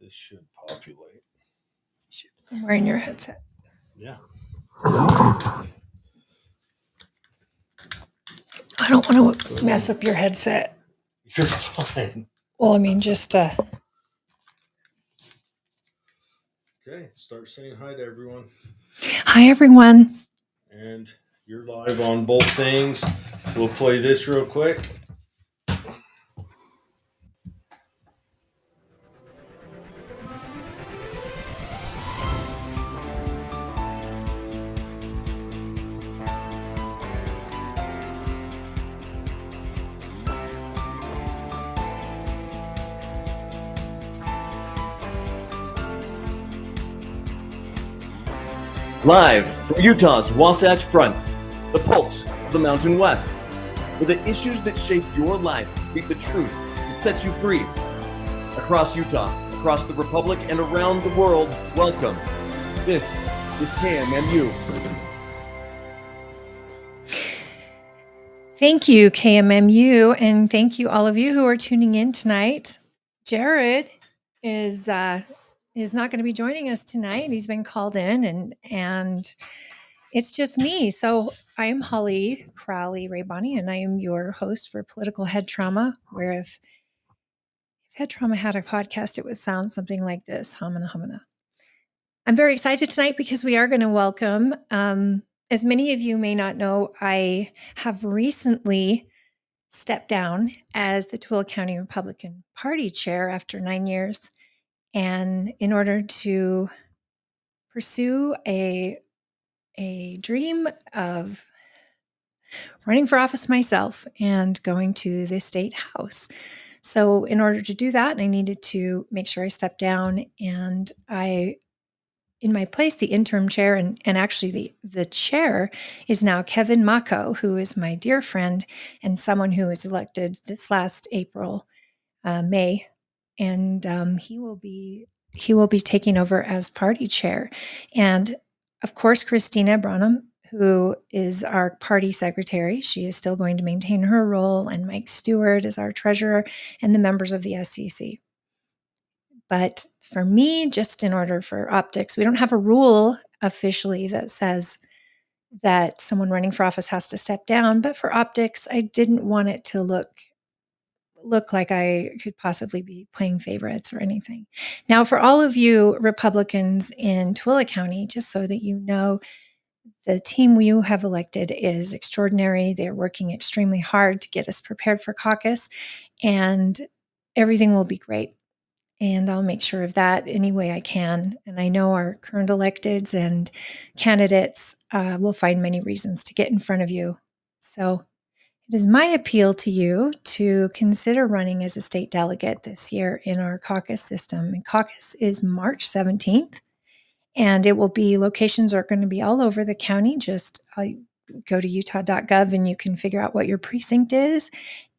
This should populate. I'm wearing your headset. Yeah. I don't want to mess up your headset. You're fine. Well, I mean, just Okay, start saying hi to everyone. Hi, everyone. And you're live on both things. We'll play this real quick. Live from Utah's Wasatch Front, the pulse of the Mountain West, where the issues that shape your life meet the truth that sets you free. Across Utah, across the Republic, and around the world, welcome. This is KMMU. Thank you, KMMU, and thank you all of you who are tuning in tonight. Jared is not going to be joining us tonight. He's been called in, and it's just me. So I am Holly Crowley Rayboni, and I am your host for Political Head Trauma, where if Head Trauma had a podcast, it would sound something like this, homina, homina. I'm very excited tonight because we are going to welcome, as many of you may not know, I have recently stepped down as the Tooele County Republican Party chair after 9 years. And in order to pursue a dream of running for office myself and going to the state house. So in order to do that, I needed to make sure I stepped down, and in my place, the interim chair, and actually the chair is now Kevin Macho, who is my dear friend and someone who was elected this last April, May, and he will be taking over as party chair. And of course, Christina Branham, who is our party secretary, she is still going to maintain her role, and Mike Stewart is our treasurer, and the members of the SEC. But for me, just in order for optics, we don't have a rule officially that says that someone running for office has to step down. But for optics, I didn't want it to look like I could possibly be playing favorites or anything. Now, for all of you Republicans in Tooele County, just so that you know, the team you have elected is extraordinary. They're working extremely hard to get us prepared for caucus, and everything will be great. And I'll make sure of that any way I can. And I know our current electeds and candidates will find many reasons to get in front of you. So it is my appeal to you to consider running as a state delegate this year in our caucus system. And caucus is March 17th. And it will be, locations are going to be all over the county. Just go to utah.gov and you can figure out what your precinct is.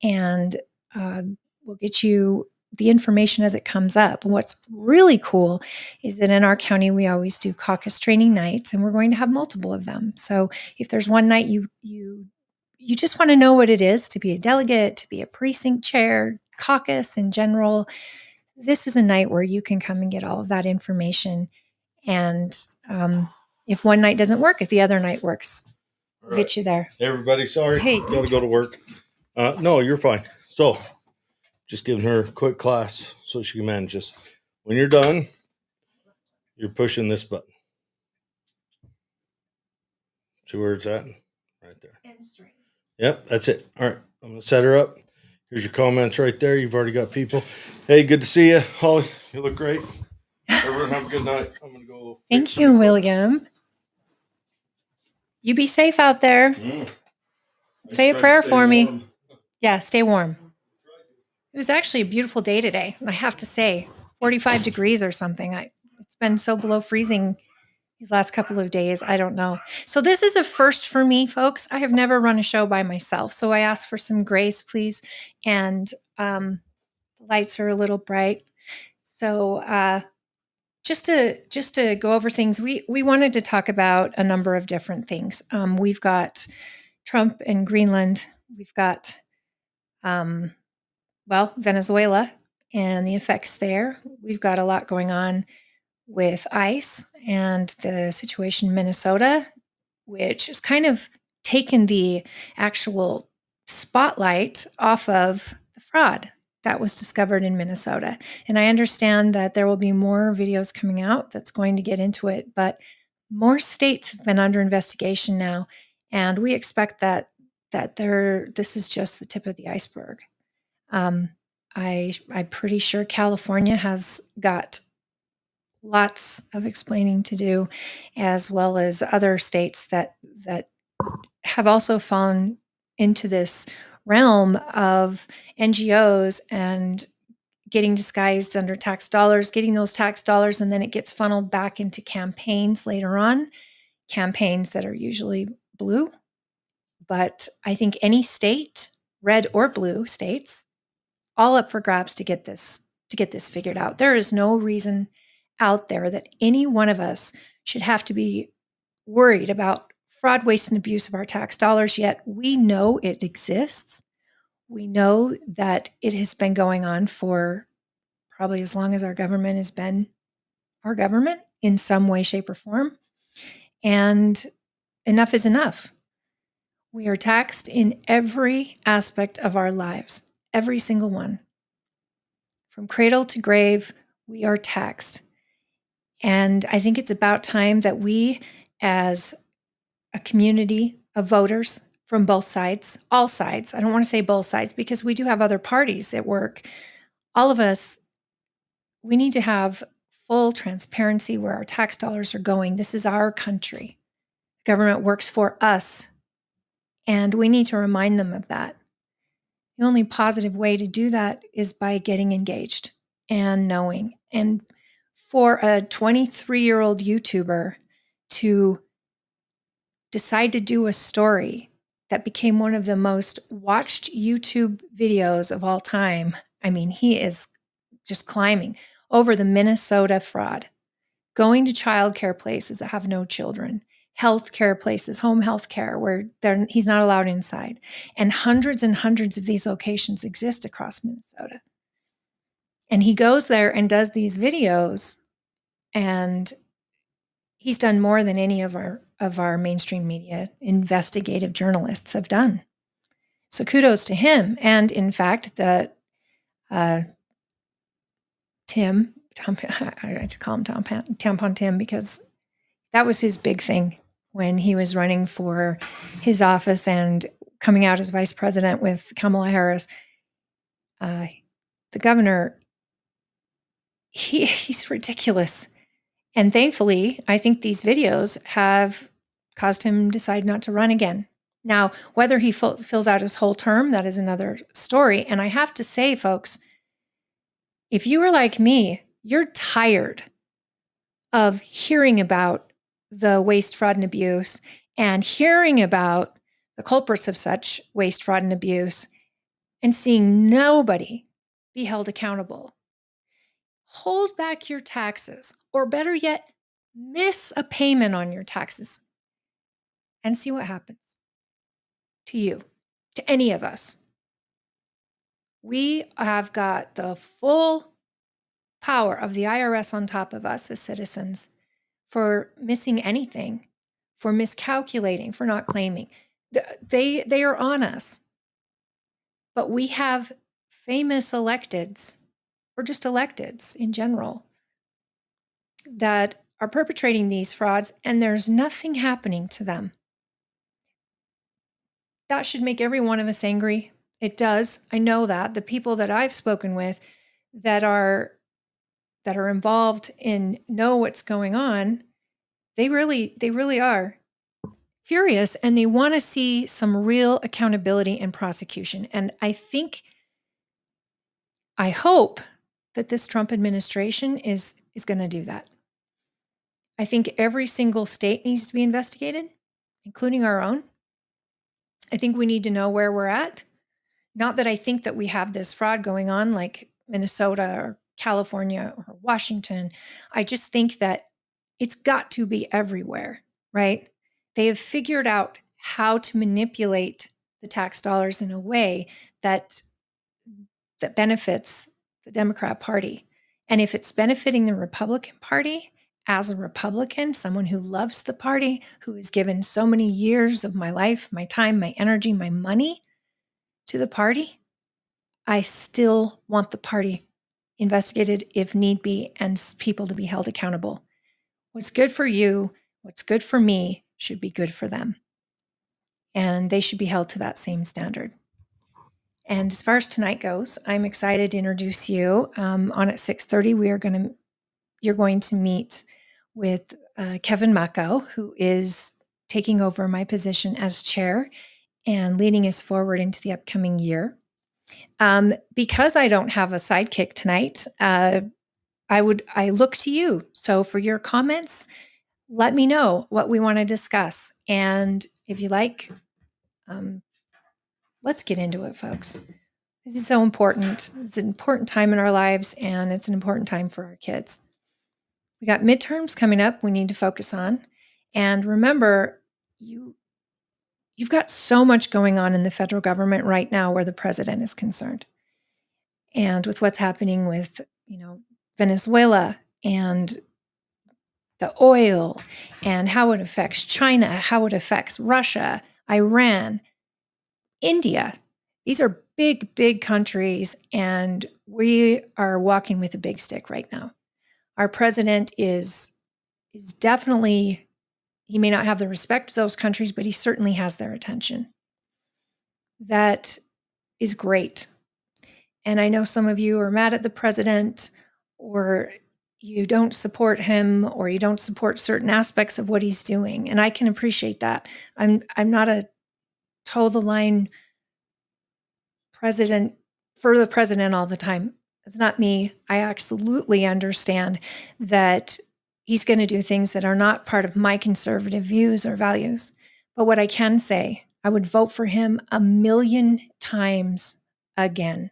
And we'll get you the information as it comes up. And what's really cool is that in our county, we always do caucus training nights, and we're going to have multiple of them. So if there's one night you just want to know what it is to be a delegate, to be a precinct chair, caucus in general, this is a night where you can come and get all of that information. And if one night doesn't work, if the other night works, we'll get you there. Everybody, sorry. Hey. Got to go to work. No, you're fine. So just giving her a quick class so she can manage this. When you're done, you're pushing this button. See where it's at? Right there. Yep, that's it. All right, I'm going to set her up. Here's your comments right there. You've already got people. Hey, good to see you. Holly, you look great. Everyone have a good night. I'm going to go. Thank you, William. You be safe out there. Say a prayer for me. Yeah, stay warm. It was actually a beautiful day today. I have to say, 45 degrees or something. It's been so below freezing these last couple of days. I don't know. So this is a first for me, folks. I have never run a show by myself. So I ask for some grace, please. And the lights are a little bright. So just to go over things, we wanted to talk about a number of different things. We've got Trump and Greenland. We've got, Venezuela and the effects there. We've got a lot going on with ICE and the situation in Minnesota, which has kind of taken the actual spotlight off of the fraud that was discovered in Minnesota. And I understand that there will be more videos coming out that's going to get into it, but more states have been under investigation now, and we expect that this is just the tip of the iceberg. I'm pretty sure California has got lots of explaining to do, as well as other states that have also fallen into this realm of NGOs and getting disguised under tax dollars, getting those tax dollars, and then it gets funneled back into campaigns later on, campaigns that are usually blue. But I think any state, red or blue states, all up for grabs to get this figured out. There is no reason out there that any one of us should have to be worried about fraud, waste, and abuse of our tax dollars, yet we know it exists. We know that it has been going on for probably as long as our government has been our government in some way, shape, or form. And enough is enough. We are taxed in every aspect of our lives, every single one. From cradle to grave, we are taxed. And I think it's about time that we, as a community of voters from both sides, all sides, I don't want to say both sides because we do have other parties at work. All of us, we need to have full transparency where our tax dollars are going. This is our country. Government works for us, and we need to remind them of that. The only positive way to do that is by getting engaged and knowing. And for a 23-year-old YouTuber to decide to do a story that became one of the most watched YouTube videos of all time, I mean, he is just climbing over the Minnesota fraud, going to childcare places that have no children, healthcare places, home health care, where he's not allowed inside. And hundreds of these locations exist across Minnesota. And he goes there and does these videos, and he's done more than any of our mainstream media investigative journalists have done. So kudos to him. And in fact, Tim, I like to call him Tampon Tim, because that was his big thing when he was running for his office and coming out as vice president with Kamala Harris. The governor, he's ridiculous. And thankfully, I think these videos have caused him to decide not to run again. Now, whether he fills out his whole term, that is another story. And I have to say, folks, if you are like me, you're tired of hearing about the waste, fraud, and abuse, and hearing about the culprits of such waste, fraud, and abuse, and seeing nobody be held accountable. Hold back your taxes, or better yet, miss a payment on your taxes, and see what happens to you, to any of us. We have got the full power of the IRS on top of us as citizens for missing anything, for miscalculating, for not claiming. They are on us. But we have famous electeds, or just electeds in general, that are perpetrating these frauds, and there's nothing happening to them. That should make every one of us angry. It does. I know that. The people that I've spoken with that are involved and know what's going on, they really are furious, and they want to see some real accountability and prosecution. And I hope that this Trump administration is going to do that. I think every single state needs to be investigated, including our own. I think we need to know where we're at. Not that I think that we have this fraud going on like Minnesota or California or Washington. I just think that it's got to be everywhere, right? They have figured out how to manipulate the tax dollars in a way that benefits the Democrat Party. And if it's benefiting the Republican Party, as a Republican, someone who loves the party, who has given so many years of my life, my time, my energy, my money to the party, I still want the party investigated if need be and people to be held accountable. What's good for you, what's good for me should be good for them. And they should be held to that same standard. And as far as tonight goes, I'm excited to introduce you. On at 6:30, you're going to meet with Kevin Macho, who is taking over my position as chair and leading us forward into the upcoming year. Because I don't have a sidekick tonight, I look to you. So for your comments, let me know what we want to discuss. And if you like, let's get into it, folks. This is so important. It's an important time in our lives, and it's an important time for our kids. We got midterms coming up we need to focus on. And remember, you've got so much going on in the federal government right now where the president is concerned. And with what's happening with, Venezuela and the oil and how it affects China, how it affects Russia, Iran, India. These are big, big countries, and we are walking with a big stick right now. Our president is definitely, he may not have the respect of those countries, but he certainly has their attention. That is great. And I know some of you are mad at the president, or you don't support him, or you don't support certain aspects of what he's doing. And I can appreciate that. I'm not a toe the line president for the president all the time. It's not me. I absolutely understand that he's going to do things that are not part of my conservative views or values. But what I can say, I would vote for him 1,000,000 times again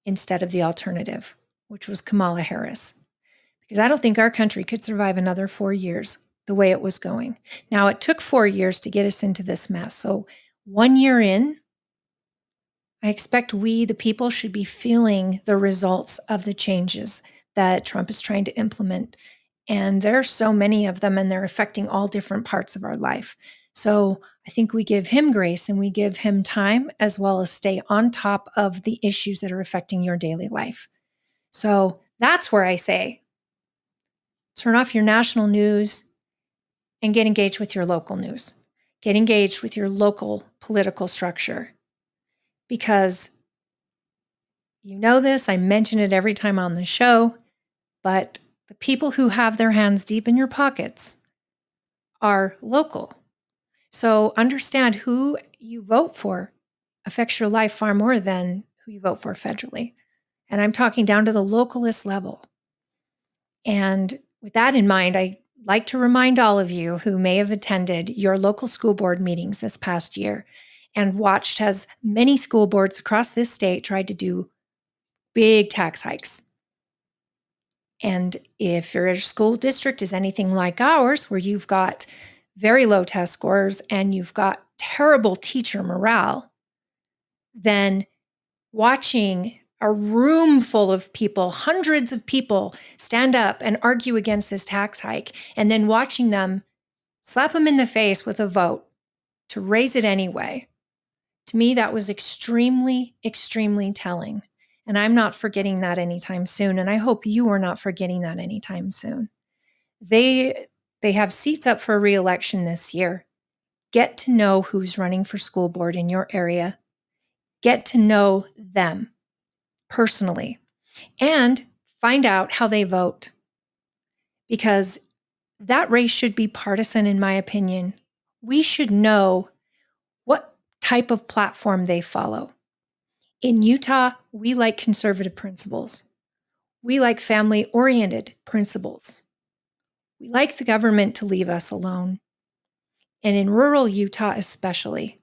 instead of the alternative, which was Kamala Harris. Because I don't think our country could survive another 4 years the way it was going. Now, it took 4 years to get us into this mess. So 1 year in, I expect we, the people, should be feeling the results of the changes that Trump is trying to implement. And there are so many of them, and they're affecting all different parts of our life. So I think we give him grace and we give him time, as well as stay on top of the issues that are affecting your daily life. So that's where I say, turn off your national news and get engaged with your local news. Get engaged with your local political structure. Because you know this, I mention it every time on the show, but the people who have their hands deep in your pockets are local. So understand who you vote for affects your life far more than who you vote for federally. And I'm talking down to the localist level. And with that in mind, I like to remind all of you who may have attended your local school board meetings this past year and watched as many school boards across this state tried to do big tax hikes. And if your school district is anything like ours, where you've got very low test scores and you've got terrible teacher morale, then watching a room full of people, hundreds of people, stand up and argue against this tax hike, and then watching them slap them in the face with a vote to raise it anyway, to me, that was extremely, extremely telling. And I'm not forgetting that anytime soon. And I hope you are not forgetting that anytime soon. They have seats up for re-election this year. Get to know who's running for school board in your area. Get to know them personally and find out how they vote. Because that race should be partisan, in my opinion. We should know what type of platform they follow. In Utah, we like conservative principles. We like family-oriented principles. We like the government to leave us alone. And in rural Utah especially.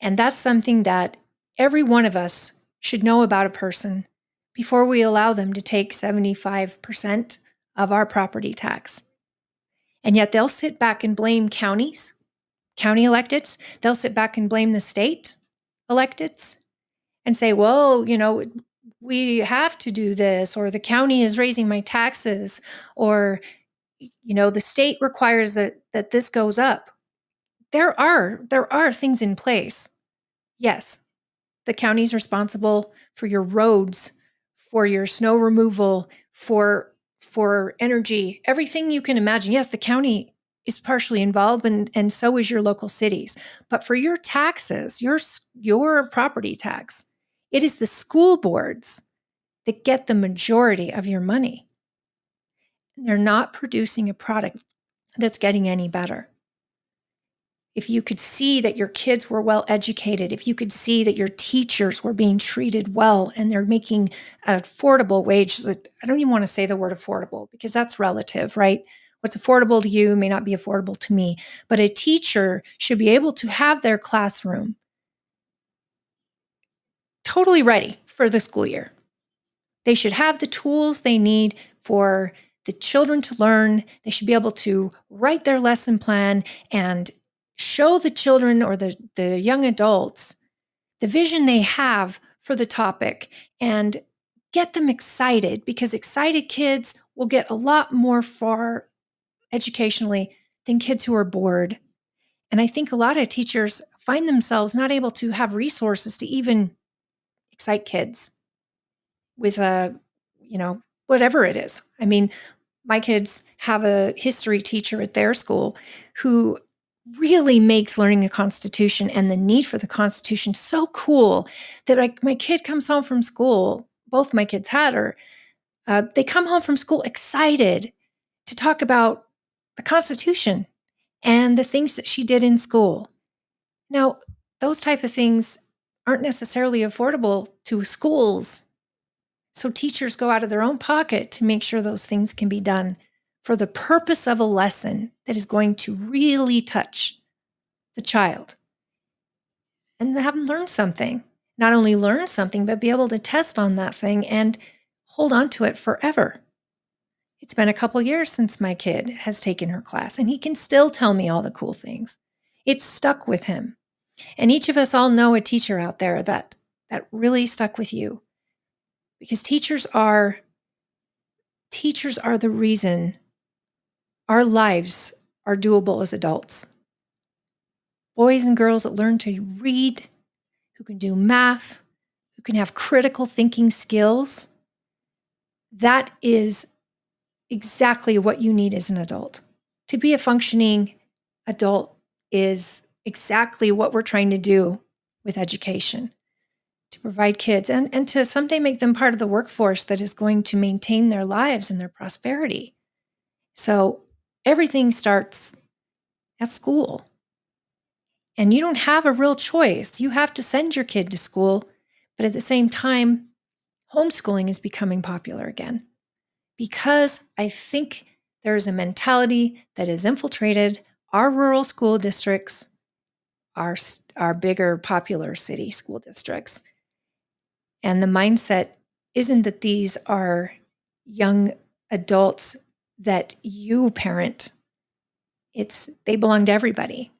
And that's something that every one of us should know about a person before we allow them to take 75% of our property tax. And yet they'll sit back and blame counties, county electeds. They'll sit back and blame the state electeds and say, well, we have to do this, or the county is raising my taxes, or the state requires that this goes up. There are things in place. Yes, the county's responsible for your roads, for your snow removal, for energy, everything you can imagine. Yes, the county is partially involved, and so is your local cities. But for your taxes, your property tax, it is the school boards that get the majority of your money. They're not producing a product that's getting any better. If you could see that your kids were well educated, if you could see that your teachers were being treated well and they're making an affordable wage, I don't even want to say the word affordable because that's relative, right? What's affordable to you may not be affordable to me, but a teacher should be able to have their classroom totally ready for the school year. They should have the tools they need for the children to learn. They should be able to write their lesson plan and show the children or the young adults the vision they have for the topic and get them excited, because excited kids will get a lot more far educationally than kids who are bored. And I think a lot of teachers find themselves not able to have resources to even excite kids with whatever it is. I mean, my kids have a history teacher at their school who really makes learning the Constitution and the need for the Constitution so cool that my kid comes home from school, both my kids had her, they come home from school excited to talk about the Constitution and the things that she did in school. Now, those type of things aren't necessarily affordable to schools. So teachers go out of their own pocket to make sure those things can be done for the purpose of a lesson that is going to really touch the child and have them learn something. Not only learn something, but be able to test on that thing and hold on to it forever. It's been a couple years since my kid has taken her class, and he can still tell me all the cool things. It's stuck with him. And each of us all know a teacher out there that really stuck with you. Because teachers are the reason our lives are doable as adults. Boys and girls that learn to read, who can do math, who can have critical thinking skills, that is exactly what you need as an adult. To be a functioning adult is exactly what we're trying to do with education. To provide kids and to someday make them part of the workforce that is going to maintain their lives and their prosperity. So everything starts at school. And you don't have a real choice. You have to send your kid to school. But at the same time, homeschooling is becoming popular again. Because I think there is a mentality that has infiltrated our rural school districts, our bigger popular city school districts. And the mindset isn't that these are young adults that you parent. They belong to everybody.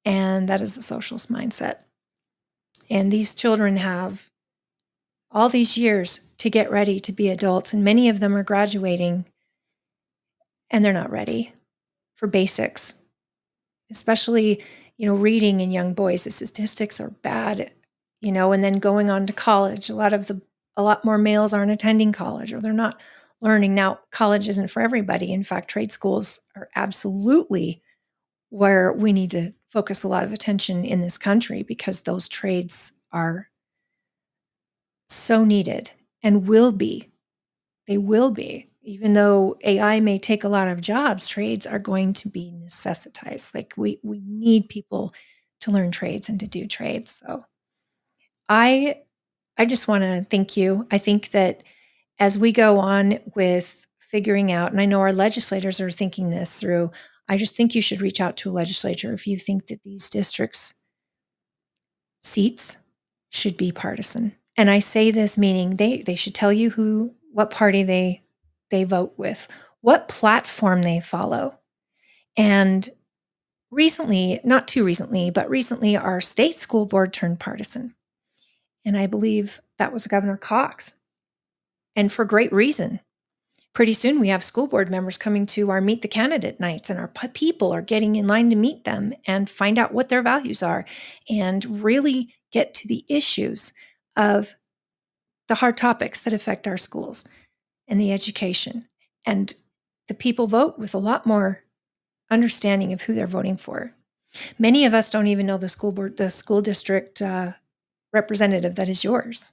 And that is the socialist mindset. And these children have all these years to get ready to be adults. And many of them are graduating and they're not ready for basics, especially, reading in young boys. The statistics are bad, and then going on to college. A lot more males aren't attending college, or they're not learning. Now, college isn't for everybody. In fact, trade schools are absolutely where we need to focus a lot of attention in this country, because those trades are so needed and will be. They will be. Even though AI may take a lot of jobs, trades are going to be necessitized. Like we need people to learn trades and to do trades. So I just want to thank you. I think that as we go on with figuring out, and I know our legislators are thinking this through, I just think you should reach out to a legislature if you think that these districts' seats should be partisan. And I say this meaning they should tell you what party they vote with, what platform they follow. And recently, not too recently, but recently our state school board turned partisan. And I believe that was Governor Cox, and for great reason. Pretty soon we have school board members coming to our Meet the Candidate nights, and our people are getting in line to meet them and find out what their values are and really get to the issues of the hard topics that affect our schools and the education. And the people vote with a lot more understanding of who they're voting for. Many of us don't even know the school district representative that is yours.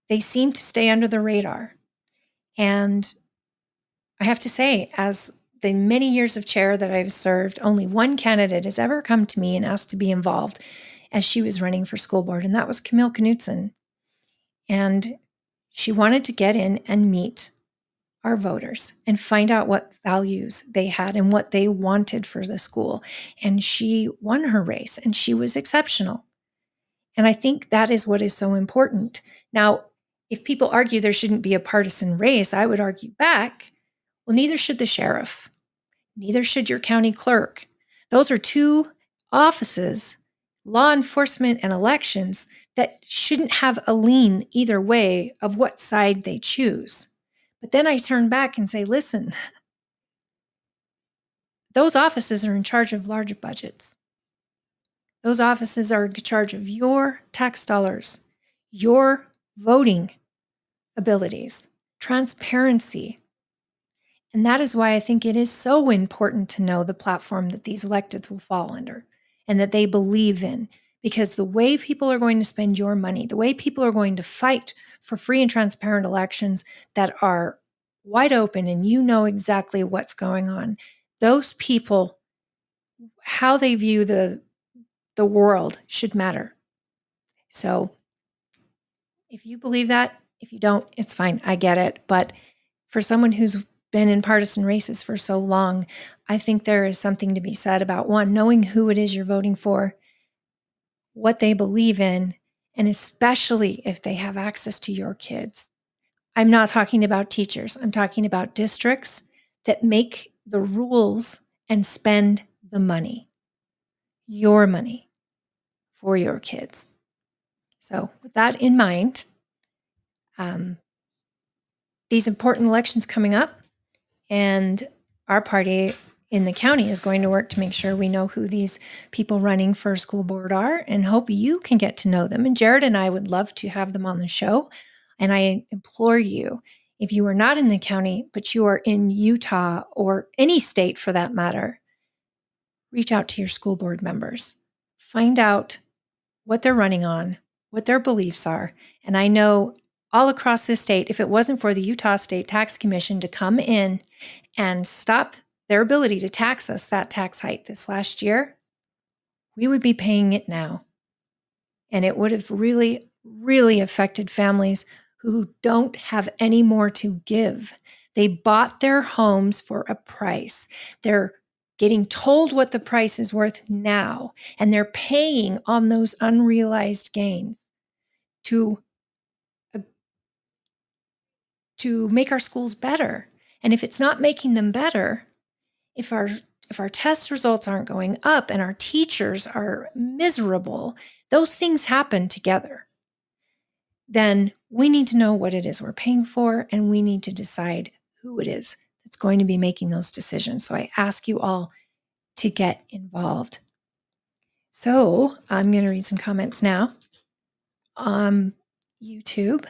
They seem to stay under the radar. And I have to say, as the many years of chair that I've served, only one candidate has ever come to me and asked to be involved as she was running for school board, and that was Camille Knutson. And she wanted to get in and meet our voters and find out what values they had and what they wanted for the school. And she won her race, and she was exceptional. And I think that is what is so important. Now, if people argue there shouldn't be a partisan race, I would argue back, well, neither should the sheriff, neither should your county clerk. Those are two offices, law enforcement and elections, that shouldn't have a lean either way of what side they choose. But then I turn back and say, listen, those offices are in charge of large budgets. Those offices are in charge of your tax dollars, your voting abilities, transparency. And that is why I think it is so important to know the platform that these electeds will fall under and that they believe in. Because the way people are going to spend your money, the way people are going to fight for free and transparent elections that are wide open and you know exactly what's going on, those people, how they view the world should matter. So if you believe that, if you don't, it's fine. I get it. But for someone who's been in partisan races for so long, I think there is something to be said about, one, knowing who it is you're voting for, what they believe in, and especially if they have access to your kids. I'm not talking about teachers. I'm talking about districts that make the rules and spend the money, your money, for your kids. So with that in mind, these important elections coming up, and our party in the county is going to work to make sure we know who these people running for school board are and hope you can get to know them. And Jared and I would love to have them on the show. And I implore you, if you are not in the county, but you are in Utah or any state for that matter, reach out to your school board members. Find out what they're running on, what their beliefs are. And I know all across this state, if it wasn't for the Utah State Tax Commission to come in and stop their ability to tax us that tax hike this last year, we would be paying it now. And it would have really, really affected families who don't have any more to give. They bought their homes for a price. They're getting told what the price is worth now, and they're paying on those unrealized gains to make our schools better. And if it's not making them better, if our test results aren't going up and our teachers are miserable, those things happen together. Then we need to know what it is we're paying for, and we need to decide who it is that's going to be making those decisions. So I ask you all to get involved. So I'm going to read some comments now on YouTube.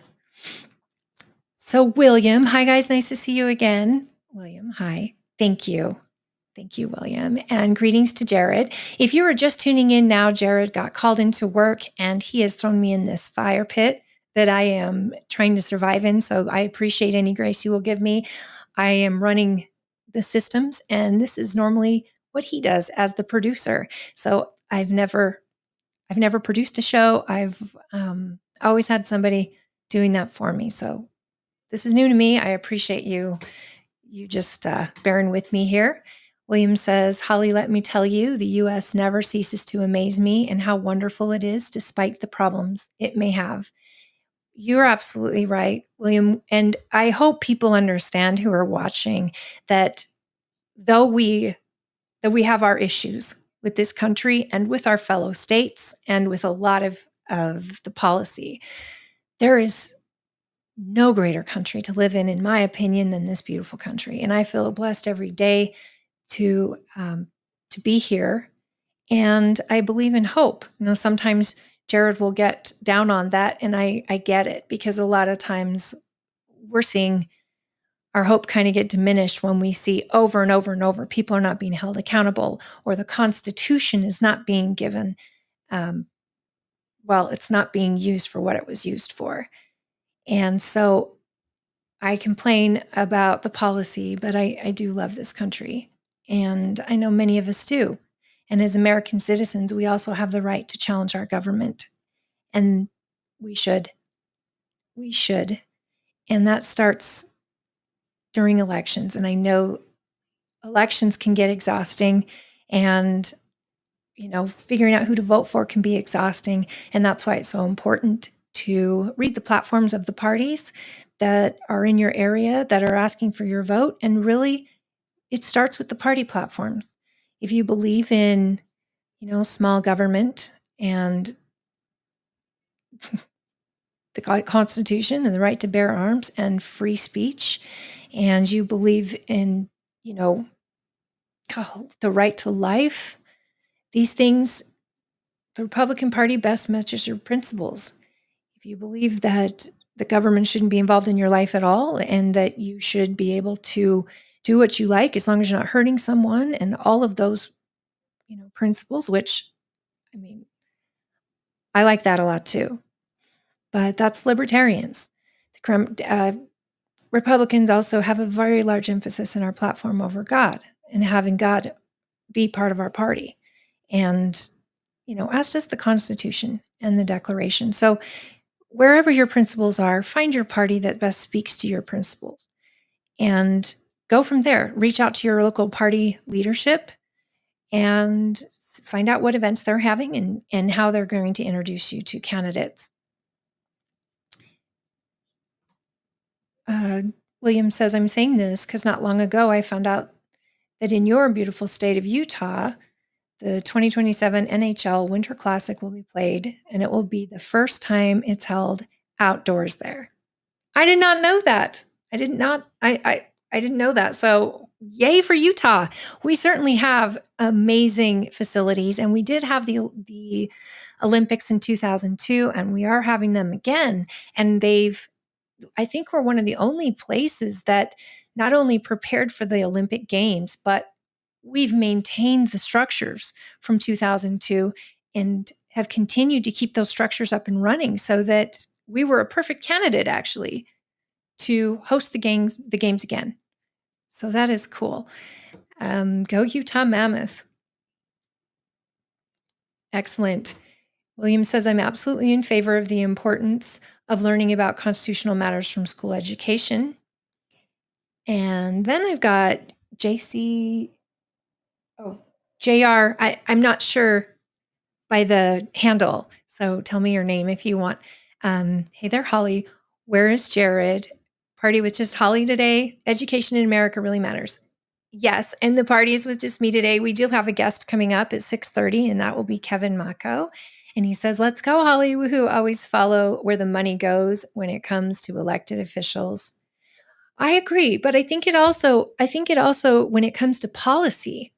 So William, hi guys, nice to see you again. William, hi. Thank you. Thank you, William. And greetings to Jared. If you are just tuning in now, Jared got called into work and he has thrown me in this fire pit that I am trying to survive in. So I appreciate any grace you will give me. I am running the systems, and this is normally what he does as the producer. So I've never produced a show. I've always had somebody doing that for me. So this is new to me. I appreciate you just bearing with me here. William says, Holly, let me tell you, the U.S. never ceases to amaze me and how wonderful it is despite the problems it may have. You're absolutely right, William. And I hope people understand who are watching that though we have our issues with this country and with our fellow states and with a lot of the policy, there is no greater country to live in my opinion, than this beautiful country. And I feel blessed every day to be here. And I believe in hope. Sometimes Jared will get down on that, and I get it, because a lot of times we're seeing our hope kind of get diminished when we see over and over and over people are not being held accountable, or the Constitution is not being given. It's not being used for what it was used for. And so I complain about the policy, but I do love this country. And I know many of us do. And as American citizens, we also have the right to challenge our government. And we should. We should. And that starts during elections. And I know elections can get exhausting, and figuring out who to vote for can be exhausting. And that's why it's so important to read the platforms of the parties that are in your area that are asking for your vote. And really, it starts with the party platforms. If you believe in, small government and the Constitution and the right to bear arms and free speech, and you believe in, the right to life, these things, the Republican Party best matches your principles. If you believe that the government shouldn't be involved in your life at all, and that you should be able to do what you like as long as you're not hurting someone, and all of those, principles, which, I like that a lot too. But that's libertarians. Republicans also have a very large emphasis in our platform over God, and having God be part of our party. And, as does the Constitution and the Declaration. So wherever your principles are, find your party that best speaks to your principles and go from there. Reach out to your local party leadership and find out what events they're having and how they're going to introduce you to candidates. William says, I'm saying this because not long ago I found out that in your beautiful state of Utah, the 2027 NHL Winter Classic will be played, and it will be the first time it's held outdoors there. I did not know that. I didn't know that. So yay for Utah. We certainly have amazing facilities, and we did have the Olympics in 2002, and we are having them again. And I think we're one of the only places that not only prepared for the Olympic Games, but we've maintained the structures from 2002 and have continued to keep those structures up and running, so that we were a perfect candidate actually to host the games again. So that is cool. Go Utah Mammoth. Excellent. William says, I'm absolutely in favor of the importance of learning about constitutional matters from school education. And then I've got JR. I'm not sure by the handle, so tell me your name if you want. Hey there, Holly. Where is Jared? Party with just Holly today? Education in America really matters. Yes, and the party is with just me today. We do have a guest coming up at 6:30, and that will be Kevin Macho. And he says, let's go, Holly, woohoo. Always follow where the money goes when it comes to elected officials. I agree, but I think it also, when it comes to policy,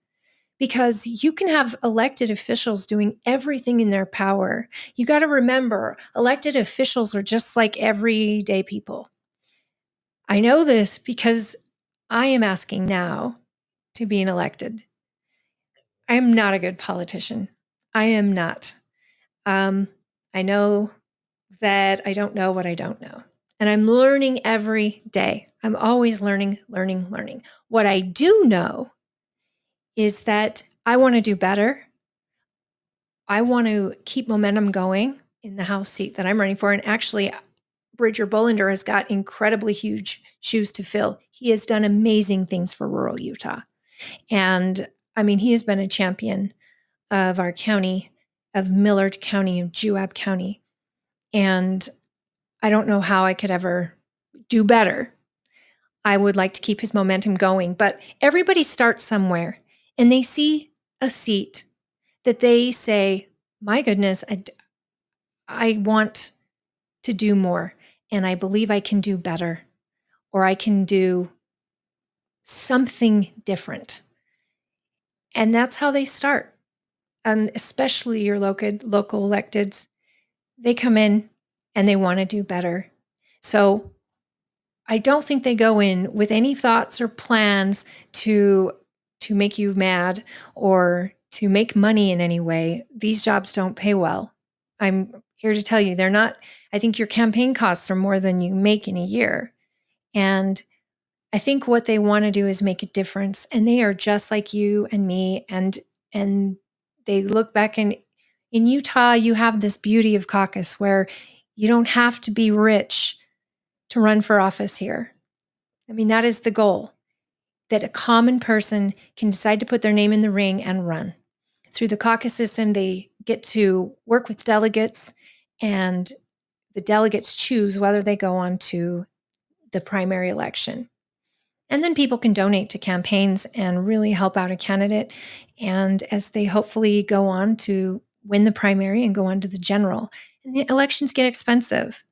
because you can have elected officials doing everything in their power. You got to remember, elected officials are just like everyday people. I know this because I am asking now to be elected. I am not a good politician. I am not. I know that I don't know what I don't know. And I'm learning every day. I'm always learning. What I do know is that I want to do better. I want to keep momentum going in the House seat that I'm running for. And actually, Bridger Bollinger has got incredibly huge shoes to fill. He has done amazing things for rural Utah. And he has been a champion of our county, of Millard County, of Juab County. And I don't know how I could ever do better. I would like to keep his momentum going, but everybody starts somewhere and they see a seat that they say, my goodness, I want to do more. And I believe I can do better, or I can do something different. And that's how they start. And especially your local electeds, they come in and they want to do better. So I don't think they go in with any thoughts or plans to make you mad or to make money in any way. These jobs don't pay well. I'm here to tell you, they're not. I think your campaign costs are more than you make in a year. And I think what they want to do is make a difference. And they are just like you and me. And they look back, and in Utah, you have this beauty of caucus where you don't have to be rich to run for office here. I mean, that is the goal, that a common person can decide to put their name in the ring and run. Through the caucus system, they get to work with delegates, and the delegates choose whether they go on to the primary election. And then people can donate to campaigns and really help out a candidate. And as they hopefully go on to win the primary and go on to the general, and the elections get expensive.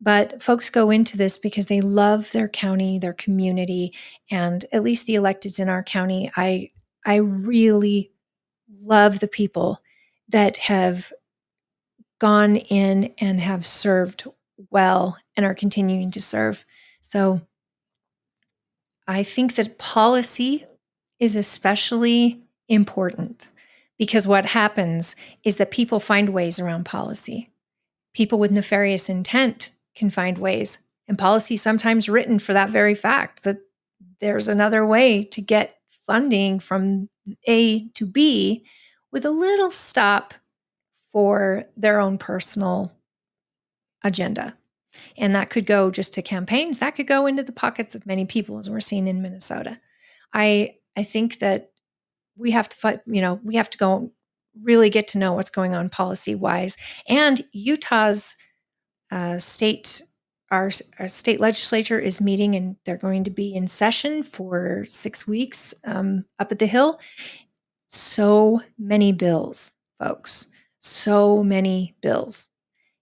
But folks go into this because they love their county, their community, and at least the electeds in our county. I really love the people that have gone in and have served well and are continuing to serve. So I think that policy is especially important, because what happens is that people find ways around policy. People with nefarious intent can find ways, and policy sometimes written for that very fact, that there's another way to get funding from A to B with a little stop for their own personal agenda. And that could go just to campaigns. That could go into the pockets of many people, as we're seeing in Minnesota. I think that we have to fight, we have to go really get to know what's going on policy wise. And Utah's our state legislature is meeting, and they're going to be in session for 6 weeks up at the Hill. So many bills, folks, so many bills.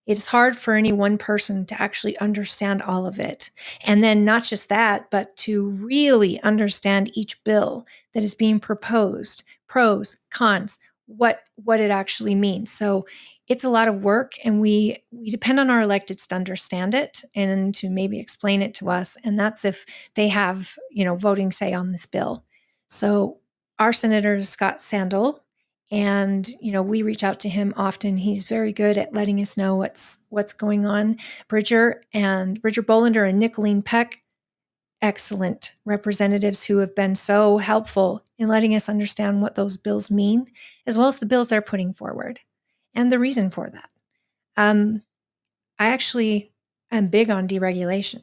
It's hard for any one person to actually understand all of it. And then not just that, but to really understand each bill that is being proposed, pros, cons, what it actually means. So it's a lot of work, and we depend on our electeds to understand it and to maybe explain it to us. And that's if they have, voting say on this bill. So our Senator is Scott Sandel, and we reach out to him often. He's very good at letting us know what's going on. Bridger Bolander and Nicolene Peck, excellent representatives who have been so helpful in letting us understand what those bills mean, as well as the bills they're putting forward and the reason for that. I actually am big on deregulation.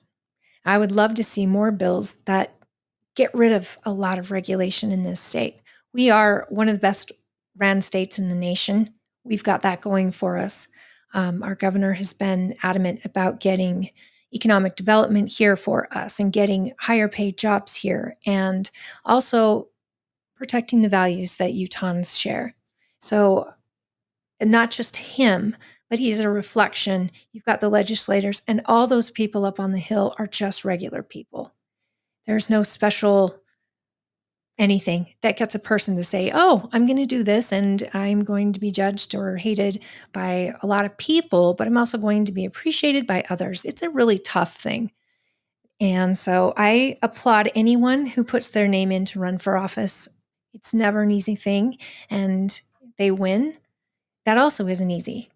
I would love to see more bills that get rid of a lot of regulation in this state. We are one of the best ran states in the nation. We've got that going for us. Our governor has been adamant about getting economic development here for us and getting higher paid jobs here, and also protecting the values that Utahns share. So, and not just him, but he's a reflection. You've got the legislators, and all those people up on the Hill are just regular people. There's no special anything that gets a person to say, oh, I'm going to do this, and I'm going to be judged or hated by a lot of people, but I'm also going to be appreciated by others. It's a really tough thing. And so I applaud anyone who puts their name in to run for office. It's never an easy thing, and they win. That also isn't easy.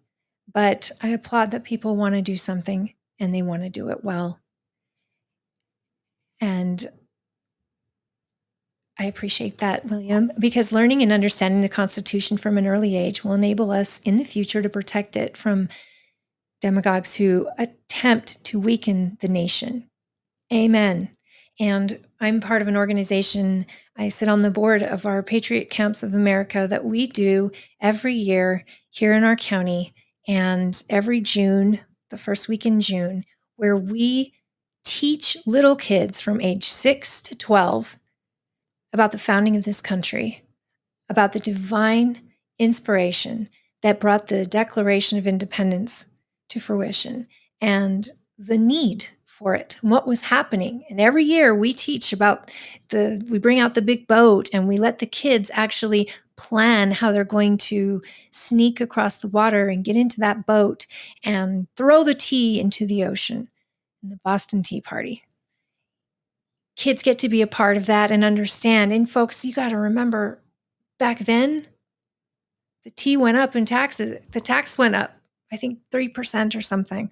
But I applaud that people want to do something, and they want to do it well. And I appreciate that, William, because learning and understanding the Constitution from an early age will enable us in the future to protect it from demagogues who attempt to weaken the nation. Amen. And I'm part of an organization. I sit on the board of our Patriot Camps of America that we do every year here in our county, and every June, the first week in June, where we teach little kids from age 6 to 12 about the founding of this country, about the divine inspiration that brought the Declaration of Independence to fruition. and the need for it and what was happening. And every year we teach about we bring out the big boat and we let the kids actually plan how they're going to sneak across the water and get into that boat and throw the tea into the ocean in the Boston Tea Party. Kids get to be a part of that and understand. And folks, you got to remember, back then, the tea went up in taxes. The tax went up, I think 3% or something.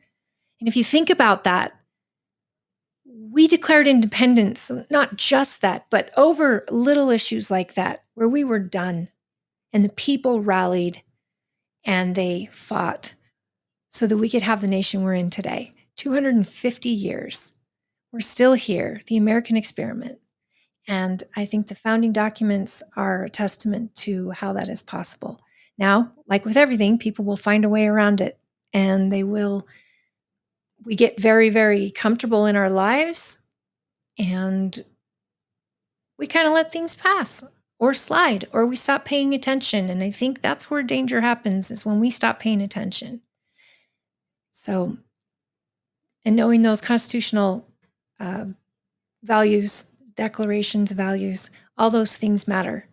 And if you think about that, we declared independence, not just that, but over little issues like that, where we were done and the people rallied and they fought so that we could have the nation we're in today. 250 years. We're still here, the American experiment. And I think the founding documents are a testament to how that is possible. Now, like with everything, people will find a way around it, and we get very, very comfortable in our lives, and we kind of let things pass or slide, or we stop paying attention. And I think that's where danger happens, is when we stop paying attention. So, and knowing those constitutional values, declarations, values, all those things matter.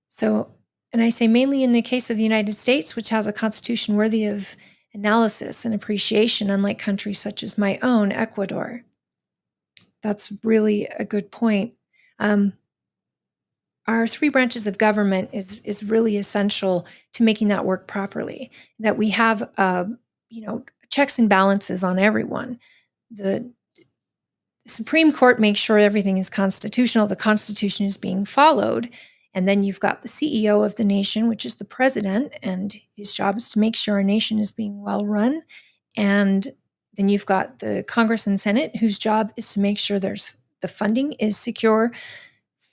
So, and I say mainly in the case of the United States, which has a constitution worthy of analysis and appreciation, unlike countries such as my own, Ecuador. That's really a good point. Our three branches of government is really essential to making that work properly. That we have, checks and balances on everyone. The Supreme Court makes sure everything is constitutional. The Constitution is being followed. And then you've got the CEO of the nation, which is the president, and his job is to make sure our nation is being well run. And then you've got the Congress and Senate, whose job is to make sure the funding is secure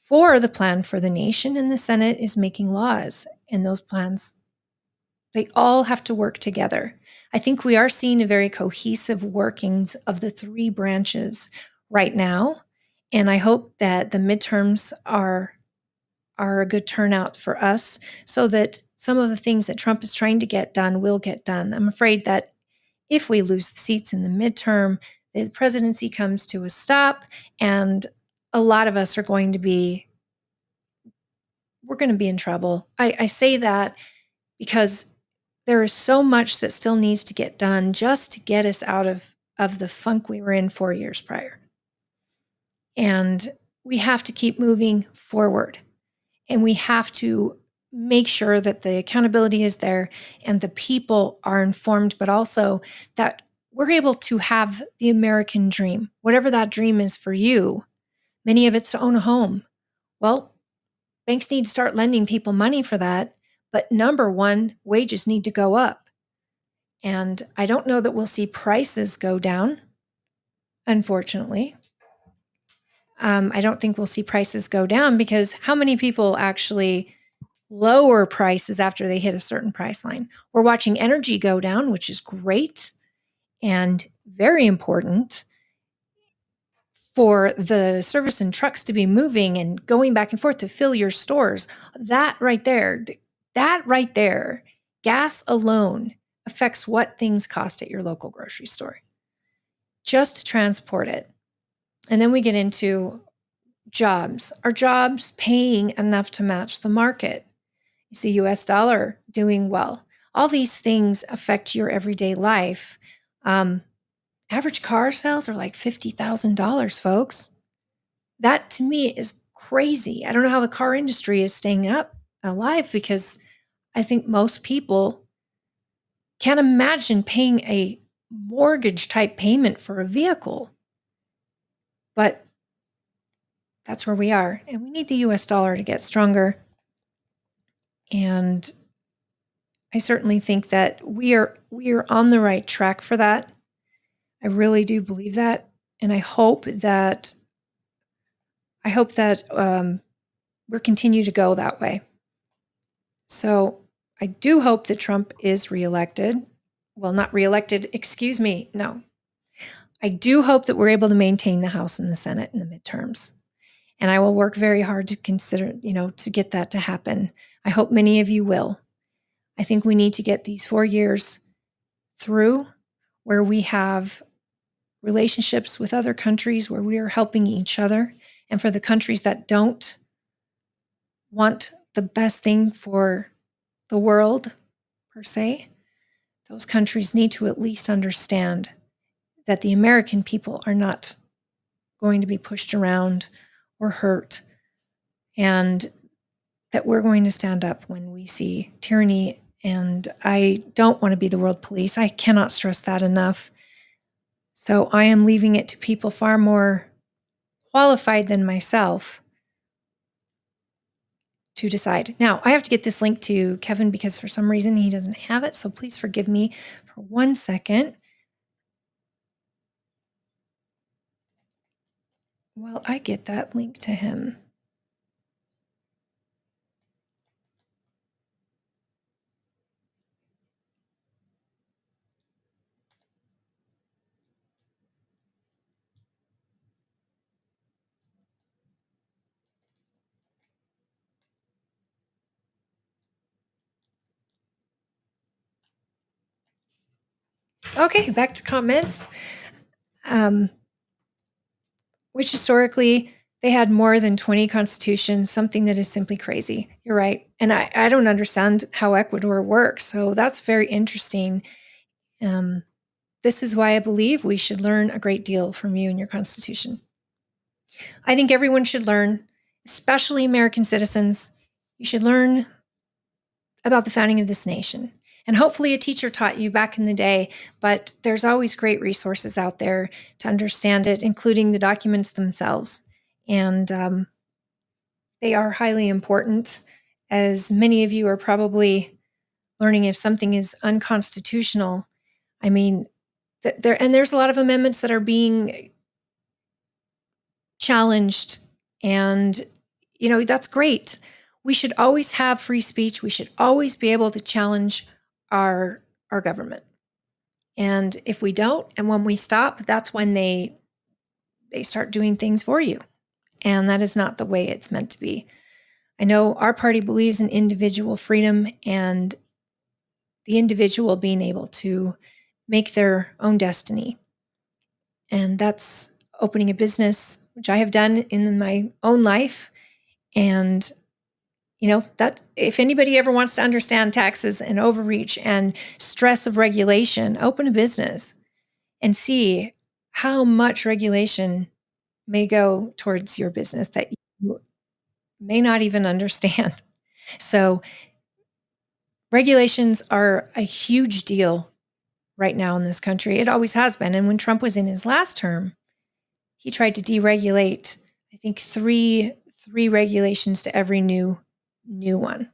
for the plan for the nation. And the Senate is making laws. And those plans, they all have to work together. I think we are seeing a very cohesive workings of the three branches right now. And I hope that the midterms are a good turnout for us, so that some of the things that Trump is trying to get done will get done. I'm afraid that if we lose the seats in the midterm, the presidency comes to a stop, and a lot of us we're going to be in trouble. I say that because there is so much that still needs to get done just to get us out of the funk we were in 4 years prior. And we have to keep moving forward. And we have to make sure that the accountability is there and the people are informed, but also that we're able to have the American dream, whatever that dream is for you. Many of it's to own a home. Well, banks need to start lending people money for that. But number one, wages need to go up. And I don't know that we'll see prices go down, unfortunately. I don't think we'll see prices go down, because how many people actually lower prices after they hit a certain price line? We're watching energy go down, which is great and very important for the service and trucks to be moving and going back and forth to fill your stores. That right there, gas alone affects what things cost at your local grocery store just to transport it. And then we get into jobs. Are jobs paying enough to match the market? Is the US dollar doing well? All these things affect your everyday life. Average car sales are like $50,000, folks. That to me is crazy. I don't know how the car industry is staying alive, because I think most people can't imagine paying a mortgage type payment for a vehicle. But that's where we are. And we need the US dollar to get stronger. And I certainly think that we are on the right track for that. I really do believe that. And I hope that we'll continue to go that way. So I do hope that Trump is reelected. Well, not reelected, excuse me. No. I do hope that we're able to maintain the House and the Senate in the midterms. And I will work very hard to to get that to happen. I hope many of you will. I think we need to get these 4 years through, where we have relationships with other countries, where we are helping each other. And for the countries that don't want the best thing for the world, per se, those countries need to at least understand that the American people are not going to be pushed around or hurt, and that we're going to stand up when we see tyranny. And I don't want to be the world police. I cannot stress that enough. So I am leaving it to people far more qualified than myself to decide. Now, I have to get this link to Kevin because for some reason he doesn't have it. So please forgive me for 1 second. Well, I get that link to him. Okay, back to comments. Which historically they had more than 20 constitutions, something that is simply crazy. You're right. And I don't understand how Ecuador works. So that's very interesting. This is why I believe we should learn a great deal from you and your constitution. I think everyone should learn, especially American citizens. You should learn about the founding of this nation. And hopefully a teacher taught you back in the day, but there's always great resources out there to understand it, including the documents themselves. And they are highly important, as many of you are probably learning if something is unconstitutional. I mean, there's a lot of amendments that are being challenged, and that's great. We should always have free speech. We should always be able to challenge our government. And if we don't, and when we stop, that's when they start doing things for you. And that is not the way it's meant to be. I know our party believes in individual freedom and the individual being able to make their own destiny. And that's opening a business, which I have done in my own life. And that if anybody ever wants to understand taxes and overreach and stress of regulation, open a business and see how much regulation may go towards your business that you may not even understand. So regulations are a huge deal right now in this country. It always has been. And when Trump was in his last term, he tried to deregulate, I think, three regulations to every new one.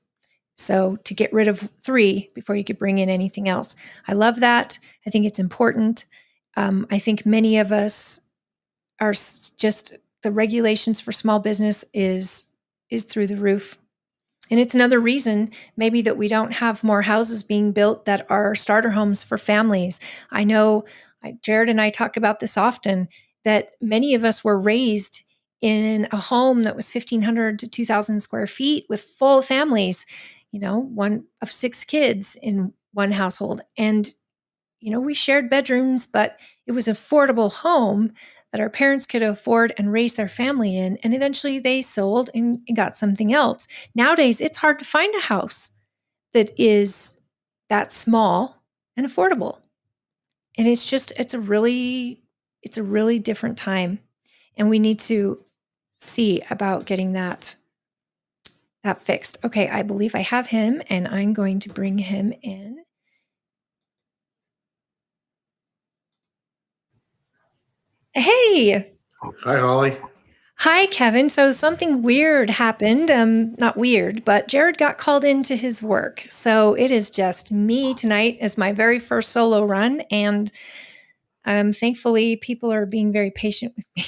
So to get rid of 3 before you could bring in anything else. I love that. I think it's important. I think many of us are just, the regulations for small business is through the roof. And it's another reason maybe that we don't have more houses being built that are starter homes for families. I know Jared and I talk about this often, that many of us were raised in a home that was 1,500 to 2,000 square feet with full families, one of 6 kids in one household. And, we shared bedrooms, but it was an affordable home that our parents could afford and raise their family in. And eventually they sold and got something else. Nowadays, it's hard to find a house that is that small and affordable. And it's a really different time. And we need to see about getting that fixed. Okay, I believe I have him, and I'm going to bring him in. Hey. Hi, Holly. Hi, Kevin. So something weird happened. Not weird, but Jared got called into his work. So it is just me tonight as my very first solo run. And thankfully, people are being very patient with me.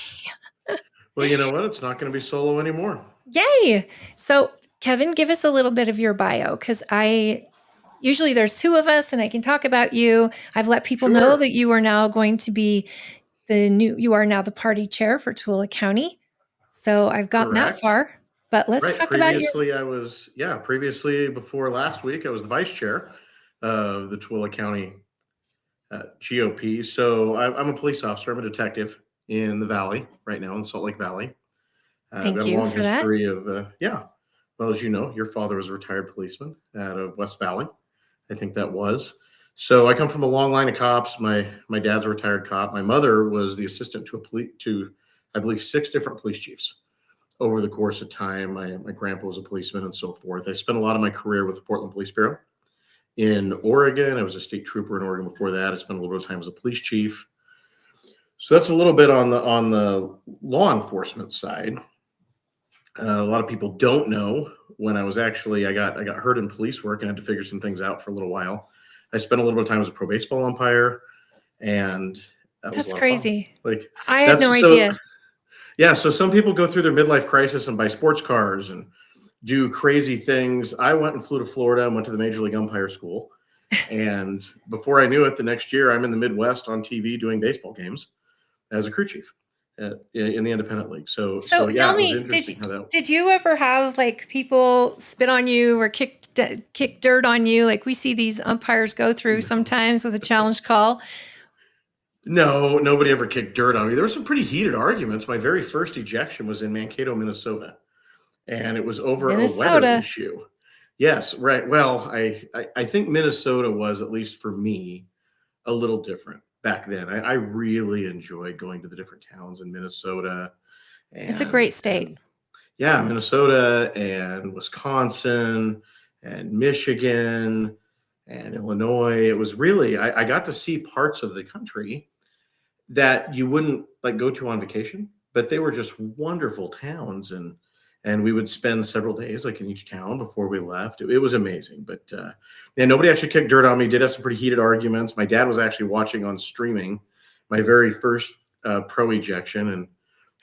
Well, you know what? It's not going to be solo anymore. Yay! So, Kevin, give us a little bit of your bio, because usually there's 2 of us and I can talk about you. I've let people know that you are now going to be you are now the party chair for Tooele County. So I've gotten that far, but let's talk about you. Previously, before last week, I was the vice chair of the Tooele County GOP. So I'm a police officer. I'm a detective in the Valley right now, in Salt Lake Valley. I've Thank got a you long for that. history of, yeah. Well, as you know, your father was a retired policeman out of West Valley. I think that was. So I come from a long line of cops. My dad's a retired cop. My mother was the assistant to I believe 6 different police chiefs over the course of time. My grandpa was a policeman and so forth. I spent a lot of my career with the Portland Police Bureau in Oregon. I was a state trooper in Oregon before that. I spent a little bit of time as a police chief. So that's a little bit on the law enforcement side. A lot of people don't know when I got hurt in police work and had to figure some things out for a little while. I spent a little bit of time as a pro baseball umpire, and that was That's a lot crazy. of fun. Like I had no idea. Yeah, so some people go through their midlife crisis and buy sports cars and do crazy things. I went and flew to Florida and went to the Major League Umpire School. And before I knew it, the next year I'm in the Midwest on TV doing baseball games as a crew chief in the independent league. So So yeah, tell it was me, interesting how that. did you ever have like people spit on you or kick dirt on you? Like we see these umpires go through sometimes with a challenge call. No, nobody ever kicked dirt on me. There were some pretty heated arguments. My very first ejection was in Mankato, Minnesota, and it was over a weather issue. Yes, right. Well, I think Minnesota was, at least for me, a little different back then. I really enjoyed going to the different towns in Minnesota. It's a great state. Yeah, Minnesota and Wisconsin and Michigan and Illinois. It was really, I got to see parts of the country that you wouldn't like go to on vacation, but they were just wonderful towns, and we would spend several days like in each town before we left. It was amazing. But yeah, nobody actually kicked dirt on me. Did have some pretty heated arguments. My dad was actually watching on streaming my very first pro ejection, and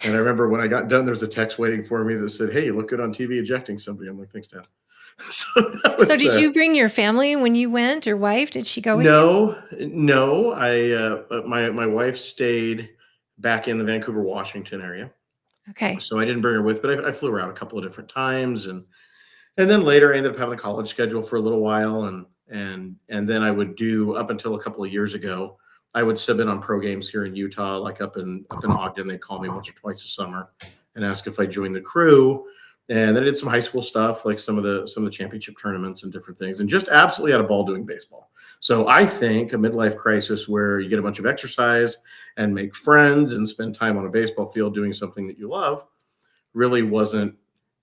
I remember when I got done, there was a text waiting for me that said, "Hey, you look good on TV ejecting somebody." I'm like, "Thanks, Dad." So did you bring your family when you went, or wife? Did she go with you? No. My wife stayed back in the Vancouver, Washington area. Okay. So I didn't bring her with, but I flew her out a couple of different times, and then later I ended up having a college schedule for a little while, and then I would do, up until a couple of years ago, I would sub in on pro games here in Utah, like up in Ogden. They'd call me once or twice a summer and ask if I joined the crew. And then I did some high school stuff, like some of the championship tournaments and different things, and just absolutely had a ball doing baseball. So I think a midlife crisis where you get a bunch of exercise and make friends and spend time on a baseball field doing something that you love really wasn't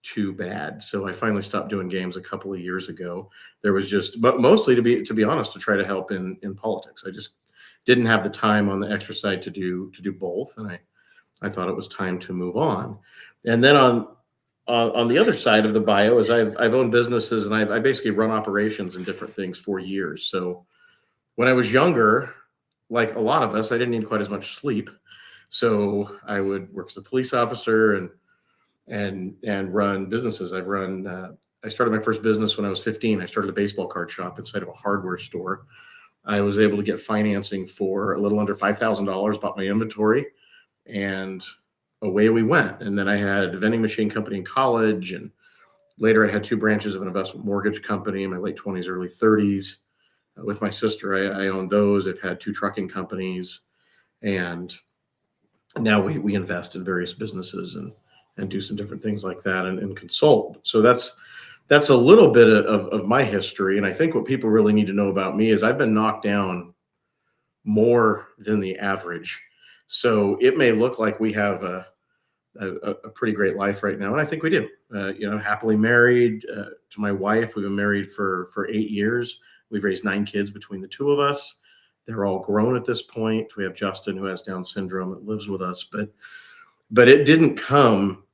too bad. So I finally stopped doing games a couple of years ago. There was just, but mostly to be honest, to try to help in politics. I just didn't have the time on the exercise to do both, and I thought it was time to move on. And then on the other side of the bio is I've owned businesses, and I basically run operations and different things for years. So when I was younger, like a lot of us, I didn't need quite as much sleep. So I would work as a police officer and run businesses. I started my first business when I was 15. I started a baseball card shop inside of a hardware store. I was able to get financing for a little under $5,000, bought my inventory, and away we went. And then I had a vending machine company in college, and later I had 2 branches of an investment mortgage company in my late 20s, early 30s. With my sister, I owned those. I've had 2 trucking companies, and now we invest in various businesses and do some different things like that and consult. So that's a little bit of my history. And I think what people really need to know about me is I've been knocked down more than the average. So it may look like we have a pretty great life right now, and I think we do. Happily married to my wife. We've been married for 8 years. We've raised 9 kids between the 2 of us. They're all grown at this point. We have Justin, who has Down syndrome, that lives with us, but it didn't come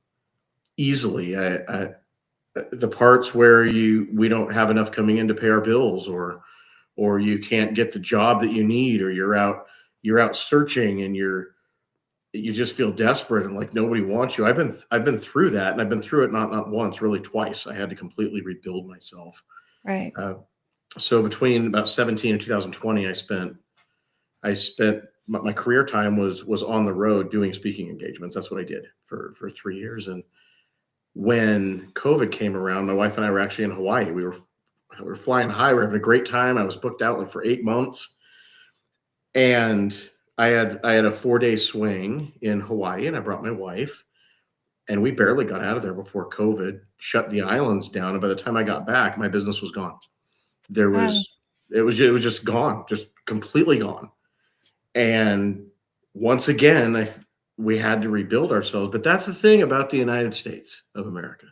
easily. The parts where we don't have enough coming in to pay our bills, or you can't get the job that you need, or you're out searching and you just feel desperate and like nobody wants you. I've been through that, and I've been through it not once, really twice. I had to completely rebuild myself. Right. So between about 17 and 2020, I spent my career time was on the road doing speaking engagements. That's what I did for 3 years. And when COVID came around, my wife and I were actually in Hawaii. We were flying high. We were having a great time. I was booked out like for 8 months. And I had a 4-day swing in Hawaii, and I brought my wife, and we barely got out of there before COVID shut the islands down. And by the time I got back, my business was gone. It was just gone, just completely gone. And once again, we had to rebuild ourselves. But that's the thing about the United States of America.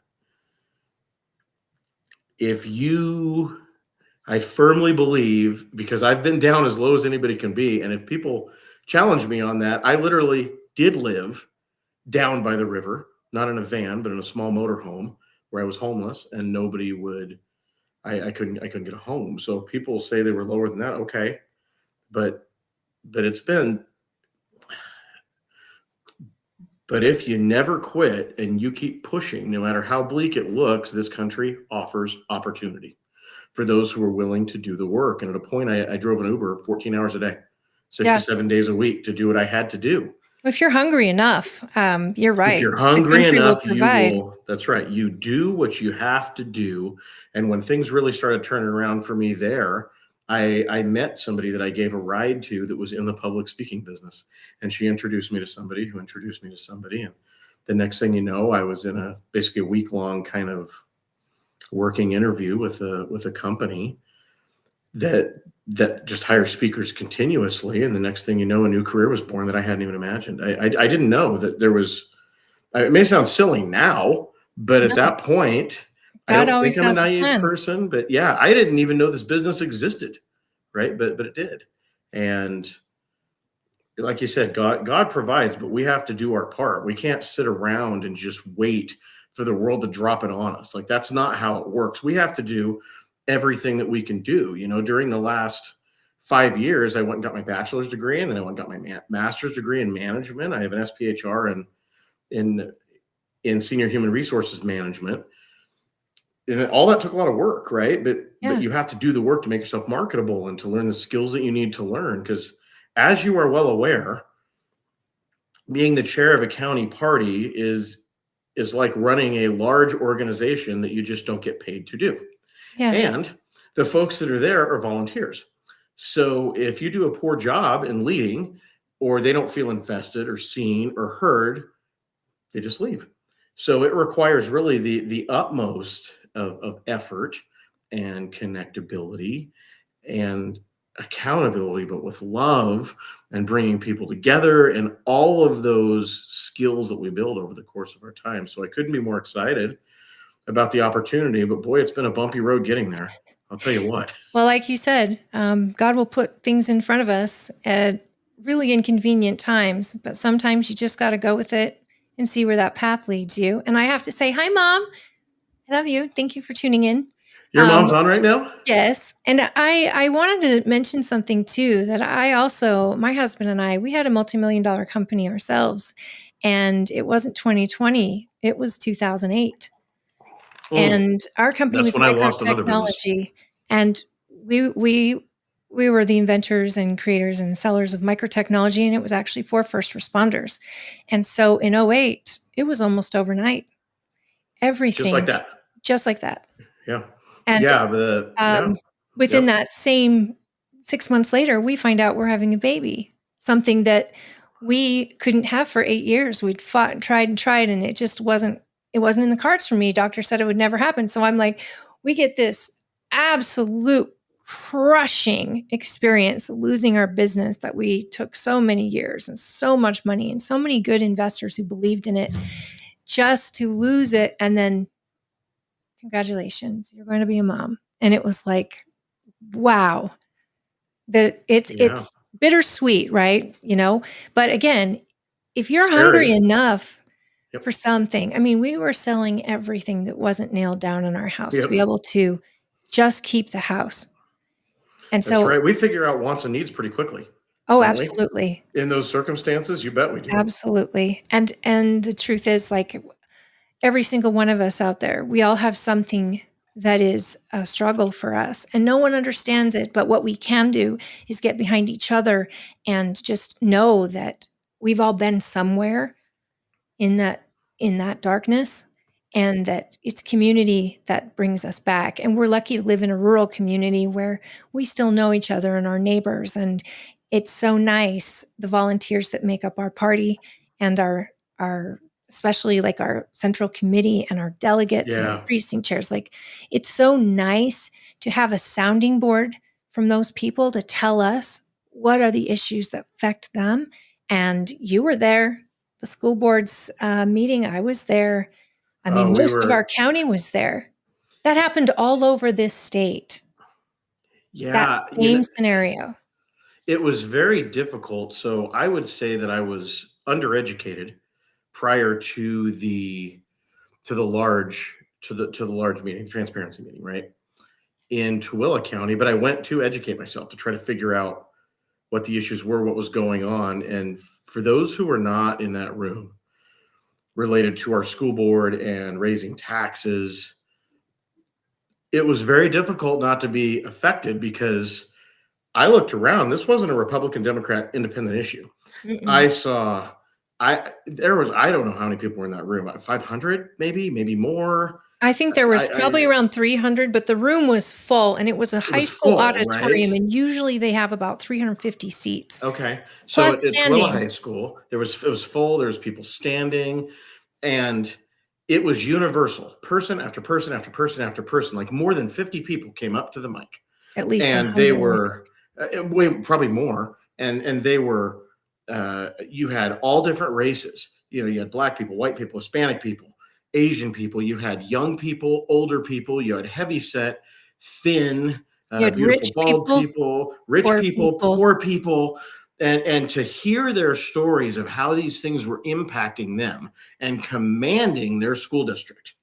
I firmly believe, because I've been down as low as anybody can be, and if people challenge me on that, I literally did live down by the river, not in a van, but in a small motorhome where I was homeless, and nobody would. I couldn't get a home. So if people say they were lower than that, okay, but it's been. But if you never quit and you keep pushing, no matter how bleak it looks, this country offers opportunity for those who are willing to do the work. And at a point, I drove an Uber 14 hours a day, 6 to 7 days a week to do what I had to do. If you're hungry enough, you're right. If you're hungry enough, you will. That's right. You do what you have to do. And when things really started turning around for me there, I met somebody that I gave a ride to that was in the public speaking business. And she introduced me to somebody who introduced me to somebody. And the next thing you know, I was in basically a week-long kind of working interview with a company that just hires speakers continuously. And the next thing you know, a new career was born that I hadn't even imagined. I didn't know that there was, it may sound silly now, but at that point, I don't think I'm a naive person, but yeah, I didn't even know this business existed. Right. But it did. And like you said, God provides, but we have to do our part. We can't sit around and just wait for the world to drop it on us. Like, that's not how it works. We have to do everything that we can do. You know, during the last 5 years, I went and got my bachelor's degree, and then I went and got my master's degree in management. I have an SPHR in senior human resources management. And all that took a lot of work, right? But you have to do the work to make yourself marketable and to learn the skills that you need to learn. Because as you are well aware, being the chair of a county party is like running a large organization that you just don't get paid to do. Yeah. And the folks that are there are volunteers. So if you do a poor job in leading, or they don't feel invested or seen or heard, they just leave. So it requires really the utmost of effort and connectability and accountability, but with love and bringing people together and all of those skills that we build over the course of our time. So I couldn't be more excited about the opportunity, but boy, it's been a bumpy road getting there. I'll tell you what. Well, like you said, God will put things in front of us at really inconvenient times, but sometimes you just got to go with it and see where that path leads you. And I have to say, hi, Mom. I love you. Thank you for tuning in. Your mom's on right now? Yes. And I wanted to mention something too, that my husband and I, we had a multi-million-dollar company ourselves, and it wasn't 2020. It was 2008. And our company was microtechnology, and we were the inventors and creators and sellers of microtechnology, and it was actually for first responders. And so in 2008, it was almost overnight. Everything. Just like that. Yeah. And within that same 6 months later, we find out we're having a baby, something that we couldn't have for 8 years. We'd fought and tried, and it just wasn't in the cards for me. Doctor said it would never happen. So I'm like, we get this absolute crushing experience losing our business that we took so many years and so much money and so many good investors who believed in it, just to lose it. And then, congratulations, you're going to be a mom. And it was like, wow, it's bittersweet, right? You know, but again, if you're hungry enough for something, I mean, we were selling everything that wasn't nailed down in our house to be able to just keep the house. And that's right. We figure out wants and needs pretty quickly. Oh, absolutely. In those circumstances, you bet we do. Absolutely. And the truth is, like, every single one of us out there, we all have something that is a struggle for us, and no one understands it. But what we can do is get behind each other and just know that we've all been somewhere in that darkness, and that it's community that brings us back. And we're lucky to live in a rural community where we still know each other and our neighbors. And it's so nice, the volunteers that make up our party and our especially like our central committee and our delegates and our Yeah. precinct chairs. Like, it's so nice to have a sounding board from those people to tell us what are the issues that affect them. And you were there, the school board's meeting. I was there. I mean, We most of were, our county was there. That happened all over this state. That yeah, same scenario. it was very difficult. So I would say that I was undereducated prior to the large meeting, the transparency meeting, right, in Tooele County. But I went to educate myself to try to figure out what the issues were, what was going on. And for those who were not in that room related to our school board and raising taxes, it was very difficult not to be affected because I looked around. This wasn't a Republican, Democrat, independent issue. Mm-mm. I saw, I don't know how many people were in that room, 500, maybe more. I think there was probably around 300, but the room was full, and it was a high school full, auditorium, right? and usually they have about 350 seats. Okay. So Plus at standing. Tooele High School, it was full. There was people standing, and it was universal. Person after person after person after person, like more than 50 people came up to the mic. At least And 100. they were probably more. And they were, you had all different races. You know, you had Black people, white people, Hispanic people, Asian people. You had young people, older people. You had heavy set, thin, You had beautiful rich bald people, rich poor people, people. poor people. And to hear their stories of how these things were impacting them and commanding their school district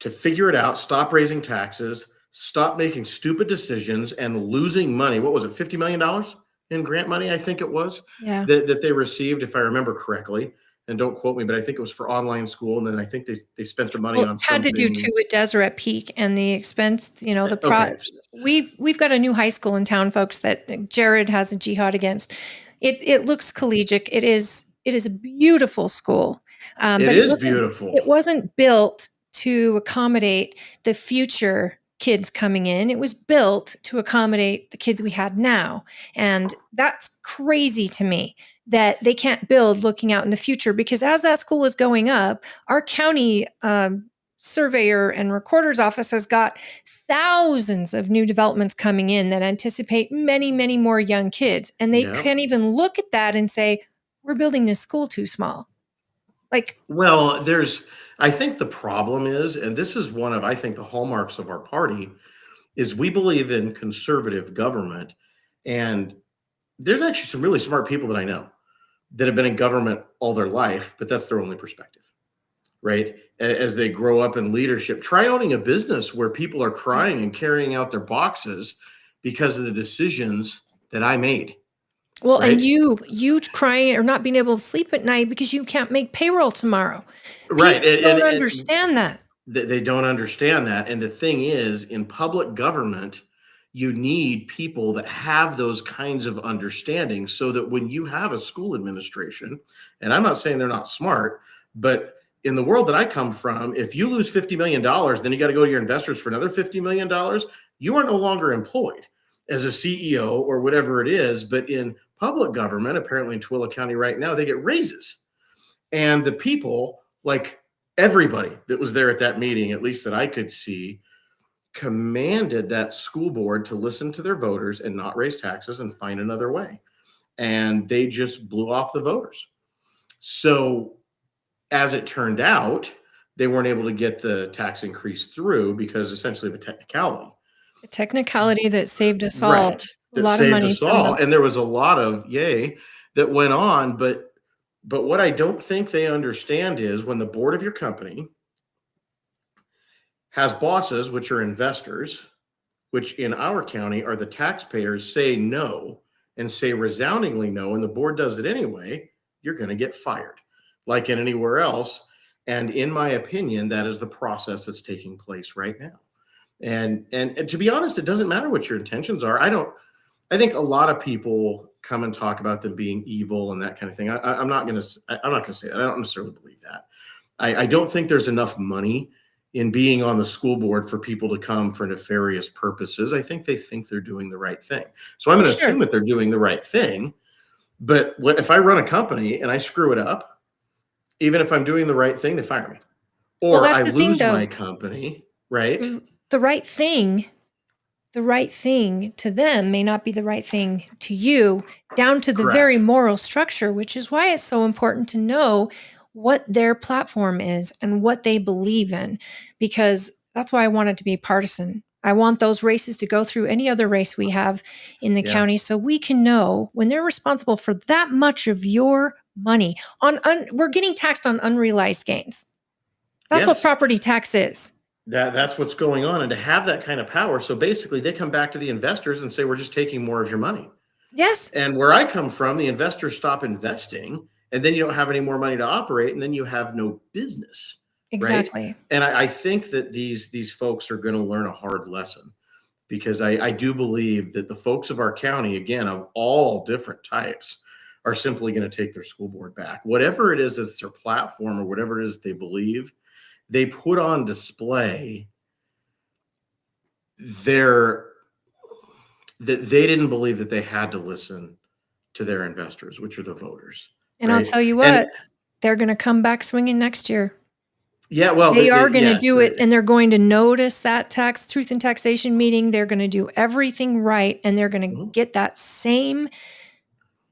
to figure it out, stop raising taxes, stop making stupid decisions and losing money. What was it, $50 million in grant money, I think it was, Yeah. that they received, if I remember correctly. And don't quote me, but I think it was for online school. And then I think they spent the money on something. Had to do too with Deseret Peak and the expense, you know, Okay. We've got a new high school in town, folks, that Jared has a jihad against. It looks collegiate. It is a beautiful school. It is beautiful. It wasn't built to accommodate the future kids coming in. It was built to accommodate the kids we had now. And that's crazy to me that they can't build looking out in the future, because as that school is going up, our county surveyor and recorder's office has got thousands of new developments coming in that anticipate many, many more young kids. And they can't even look at that and say, we're building this school too small. Well, I think the problem is, and this is one of, I think, the hallmarks of our party, is we believe in conservative government. And there's actually some really smart people that I know that have been in government all their life, but that's their only perspective, right? As they grow up in leadership, try owning a business where people are crying and carrying out their boxes because of the decisions that I made. Well, right? And you crying or not being able to sleep at night because you can't make payroll tomorrow. Right. People don't understand that. They don't understand that. And the thing is, in public government, you need people that have those kinds of understanding so that when you have a school administration, and I'm not saying they're not smart, but in the world that I come from, if you lose $50 million, then you got to go to your investors for another $50 million, you are no longer employed as a CEO or whatever it is. But in public government, apparently in Tooele County right now, they get raises. And the people, like everybody that was there at that meeting, at least that I could see, commanded that school board to listen to their voters and not raise taxes and find another way. And they just blew off the voters. So as it turned out, they weren't able to get the tax increase through because essentially of a technicality. A technicality that saved us all. Right. That saved us all. And there was a lot of that went on. But what I don't think they understand is when the board of your company has bosses, which are investors, which in our county are the taxpayers, say no and say resoundingly no, and the board does it anyway, you're going to get fired like in anywhere else. And in my opinion, that is the process that's taking place right now. And to be honest, it doesn't matter what your intentions are. I think a lot of people come and talk about them being evil and that kind of thing. I'm not going to say that. I don't necessarily believe that. I don't think there's enough money in being on the school board for people to come for nefarious purposes. I think they think they're doing the right thing. So I'm going to assume that they're doing the right thing. But if I run a company and I screw it up, even if I'm doing the right thing, they fire me. Or I lose my company, right? The right thing to them may not be the right thing to you, down to the very moral structure, which is why it's so important to know what their platform is and what they believe in, because that's why I want it to be partisan. I want those races to go through any other race we have in the county, so we can know when they're responsible for that much of your money. We're getting taxed on unrealized gains. That's what property tax is. That's what's going on. And to have that kind of power, so basically they come back to the investors and say, we're just taking more of your money. Yes. And where I come from, the investors stop investing, and then you don't have any more money to operate, and then you have no business. Exactly. Right? And I think that these folks are going to learn a hard lesson, because I do believe that the folks of our county, again, of all different types, are simply going to take their school board back. Whatever it is that's their platform or whatever it is they believe, they put on display that they didn't believe that they had to listen to their investors, which are the voters. And right? I'll tell you what, they're going to come back swinging next year. Yeah, well, they are going to do it, and they're going to notice that Truth and Taxation meeting. They're going to do everything right, and they're going to get that same.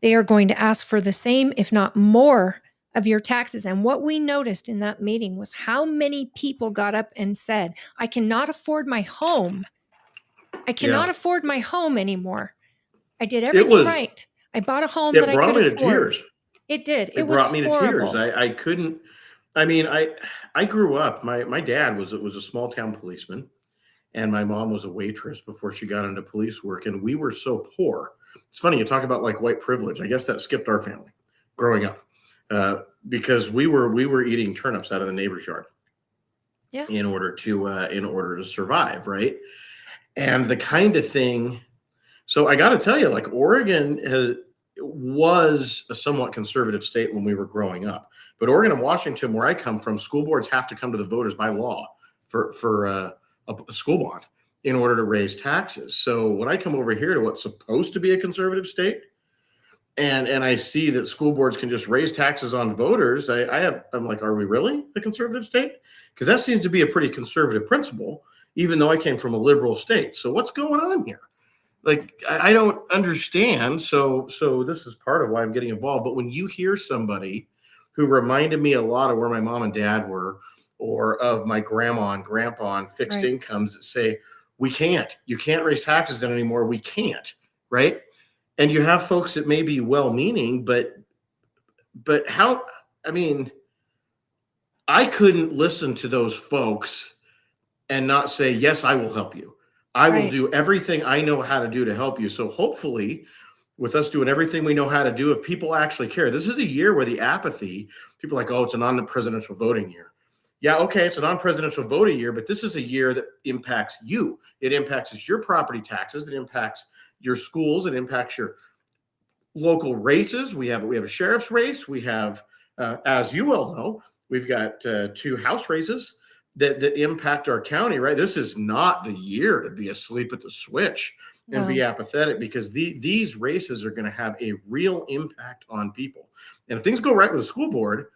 They are going to ask for the same, if not more, of your taxes. And what we noticed in that meeting was how many people got up and said, I cannot afford my home. I cannot afford my home anymore. I did everything right. I bought a home that I could afford. It brought me to tears. It did. It brought me to tears. I couldn't. I mean, I grew up. My dad was a small town policeman, and my mom was a waitress before she got into police work. And we were so poor. It's funny, you talk about like white privilege. I guess that skipped our family growing up. Because we were eating turnips out of the neighbor's yard, in order to survive, right? And the kind of thing. So I got to tell you, like, Oregon was a somewhat conservative state when we were growing up, but Oregon and Washington, where I come from, school boards have to come to the voters by law for a school bond in order to raise taxes. So when I come over here to what's supposed to be a conservative state, and I see that school boards can just raise taxes on voters, I'm like, are we really a conservative state? Because that seems to be a pretty conservative principle, even though I came from a liberal state. So what's going on here? Like, I don't understand. So this is part of why I'm getting involved. But when you hear somebody who reminded me a lot of where my mom and dad were, or of my grandma and grandpa on fixed incomes, that say, you can't raise taxes then anymore. We can't, right? And you have folks that may be well-meaning, but how, I mean, I couldn't listen to those folks and not say, yes, I will help you. I will do everything I know how to do to help you. So hopefully, with us doing everything we know how to do, if people actually care, this is a year where the apathy, people are like, oh, it's a non-presidential voting year. Yeah, okay, it's a non-presidential voting year, but this is a year that impacts you. It impacts your property taxes. It impacts your schools. It impacts your local races. We have a sheriff's race. We have, as you well know, we've got 2 House races that impact our county, right? This is not the year to be asleep at the switch and be apathetic, because these races are going to have a real impact on people. And if things go right with the school board,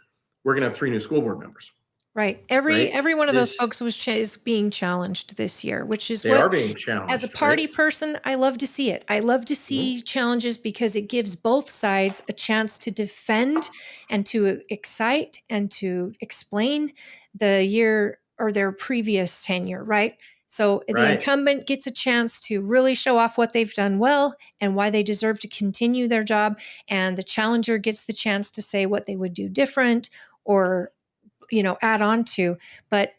we're going to have 3 new school board members. Right. Every one of those folks is being challenged this year, which is they are being challenged. As a party person, I love to see it. I love to see challenges, because it gives both sides a chance to defend and to excite and to explain the year or their previous tenure, right? So the incumbent gets a chance to really show off what they've done well and why they deserve to continue their job, and the challenger gets the chance to say what they would do different or add on to. But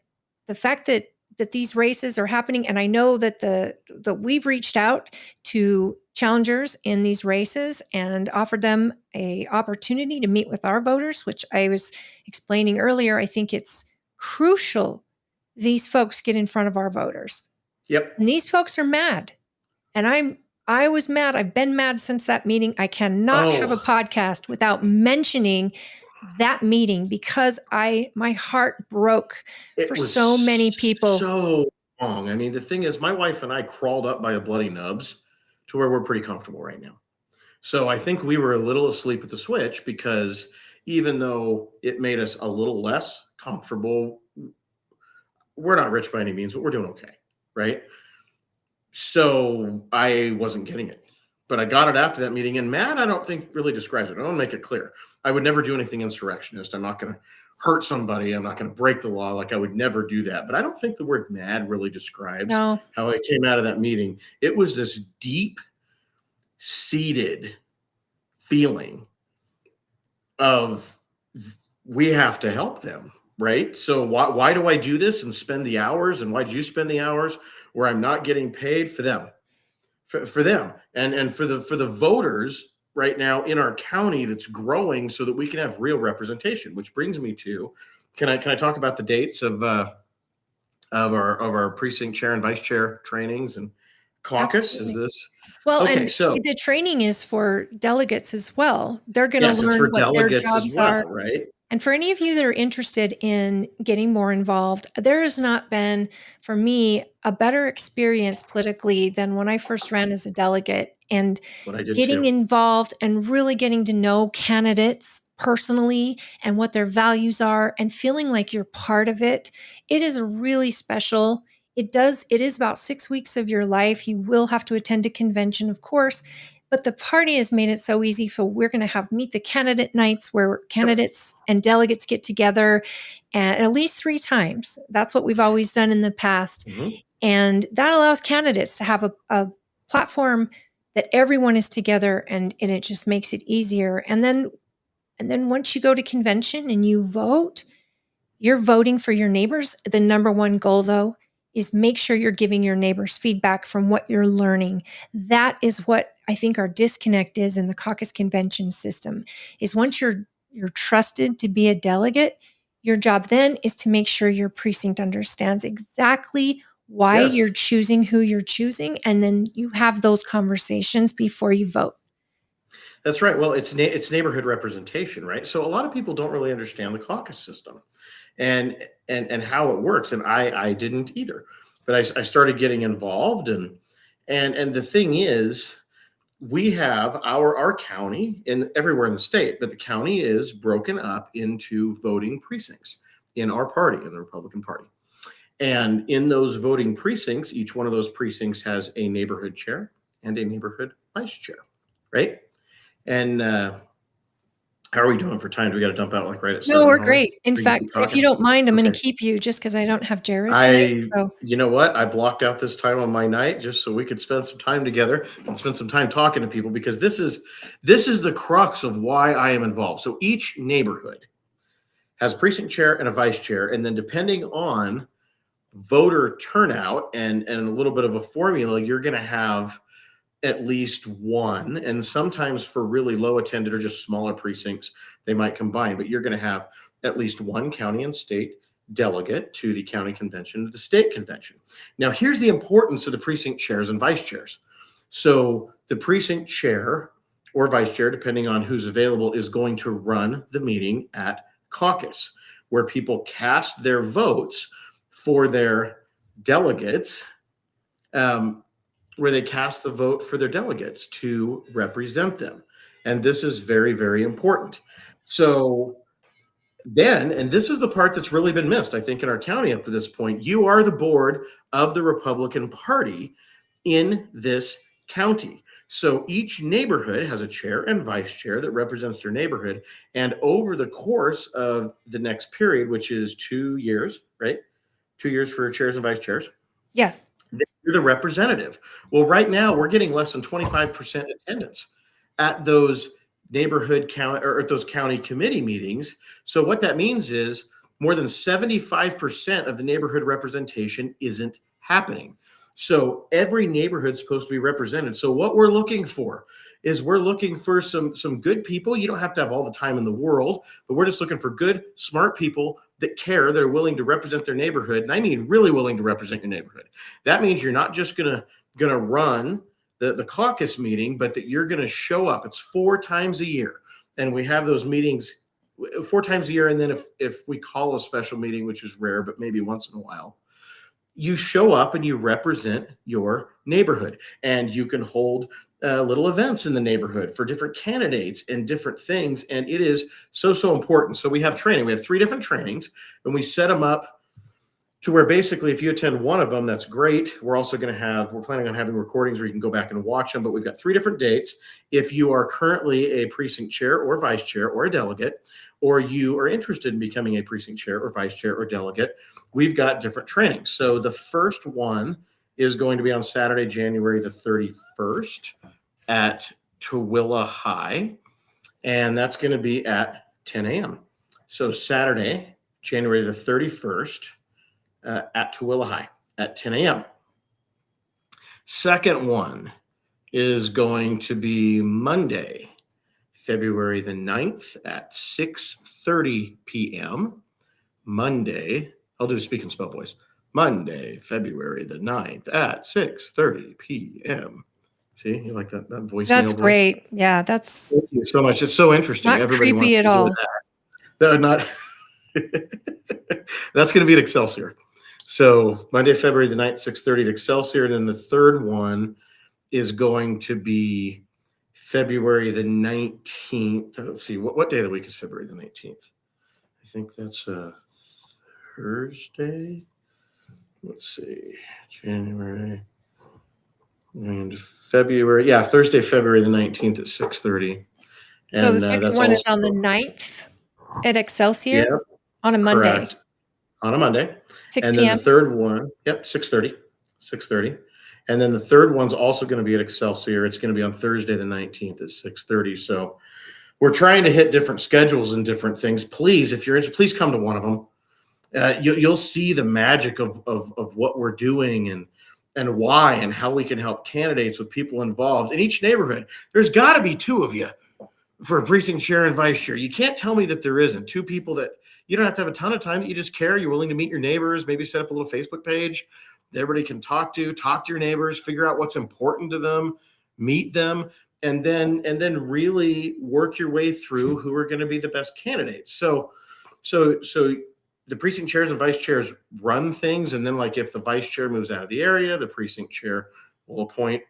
the fact that these races are happening, and I know that that we've reached out to challengers in these races and offered them a opportunity to meet with our voters, which I was explaining earlier. I think it's crucial these folks get in front of our voters. Yep. And these folks are mad. And I was mad. I've been mad since that meeting. I cannot have a podcast without mentioning that meeting because my heart broke It for was so many people. so long. I mean, the thing is, my wife and I crawled up by the bloody nubs to where we're pretty comfortable right now. So I think we were a little asleep at the switch because even though it made us a little less comfortable, we're not rich by any means, but we're doing okay, right? So I wasn't getting it, but I got it after that meeting. And Matt, I don't think really describes it. I want to make it clear. I would never do anything insurrectionist. I'm not going to hurt somebody. I'm not going to break the law. Like I would never do that. But I don't think the word mad really describes No. how I came out of that meeting. It was this deep seated feeling of we have to help them, right? So why do I do this and spend the hours? And why do you spend the hours where I'm not getting paid for them, for them and for the voters right now in our county that's growing so that we can have real representation, which brings me to, can I talk about the dates of our precinct chair and vice chair trainings and caucus? Absolutely. Is this well? okay? And So the training is for delegates as well. They're going yes, to it's learn for what their delegates jobs as well, are. right? And for any of you that are interested in getting more involved, there has not been, for me, a better experience politically than when I first ran as a delegate and What I did getting too. involved and really getting to know candidates personally and what their values are and feeling like you're part of it. It is really special. It is about 6 weeks of your life. You will have to attend a convention, of course. But the party has made it so easy for we're going to have meet the candidate nights where candidates and delegates get together and at least 3 times. That's what we've always done in the past. Mhm. And that allows candidates to have a platform that everyone is together and it just makes it easier. And then once you go to convention and you vote, you're voting for your neighbors. The number one goal, though, is make sure you're giving your neighbors feedback from what you're learning. That is what I think our disconnect is in the caucus convention system, is once you're trusted to be a delegate, your job then is to make sure your precinct understands exactly why Yes. you're choosing who you're choosing, and then you have those conversations before you vote. That's right. Well, it's neighborhood representation, right? So a lot of people don't really understand the caucus system and how it works, and I didn't either. But I started getting involved, and the thing is, we have our county in everywhere in the state, but the county is broken up into voting precincts in our party, in the Republican Party. And in those voting precincts, each one of those precincts has a neighborhood chair and a neighborhood vice chair, right? And how are we doing for time? Do we got to dump out like right at 7? No, we're Holly? great. In We can fact, keep if talking? you don't mind, I'm going Okay. to keep you just because I don't have Jared tonight. So. You know what? I blocked out this time on my night just so we could spend some time together and spend some time talking to people, because this is the crux of why I am involved. So each neighborhood has a precinct chair and a vice chair, and then depending on voter turnout and a little bit of a formula, you're going to have at least one, and sometimes for really low attended or just smaller precincts, they might combine, but you're going to have at least one county and state delegate to the county convention, to the state convention. Now, here's the importance of the precinct chairs and vice chairs. So the precinct chair or vice chair, depending on who's available, is going to run the meeting at caucus, where people cast their votes for their delegates, where they cast the vote for their delegates to represent them. And this is very, very important. So then, and this is the part that's really been missed, I think, in our county up to this point, you are the board of the Republican Party in this county. So each neighborhood has a chair and vice chair that represents their neighborhood. And over the course of the next period, which is 2 years, right? 2 years for chairs and vice chairs. Yeah. You're the representative. Well, right now we're getting less than 25% attendance at those neighborhood county or at those county committee meetings. So what that means is more than 75% of the neighborhood representation isn't happening. So every neighborhood's supposed to be represented. So what we're looking for is we're looking for some good people. You don't have to have all the time in the world, but we're just looking for good, smart people that care, that are willing to represent their neighborhood. And I mean really willing to represent your neighborhood. That means you're not just gonna run the caucus meeting, but that you're gonna show up. It's 4 times a year. And we have those meetings 4 times a year. And then if we call a special meeting, which is rare, but maybe once in a while, you show up and you represent your neighborhood, and you can hold little events in the neighborhood for different candidates and different things. And it is so important. So we have training. We have 3 different trainings, and we set them up to where basically if you attend one of them, that's great. We're planning on having recordings where you can go back and watch them, but we've got 3 different dates. If you are currently a precinct chair or vice chair or a delegate, or you are interested in becoming a precinct chair or vice chair or delegate, we've got different trainings. So the first one is going to be on Saturday, January the 31st at Tooele High, and that's going to be at 10 a.m. So Saturday, January the 31st, at Tooele High at 10 a.m. Second one is going to be Monday, February the 9th at 6:30 p.m. Monday, I'll do the speak and spell voice. Monday, February the 9th at 6:30 p.m. See, you like that voice? That's great. Voice? Yeah, that's. Thank you so much. It's so interesting. Not Everybody creepy at all. They're not. That's going to be at Excelsior. So Monday, February the 9th, 6:30 at Excelsior. And then the third one is going to be February the 19th. Let's see, what day of the week is February the 19th? I think that's a Thursday. Let's see, January and February. Yeah, Thursday, February the 19th at 6:30. So the second one is on the 9th at Excelsior? Yeah, on a Monday. Correct. On a Monday. 6 and p.m. then the third one, 6:30. And then the third one's also going to be at Excelsior. It's going to be on Thursday the 19th at 6:30. So we're trying to hit different schedules and different things. Please, if you're interested, please come to one of them. You'll see the magic of what we're doing and why and how we can help candidates with people involved in each neighborhood. There's got to be 2 of you for a precinct chair and vice chair. You can't tell me that there isn't 2 people that you don't have to have a ton of time, that you just care. You're willing to meet your neighbors, maybe set up a little Facebook page that everybody can talk to your neighbors, figure out what's important to them, meet them, and then really work your way through who are going to be the best candidates. So the precinct chairs and vice chairs run things. And then like if the vice chair moves out of the area, the precinct chair will appoint.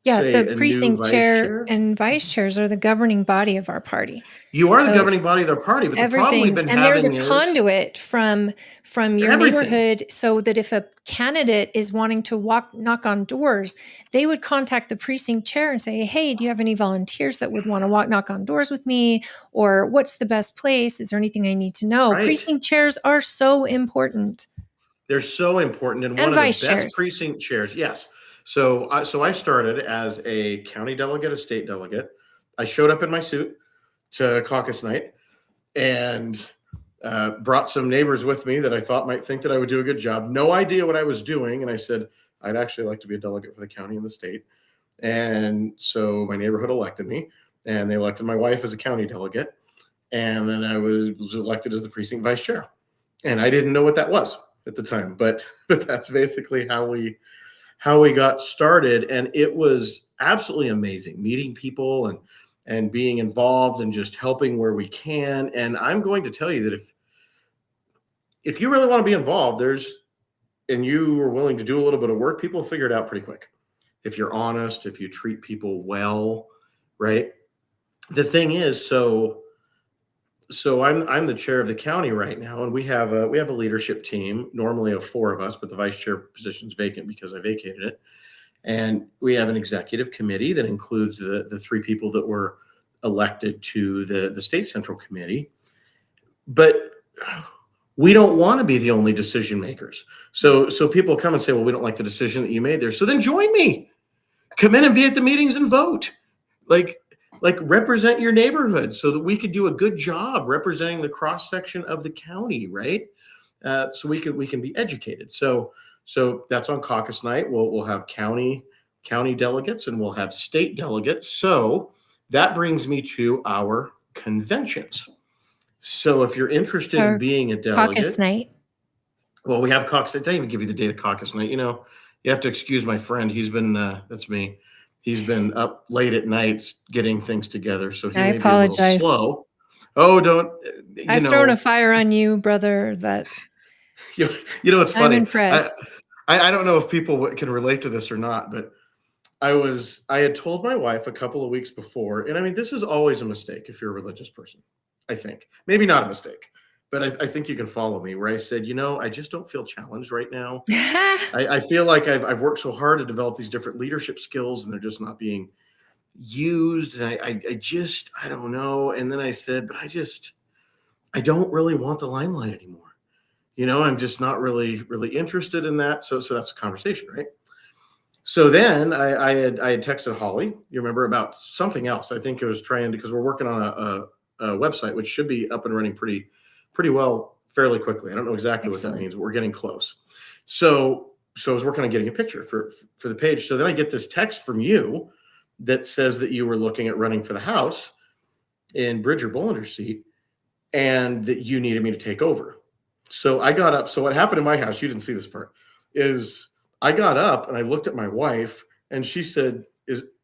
Yeah, the precinct chair and vice chairs are the governing body of our party. You are the governing body of their party, but the problem we've been having is... And they're the conduit from your neighborhood, so that if a candidate is wanting to knock on doors, they would contact the precinct chair and say, hey, do you have any volunteers that would want to knock on doors with me? Or what's the best place? Is there anything I need to know? Right. Precinct chairs are so important. They're so important. And one of the best precinct chairs, yes. So I started as a county delegate, a state delegate. I showed up in my suit to caucus night and brought some neighbors with me that I thought might think that I would do a good job. No idea what I was doing. And I said, I'd actually like to be a delegate for the county and the state. And so my neighborhood elected me, and they elected my wife as a county delegate. And then I was elected as the precinct vice chair. And I didn't know what that was at the time, but that's basically how we got started. And it was absolutely amazing meeting people and being involved and just helping where we can. And I'm going to tell you that if you really want to be involved, and you are willing to do a little bit of work, people will figure it out pretty quick. If you're honest, if you treat people well, right? The thing is, so I'm the chair of the county right now, and we have a leadership team, normally of 4 of us, but the vice chair position is vacant because I vacated it. And we have an executive committee that includes the 3 people that were elected to the state central committee. But we don't want to be the only decision makers. So people come and say, well, we don't like the decision that you made there. So then join me. Come in and be at the meetings and vote. Like represent your neighborhood so that we could do a good job representing the cross section of the county, right? So we can be educated. So that's on caucus night. We'll have county delegates and we'll have state delegates. So that brings me to our conventions. So if you're interested in being a delegate, caucus night. Well, we have caucus. I didn't even give you the date of caucus night. You have to excuse my friend. He's been that's me. He's been up late at nights getting things together, so he may be a little slow. Oh, don't, I've thrown a fire on you, brother, that you know, it's I'm funny. impressed. I don't know if people can relate to this or not, but I had told my wife a couple of weeks before, and I mean, this is always a mistake if you're a religious person, I think. Maybe not a mistake, but I think you can follow me, where I said, I just don't feel challenged right now. I feel like I've worked so hard to develop these different leadership skills, and they're just not being used. And I don't know. And then I said, but I don't really want the limelight anymore. I'm just not really, really interested in that. So that's a conversation, right? So then I had texted Holly, you remember, about something else. I think it was because we're working on a website, which should be up and running pretty well, fairly quickly. I don't know exactly what that means, but we're getting close. So I was working on getting a picture for the page. So then I get this text from you that says that you were looking at running for the House in Bridger Bollinger's seat, and that you needed me to take over. So I got up. So what happened in my house, you didn't see this part, is I got up and I looked at my wife, and she said,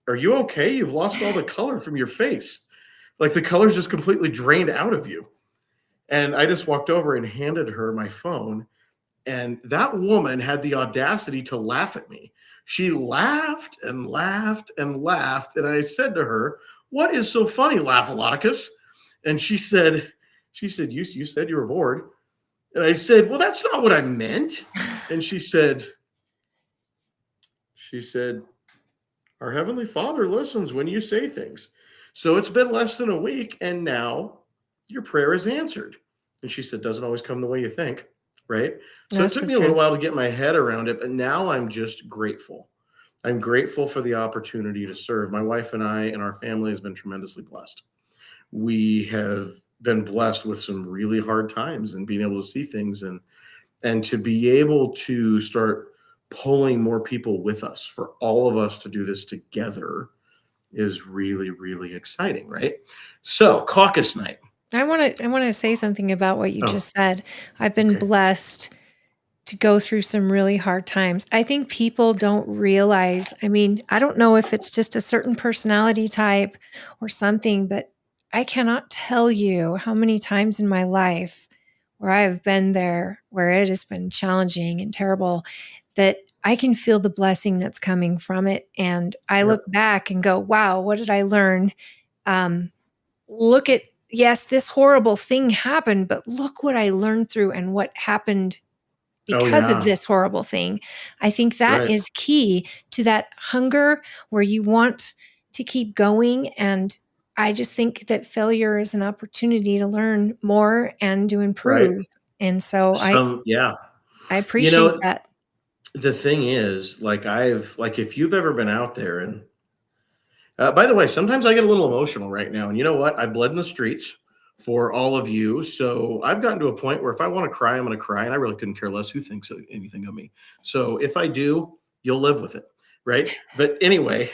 are you okay? You've lost all the color from your face. Like, the color's just completely drained out of you. And I just walked over and handed her my phone. And that woman had the audacity to laugh at me. She laughed and laughed and laughed. And I said to her, "What is so funny, Laugh-A-Loticus?" And she said, you said you were bored. And I said, "Well, that's not what I meant." And she said, "Our Heavenly Father listens when you say things. So it's been less than a week, and now your prayer is answered." And she said, "Doesn't always come the way you think." Right? So it took me a little while to get my head around it, but now I'm just grateful. I'm grateful for the opportunity to serve. My wife and I and our family has been tremendously blessed. We have been blessed with some really hard times, and being able to see things, and to be able to start pulling more people with us, for all of us to do this together, is really, really exciting, right? So, caucus night. I want to say something about what you just said. I've been blessed to go through some really hard times. I think people don't realize, I mean, I don't know if it's just a certain personality type or something, but I cannot tell you how many times in my life where I have been there, where it has been challenging and terrible, that I can feel the blessing that's coming from it. And I look back and go, wow, what did I learn? Look at, yes, this horrible thing happened, but look what I learned through and what happened because of this horrible thing. I think that is key to that hunger where you want to keep going. And I just think that failure is an opportunity to learn more and to improve. And so I appreciate that. The thing is, if you've ever been out there, and by the way, sometimes I get a little emotional right now. And you know what? I bled in the streets for all of you. So I've gotten to a point where if I want to cry, I'm going to cry. And I really couldn't care less who thinks anything of me. So if I do, you'll live with it. Right. But anyway,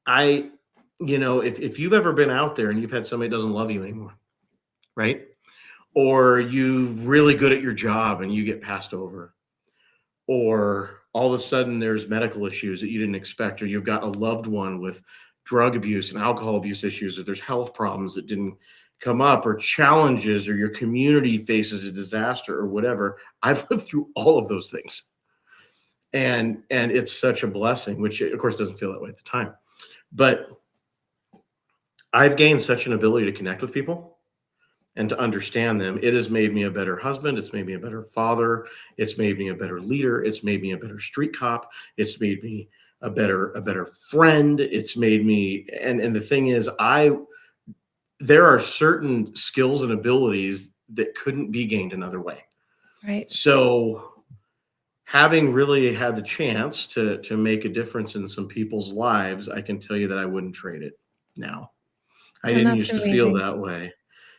if you've ever been out there and you've had somebody that doesn't love you anymore, right? Or you're really good at your job and you get passed over, or all of a sudden there's medical issues that you didn't expect, or you've got a loved one with drug abuse and alcohol abuse issues, or there's health problems that didn't come up, or challenges, or your community faces a disaster or whatever. I've lived through all of those things. And it's such a blessing, which of course doesn't feel that way at the time. But I've gained such an ability to connect with people and to understand them. It has made me a better husband. It's made me a better father. It's made me a better leader. It's made me a better street cop. It's made me a better friend. It's made me, and the thing is, there are certain skills and abilities that couldn't be gained another way. Right. So having really had the chance to make a difference in some people's lives, I can tell you that I wouldn't trade it now. I didn't used to feel that way.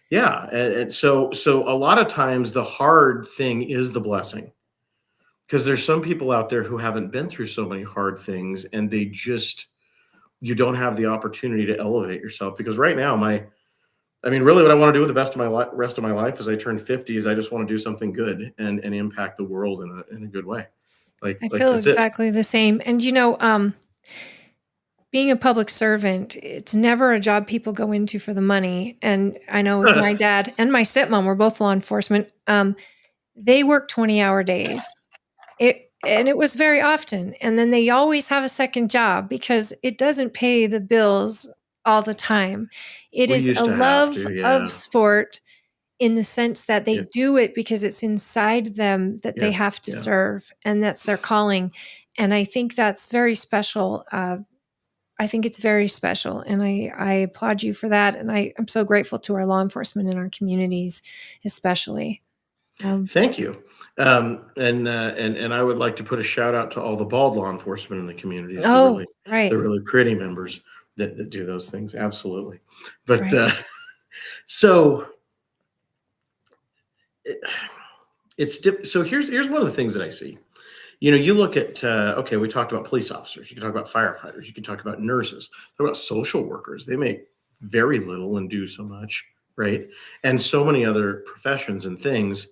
Yeah. And so a lot of times the hard thing is the blessing, because there's some people out there who haven't been through so many hard things, and you don't have the opportunity to elevate yourself. Because right now, really what I want to do with the rest of my life as I turn 50 is I just want to do something good and impact the world in a good way. I feel exactly the same. And being a public servant, it's never a job people go into for the money. And I know with my dad and my stepmom, we're both law enforcement. They work 20-hour days. It was very often. And then they always have a second job because it doesn't pay the bills all the time. It is a love of sport in the sense that they do it because it's inside them that they have to serve, and that's their calling. And I think that's very special. I think it's very special, and I applaud you for that. And I'm so grateful to our law enforcement in our communities, especially. Thank you. And I would like to put a shout out to all the bald law enforcement in the communities. The really pretty members that do those things. Absolutely. But so here's one of the things that I see. You look at, we talked about police officers. You can talk about firefighters. You can talk about nurses. Talk about social workers. They make very little and do so much, right? And so many other professions and things.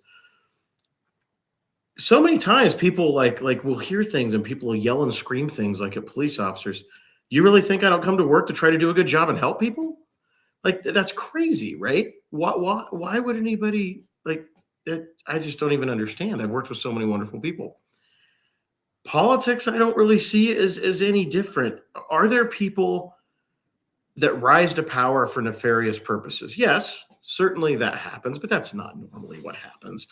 So many times people like will hear things and people will yell and scream things like at police officers. You really think I don't come to work to try to do a good job and help people? Like, that's crazy, right? Why would anybody like that? I just don't even understand. I've worked with so many wonderful people. Politics, I don't really see as any different. Are there people that rise to power for nefarious purposes? Yes, certainly that happens, but that's not normally what happens.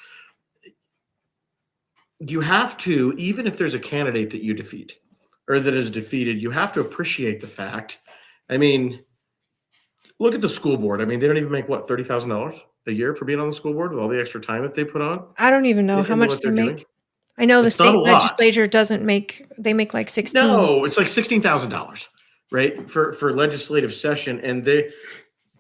You have to, even if there's a candidate that you defeat or that is defeated, you have to appreciate the fact. I mean, look at the school board. I mean, they don't even make $30,000 a year for being on the school board with all the extra time that they put on. I don't even know how much they make. Doing. I know the state legislature doesn't make, they make like 16. No, it's like $16,000, right? For legislative session. And they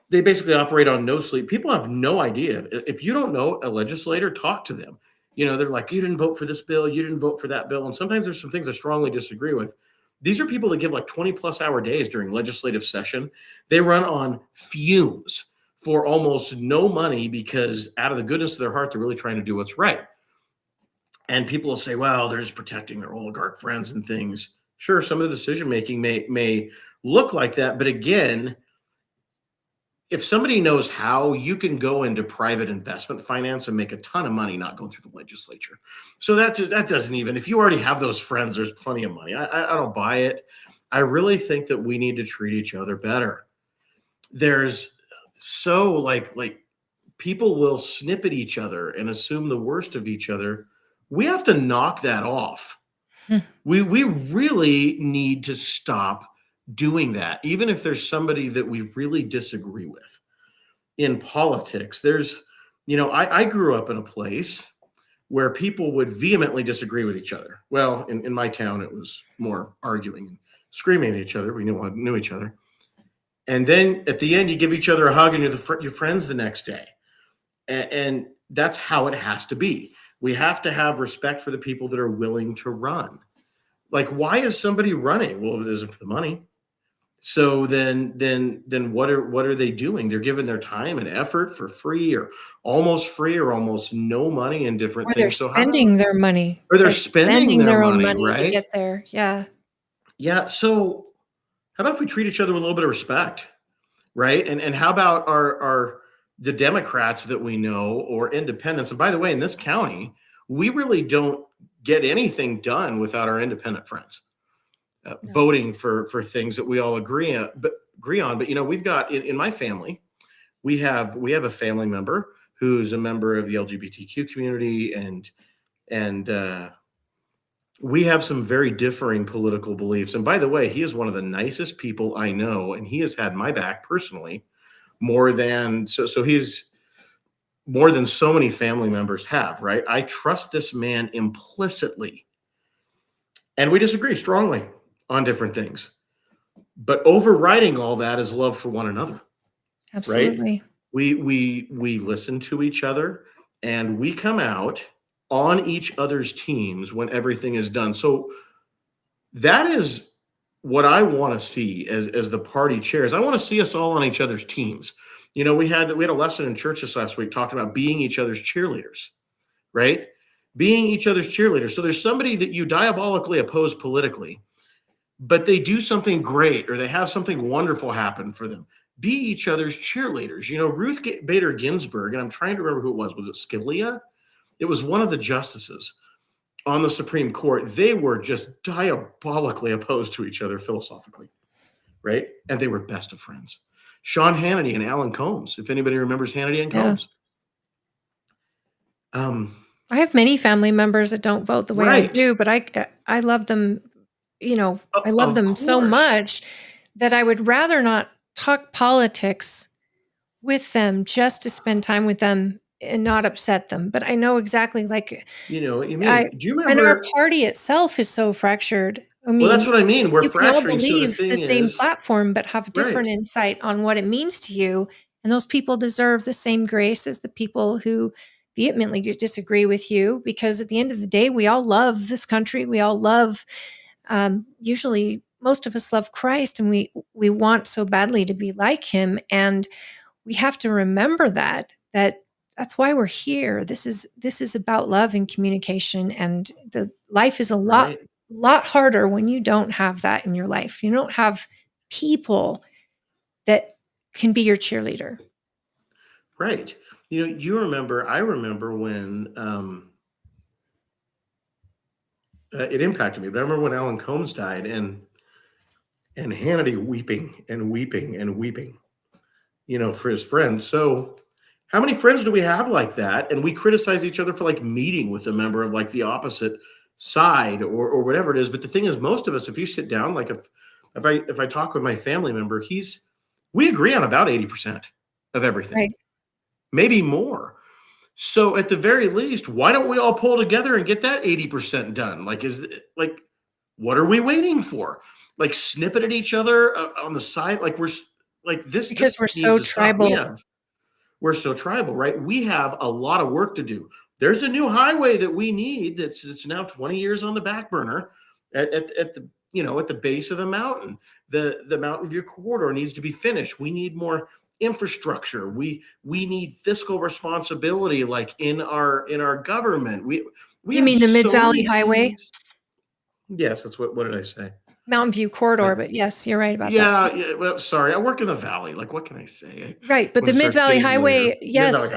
basically operate on no sleep. People have no idea. If you don't know a legislator, talk to them. They're like, you didn't vote for this bill. You didn't vote for that bill. And sometimes there's some things I strongly disagree with. These are people that give like 20+ hour days during legislative session. They run on fumes for almost no money because out of the goodness of their heart, they're really trying to do what's right. And people will say, well, they're just protecting their oligarch friends and things. Sure, some of the decision-making may look like that. But again, if somebody knows how, you can go into private investment finance and make a ton of money not going through the legislature. So that doesn't even, if you already have those friends, there's plenty of money. I don't buy it. I really think that we need to treat each other better. There's so like people will snip at each other and assume the worst of each other. We have to knock that off. We really need to stop doing that, even if there's somebody that we really disagree with. In politics, there's, I grew up in a place where people would vehemently disagree with each other. Well, in my town, it was more arguing and screaming at each other. We knew each other. And then at the end, you give each other a hug and you're your friends the next day. And that's how it has to be. We have to have respect for the people that are willing to run. Like, why is somebody running? Well, it isn't for the money. So then what are they doing? They're giving their time and effort for free or almost no money in different things. They're spending their money. Or they're spending their own money, right? To get there. Yeah. Yeah. So how about if we treat each other with a little bit of respect, right? And how about the Democrats that we know or independents? And by the way, in this county, we really don't get anything done without our independent friends. Voting for things that we all agree on. But we've got in my family, we have a family member who's a member of the LGBTQ community, and we have some very differing political beliefs. And by the way, he is one of the nicest people I know, and he has had my back personally more than he's more than so many family members have. Right? I trust this man implicitly, and we disagree strongly on different things, but overriding all that is love for one another. Absolutely. Right? We listen to each other and we come out on each other's teams when everything is done. So that is what I want to see as the party chairs. I want to see us all on each other's teams. We had a lesson in church this last week talking about being each other's cheerleaders, right? Being each other's cheerleaders. So there's somebody that you diabolically oppose politically. but they do something great or they have something wonderful happen for them. Be each other's cheerleaders. You know, Ruth Bader Ginsburg, and I'm trying to remember who it was. Was it Scalia? It was one of the justices on the Supreme Court. They were just diabolically opposed to each other philosophically, right? And they were best of friends. Sean Hannity and Alan Combs, if anybody remembers Hannity and Combs. I have many family members that don't vote the way I do, but I love them. You know, I love them so much that I would rather not talk politics with them just to spend time with them and not upset them. But I know exactly, like, you know what you mean. Do you remember? And our party itself is so fractured. I mean, well, that's what I mean. We're fracturing. You can all believe the same platform, but have different insight on what it means to you. And those people deserve the same grace as the people who vehemently disagree with you, because at the end of the day, we all love this country. We all love, usually most of us love Christ, and we want so badly to be like him. And we have to remember that's why we're here. This is about love and communication, and the life is a lot harder when you don't have that in your life. You don't have people that can be your cheerleader. Right. You know, I remember when it impacted me, but I remember when Alan Combs died and Hannity weeping and weeping and weeping, you know, for his friends. So how many friends do we have like that? And we criticize each other for like meeting with a member of like the opposite side or whatever it is. But the thing is, most of us, if you sit down, like if I talk with my family member, we agree on about 80% of everything, right. Maybe more. So at the very least, why don't we all pull together and get that 80% done? Like, what are we waiting for? Like snipping at each other on the side? Like we're like this. Because we're so tribal. We're so tribal, right? We have a lot of work to do. There's a new highway that we need that's now 20 years on the back burner at the base of the mountain. The Mountain View corridor needs to be finished. We need more infrastructure. We need fiscal responsibility, like in our government. We you mean the Mid-Valley Highway? Yes, that's what did I say? Mountain View corridor, but yes, you're right about that too. Yeah. Well, sorry, I work in the valley. Like, what can I say? Right, but the Mid-Valley Highway, yes,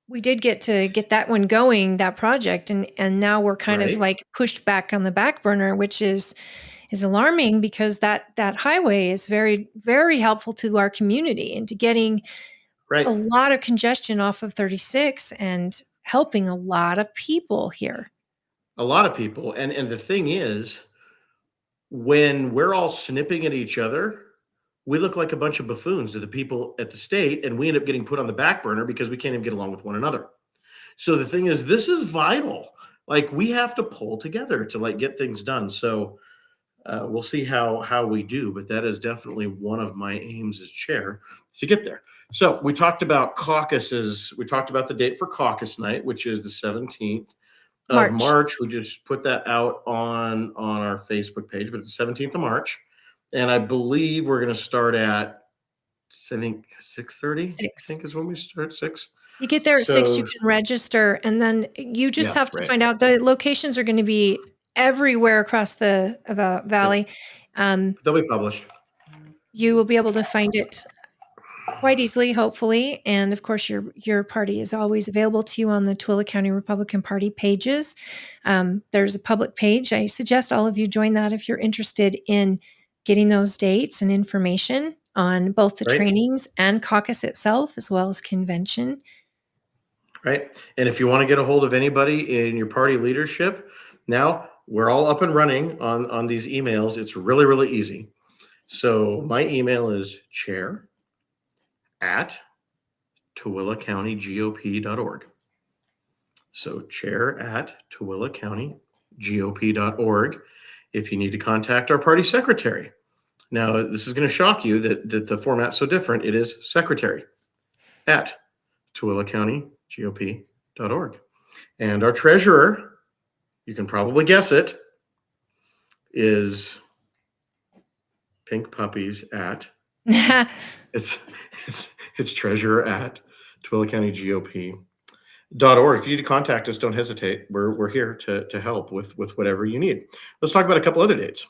we did get that one going, that project, and now we're kind of like pushed back on the back burner, which is alarming, because that highway is very, very helpful to our community and to getting a lot of congestion off of 36 and helping a lot of people here. A lot of people, and the thing is, when we're all snipping at each other, we look like a bunch of buffoons to the people at the state, and we end up getting put on the back burner because we can't even get along with one another. So the thing is, this is vital. Like, we have to pull together to like get things done. So we'll see how we do, but that is definitely one of my aims as chair to get there. So we talked about caucuses. We talked about the date for caucus night, which is the 17th. Of March. We just put that out on our Facebook page, but it's the 17th of March. And I believe we're going to start at, I think, 6:30, I think is when we start, 6. You get there at 6, you can register, and then you just have to find out. The locations are going to be everywhere across the valley. They'll be published. You will be able to find it quite easily, hopefully. And of course, your party is always available to you on the Tooele County Republican Party pages. There's a public page. I suggest all of you join that if you're interested in getting those dates and information on both the trainings and caucus itself, as well as convention. Right. And if you want to get a hold of anybody in your party leadership, now we're all up and running on these emails. It's really, really easy. So my email is chair@TooeleCountyGOP.org. So chair@TooeleCountyGOP.org. If you need to contact our party secretary. Now, this is going to shock you that the format's so different. It is secretary@TooeleCountyGOP.org. And our treasurer, you can probably guess it, is Pink Puppies at it's treasurer@TooeleCountyGOP.org. If you need to contact us, don't hesitate. We're here to help with whatever you need. Let's talk about a couple other dates.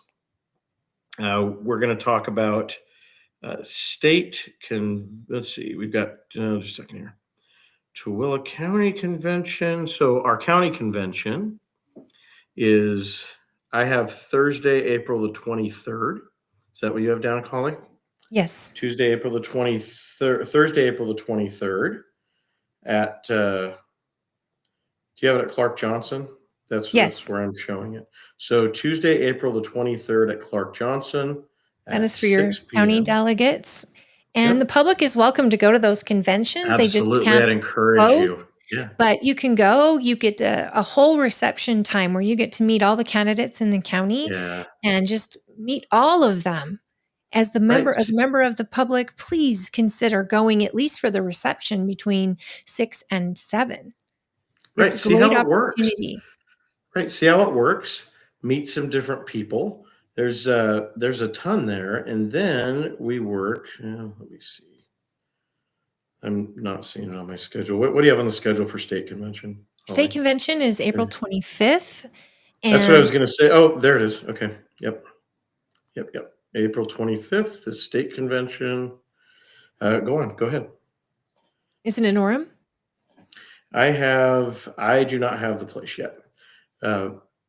We're going to talk about state let's see, we've got just a second here. Tooele County Convention. So our county convention is, I have Thursday, April the 23rd. Is that what you have down, Collie? Yes. Tuesday, April the 23rd, Thursday, April the 23rd at, do you have it at Clark Johnson? That's where I'm showing it. So Tuesday, April the 23rd at Clark Johnson. That is for your county delegates. And the public is welcome to go to those conventions. Absolutely. They just can't I'd encourage vote, you. Yeah. But you can go. You get a whole reception time where you get to meet all the candidates in the county and just meet all of them. As a member of the public, please consider going at least for the reception between 6 and 7. Right. It's a See great how it works. opportunity. Right. See how it works. Meet some different people. There's a ton there, and then we work. Let me see. I'm not seeing it on my schedule. What do you have on the schedule for state convention? State convention is April 25th. That's what I was going to say. Oh, there it is. Okay. Yep. April 25th, the state convention. Go ahead. Is it in Orem? I do not have the place yet.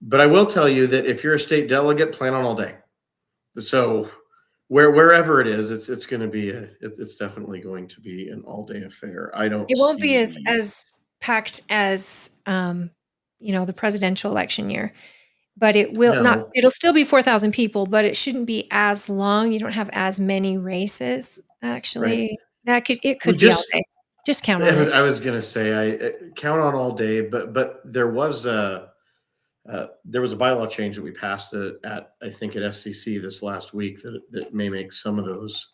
But I will tell you that if you're a state delegate, plan on all day. So wherever it is, it's going to be it's definitely going to be an all day affair. It won't be as packed as the presidential election year, but it will not. It'll still be 4,000 people, but it shouldn't be as long. You don't have as many races. Actually, it could be all day. Just count on it. I was going to say I count on all day, but there was a bylaw change that we passed at I think at SCC this last week that may make some of those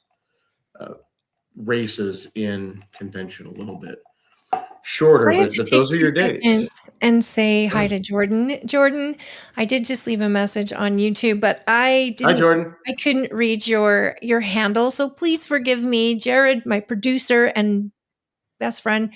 races in convention a little bit shorter, but those are your days. And say hi to Jordan. Jordan, I did just leave a message on YouTube, but hi, Jordan. I couldn't read your handle, so please forgive me. Jared, my producer and best friend,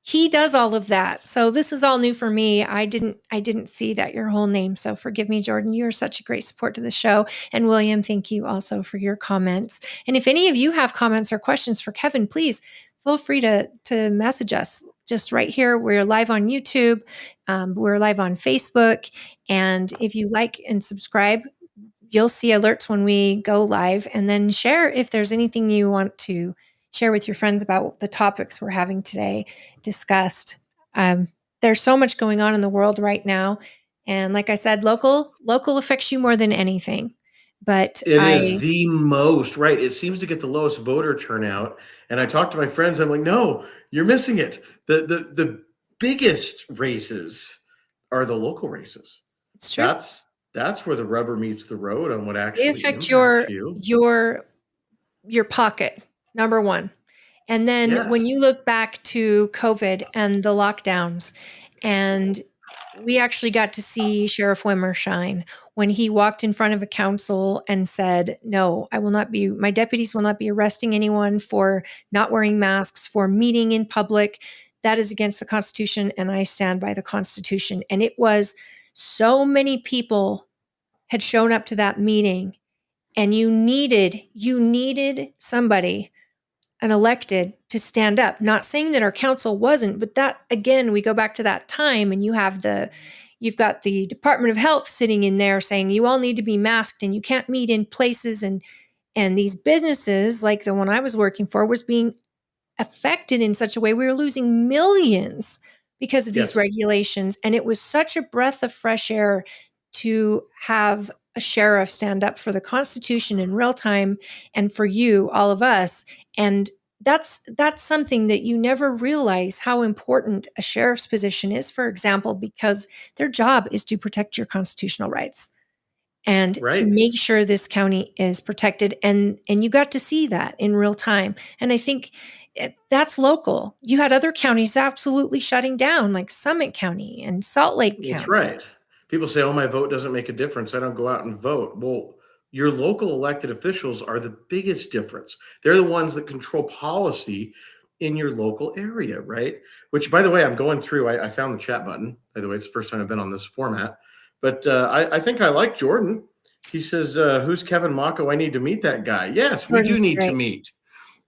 he does all of that. So this is all new for me. I didn't see that your whole name. So forgive me, Jordan. You're such a great support to the show. And William, thank you also for your comments. And if any of you have comments or questions for Kevin, please feel free to message us just right here. We're live on YouTube. We're live on Facebook. And if you like and subscribe, you'll see alerts when we go live, and then share if there's anything you want to share with your friends about the topics we're having today discussed. There's so much going on in the world right now. And like I said, local affects you more than anything. But it is the most, right? It seems to get the lowest voter turnout. And I talk to my friends, I'm like, no, you're missing it. The biggest races are the local races. It's true. That's where the rubber meets the road on what actually affects your pocket. Number one. And then when you look back to COVID and the lockdowns, and we actually got to see Sheriff Wimmer shine when he walked in front of a council and said, no, my deputies will not be arresting anyone for not wearing masks, for meeting in public. That is against the Constitution, and I stand by the Constitution. And it was so many people had shown up to that meeting, and you needed somebody, an elected, to stand up. Not saying that our council wasn't, but that, again, we go back to that time, and you've got the Department of Health sitting in there saying you all need to be masked and you can't meet in places, and these businesses like the one I was working for was being affected in such a way we were losing millions because of these regulations. And it was such a breath of fresh air to have a sheriff stand up for the Constitution in real time, and for you, all of us. And that's something that you never realize how important a sheriff's position is, for example, because their job is to protect your constitutional rights and to make sure this county is protected. And you got to see that in real time. And I think that's local. You had other counties absolutely shutting down, like Summit County and Salt Lake County. That's right. People say, oh, my vote doesn't make a difference. I don't go out and vote. Well, your local elected officials are the biggest difference. They're the ones that control policy in your local area, right? Which, by the way, I'm going through, I found the chat button. By the way, it's the first time I've been on this format. But I think I like Jordan. He says, who's Kevin Macho? I need to meet that guy. Yes, we do Jordan's need to great. meet.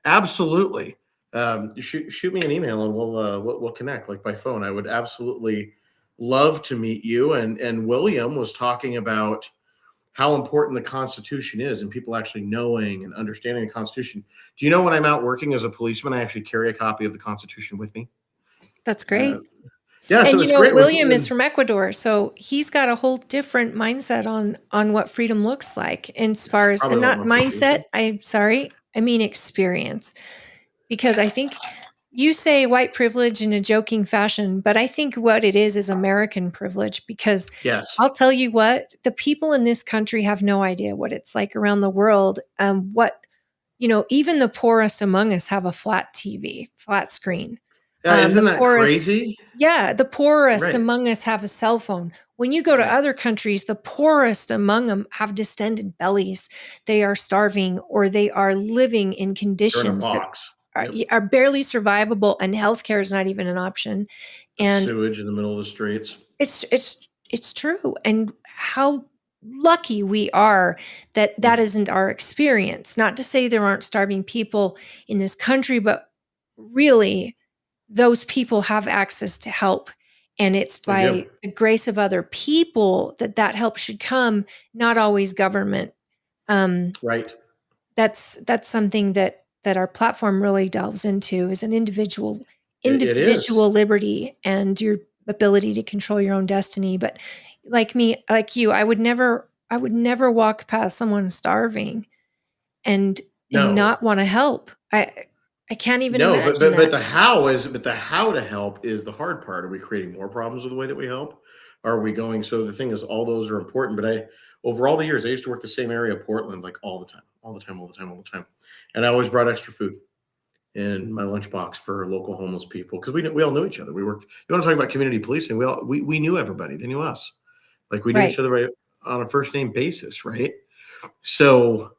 Absolutely. Shoot me an email and we'll connect, like by phone. I would absolutely love to meet you. And William was talking about how important the Constitution is and people actually knowing and understanding the Constitution. Do you know when I'm out working as a policeman, I actually carry a copy of the Constitution with me? That's great. Yeah, And so you it's know, great. William is from Ecuador, so he's got a whole different mindset on what freedom looks like. And as far as, Probably and a lot not more mindset, I mean experience. Because I think you say white privilege in a joking fashion, but I think what it is American privilege. Because Yes. I'll tell you what, the people in this country have no idea what it's like around the world. Even the poorest among us have a flat TV, flat screen. Isn't that crazy? Yeah, the poorest Right. among us have a cell phone. When you go to Right. other countries, the poorest among them have distended bellies. They are starving or they are living in They're in a conditions that box. are barely survivable, and healthcare is not even an option. And Sewage in the middle of the streets. it's true. And how lucky we are that isn't our experience. Not to say there aren't starving people in this country, but really those people have access to help. And it's They do. by the grace of other people that help should come, not always government. Right. That's something that our platform really delves into, is an individual It is. liberty and your ability to control your own destiny. But like you, I would never walk past someone starving and No. not want to help. I can't even imagine but that. the how to help is the hard part. Are we creating more problems with the way that we help? Are we going? So the thing is, all those are important. But over all the years, I used to work the same area of Portland, like all the time. And I always brought extra food in my lunchbox for local homeless people because we all knew each other. We worked. You want to talk about community policing? We knew everybody. They knew us. Like we knew each other right on a first name basis, right? So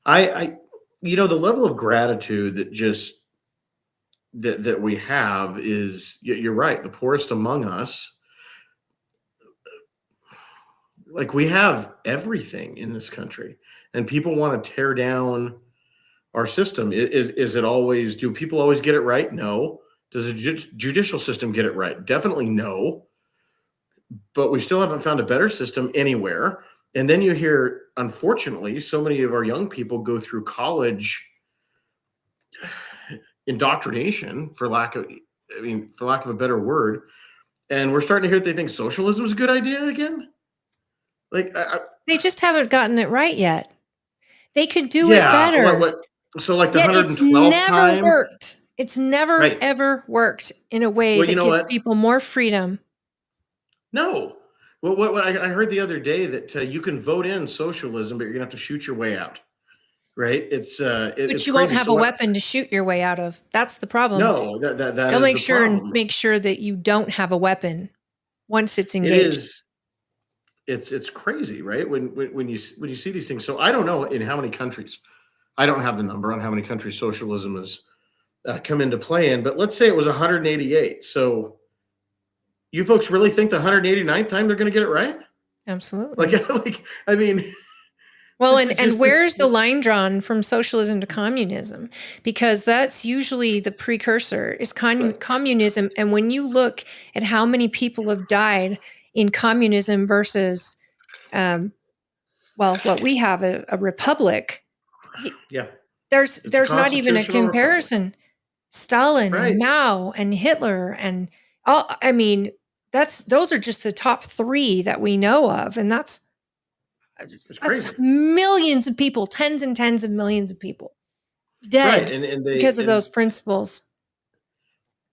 I the level of gratitude that we have is, you're right. The poorest among us, like, we have everything in this country, and people want to tear down our system. Is it always? Do people always get it right? No. Does the judicial system get it right? Definitely no. But we still haven't found a better system anywhere. And then you hear, unfortunately, so many of our young people go through college indoctrination, for lack of a better word, and we're starting to hear that they think socialism is a good idea again. Like, they just haven't gotten it right yet. They could do it better. So, like the Yet it's 112th never time, worked. It's never Right. ever worked in a way Well, that you know gives what? people more freedom. No. Well, what I heard the other day, that you can vote in socialism, but you're gonna have to shoot your way out. Right? It's But it's you won't crazy. have a weapon to shoot your way out of. That's the problem. No, that They'll is make the sure problem. that you don't have a weapon once it's It engaged. is. It's crazy, right? When you see these things. So I don't know in how many countries. I don't have the number on how many countries socialism has come into play in, but let's say it was 188. So you folks really think the 189th time they're going to get it right? Absolutely. I mean, well, this is and just where's the this- line drawn from socialism to communism? Because that's usually the precursor is Right. communism. And when you look at how many people have died in communism versus, what we have, a republic, Yeah, there's It's a not even a constitutional republic. comparison. Stalin Right. and Mao and Hitler and all. I mean, those are just the top three that we know of, and that's crazy. millions of people, tens and tens of millions of people dead right. And they because of and- those principles.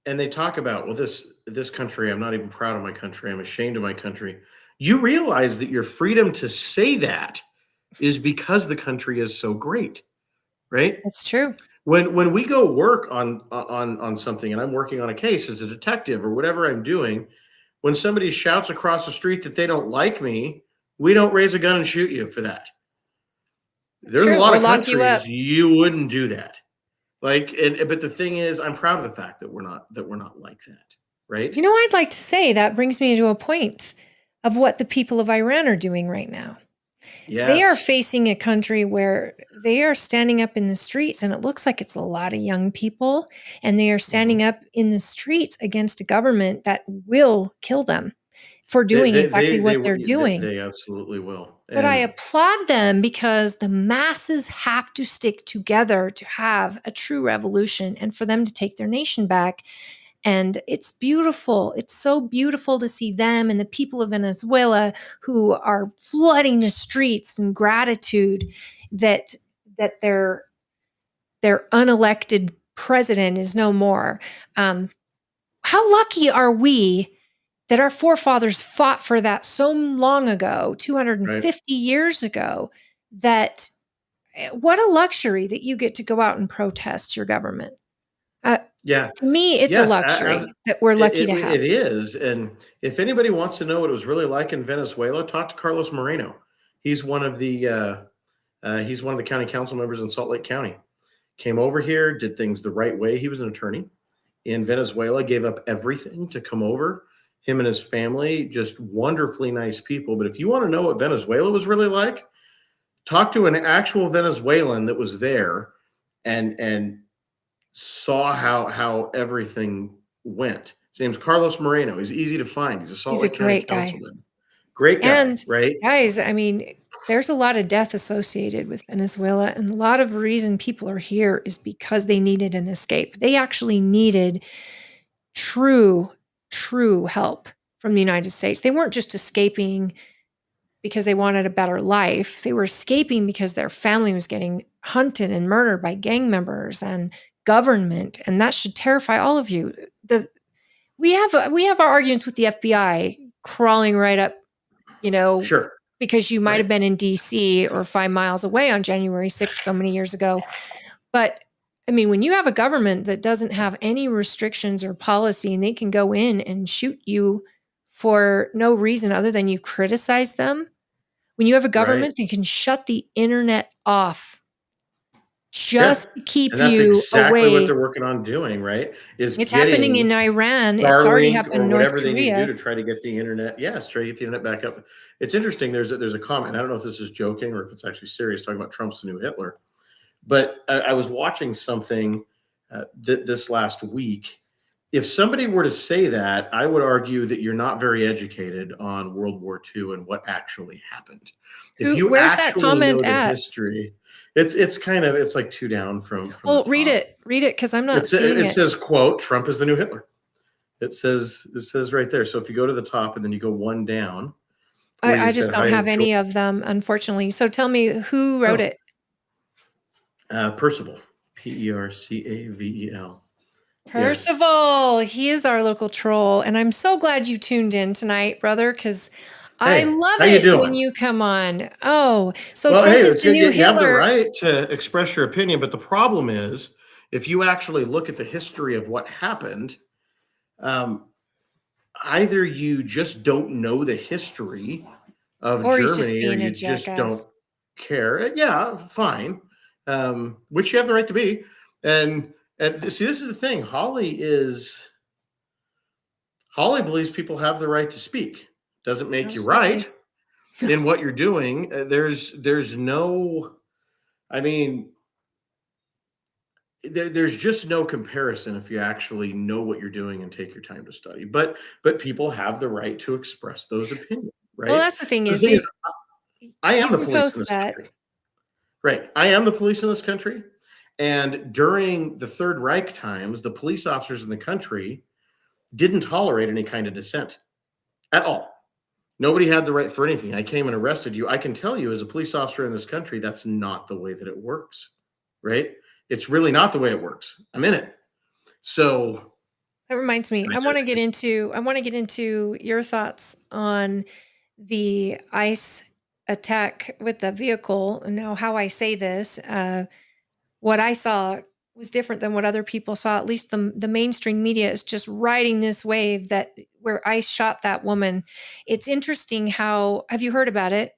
and they talk about, well, this country, I'm not even proud of my country, I'm ashamed of my country. You realize that your freedom to say that is because the country is so great, right? It's true. When we go work on something, and I'm working on a case as a detective or whatever I'm doing, when somebody shouts across the street that they don't like me, we don't raise a gun and shoot you for that. There's True, a lot we'll of lock you countries up. you wouldn't do that. But the thing is, I'm proud of the fact that we're not like that, right? You know, I'd like to say that brings me to a point of what the people of Iran are doing right now. They are Yes. facing a country where they are standing up in the streets, and it looks like it's a lot of young people, and they are standing Mhm. up in the streets against a government that will kill them for They doing they exactly they what they they're doing. they absolutely will. But I And applaud them because the masses have to stick together to have a true revolution and for them to take their nation back. And it's beautiful. It's so beautiful to see them and the people of Venezuela who are flooding the streets in gratitude that their unelected president is no more. How lucky are we that our forefathers fought for that so long ago, right. 250 years ago, that what a luxury that you get to go out and protest your government. Uh, Yeah. to me, it's a Yes, luxury that we're lucky to have. it is. And if anybody wants to know what it was really like in Venezuela, talk to Carlos Moreno. He's one of the he's one of the county council members in Salt Lake County. Came over here, did things the right way. He was an attorney in Venezuela, gave up everything to come over. Him and his family, just wonderfully nice people. But if you want to know what Venezuela was really like, talk to an actual Venezuelan that was there and saw how everything went. His name's Carlos Moreno. He's easy to find. He's a Salt He's a Lake County great guy. councilman. Great guy, And right? guys, I mean, there's a lot of death associated with Venezuela. And a lot of the reason people are here is because they needed an escape. They actually needed true, true help from the United States. They weren't just escaping because they wanted a better life. They were escaping because their family was getting hunted and murdered by gang members and government. And that should terrify all of you. We have our arguments with the FBI crawling right up, Sure. because you might Right. have been in DC or 5 miles away on January 6th so many years ago. But I mean, when you have a government that doesn't have any restrictions or policy and they can go in and shoot you for no reason other than you criticize them, when you have a Right. government that can shut the internet off Yeah. just to keep And that's you exactly what away. they're working on doing, right? Is It's happening getting in Iran. It's already Starlink happened or in North whatever they need to do to Korea. try to get the internet. Yes, try to get the internet back up. It's interesting. There's a comment. I don't know if this is joking or if it's actually serious, talking about Trump's the new Hitler. But I was watching something this last week. If somebody were to say that, I would argue that you're not very educated on World War II and what actually happened. If you Where's that actually know comment the at? history, it's like two down from Oh, the read top. it because I'm not seeing It it. says, quote, Trump is the new Hitler. It says right there. So if you go to the top and then you go one down, where you I just said don't hi have to any of them, unfortunately. So tell me who wrote it. Percival, Percavel. Yes. Percival, he is our local troll, and I'm so glad you tuned in tonight, brother, because I Hey, love how you it when doing? you come on. Oh, so Well, Trump hey, is it's the good. new You have the Hitler. right to express your opinion, but the problem is, if you actually look at the history of what happened, either you just don't know the history of Or he's just Germany, or being a you just don't jackass. care. Yeah, fine. Which you have the right to be. And see, this is the thing. Holly believes people have the right to speak. Doesn't make you right in what you're doing. There's no, I mean, there's just no comparison if you actually know what you're doing and take your time to study. But people have the right to express those opinions, right? Well, that's the thing So is, I am you the can police post in this that. country. Right. I am the police in this country. And during the Third Reich times, the police officers in the country didn't tolerate any kind of dissent at all. Nobody had the right for anything. I came and arrested you. I can tell you, as a police officer in this country, that's not the way that it works, right? It's really not the way it works. I'm in it. So That reminds me. I want to get into your thoughts on the ICE attack with the vehicle. Now, how I say this, what I saw was different than what other people saw. At least the mainstream media is just riding this wave that where ICE shot that woman. It's interesting how, have you heard about it?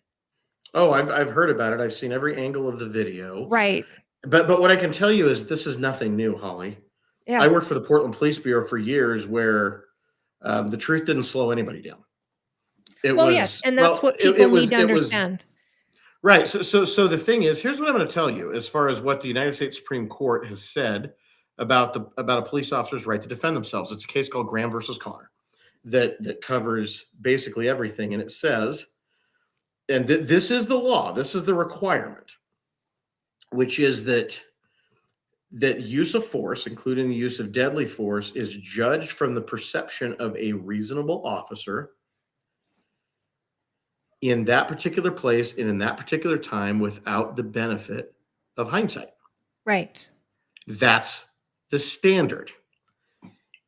Oh, I've heard about it. I've seen every angle of the video. Right. But what I can tell you is this is nothing new, Holly. Yeah. I worked for the Portland Police Bureau for years, where the truth didn't slow anybody down. Yes, and that's what people need to understand. Right. So the thing is, here's what I'm going to tell you as far as what the United States Supreme Court has said about a police officer's right to defend themselves. It's a case called Graham versus Connor that covers basically everything. And it says, and this is the law, this is the requirement, which is that use of force, including the use of deadly force, is judged from the perception of a reasonable officer in that particular place and in that particular time without the benefit of hindsight. Right. That's the standard.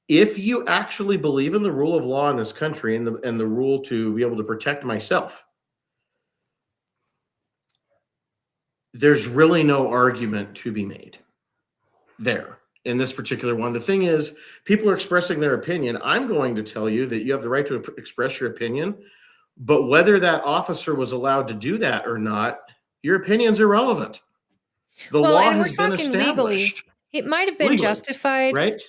If you actually believe in the rule of law in this country and the rule to be able to protect myself, there's really no argument to be made there in this particular one. The thing is, people are expressing their opinion. I'm going to tell you that you have the right to express your opinion, but whether that officer was allowed to do that or not, your opinion's irrelevant. The law has been established. Legally, it might have been legally, justified. Right?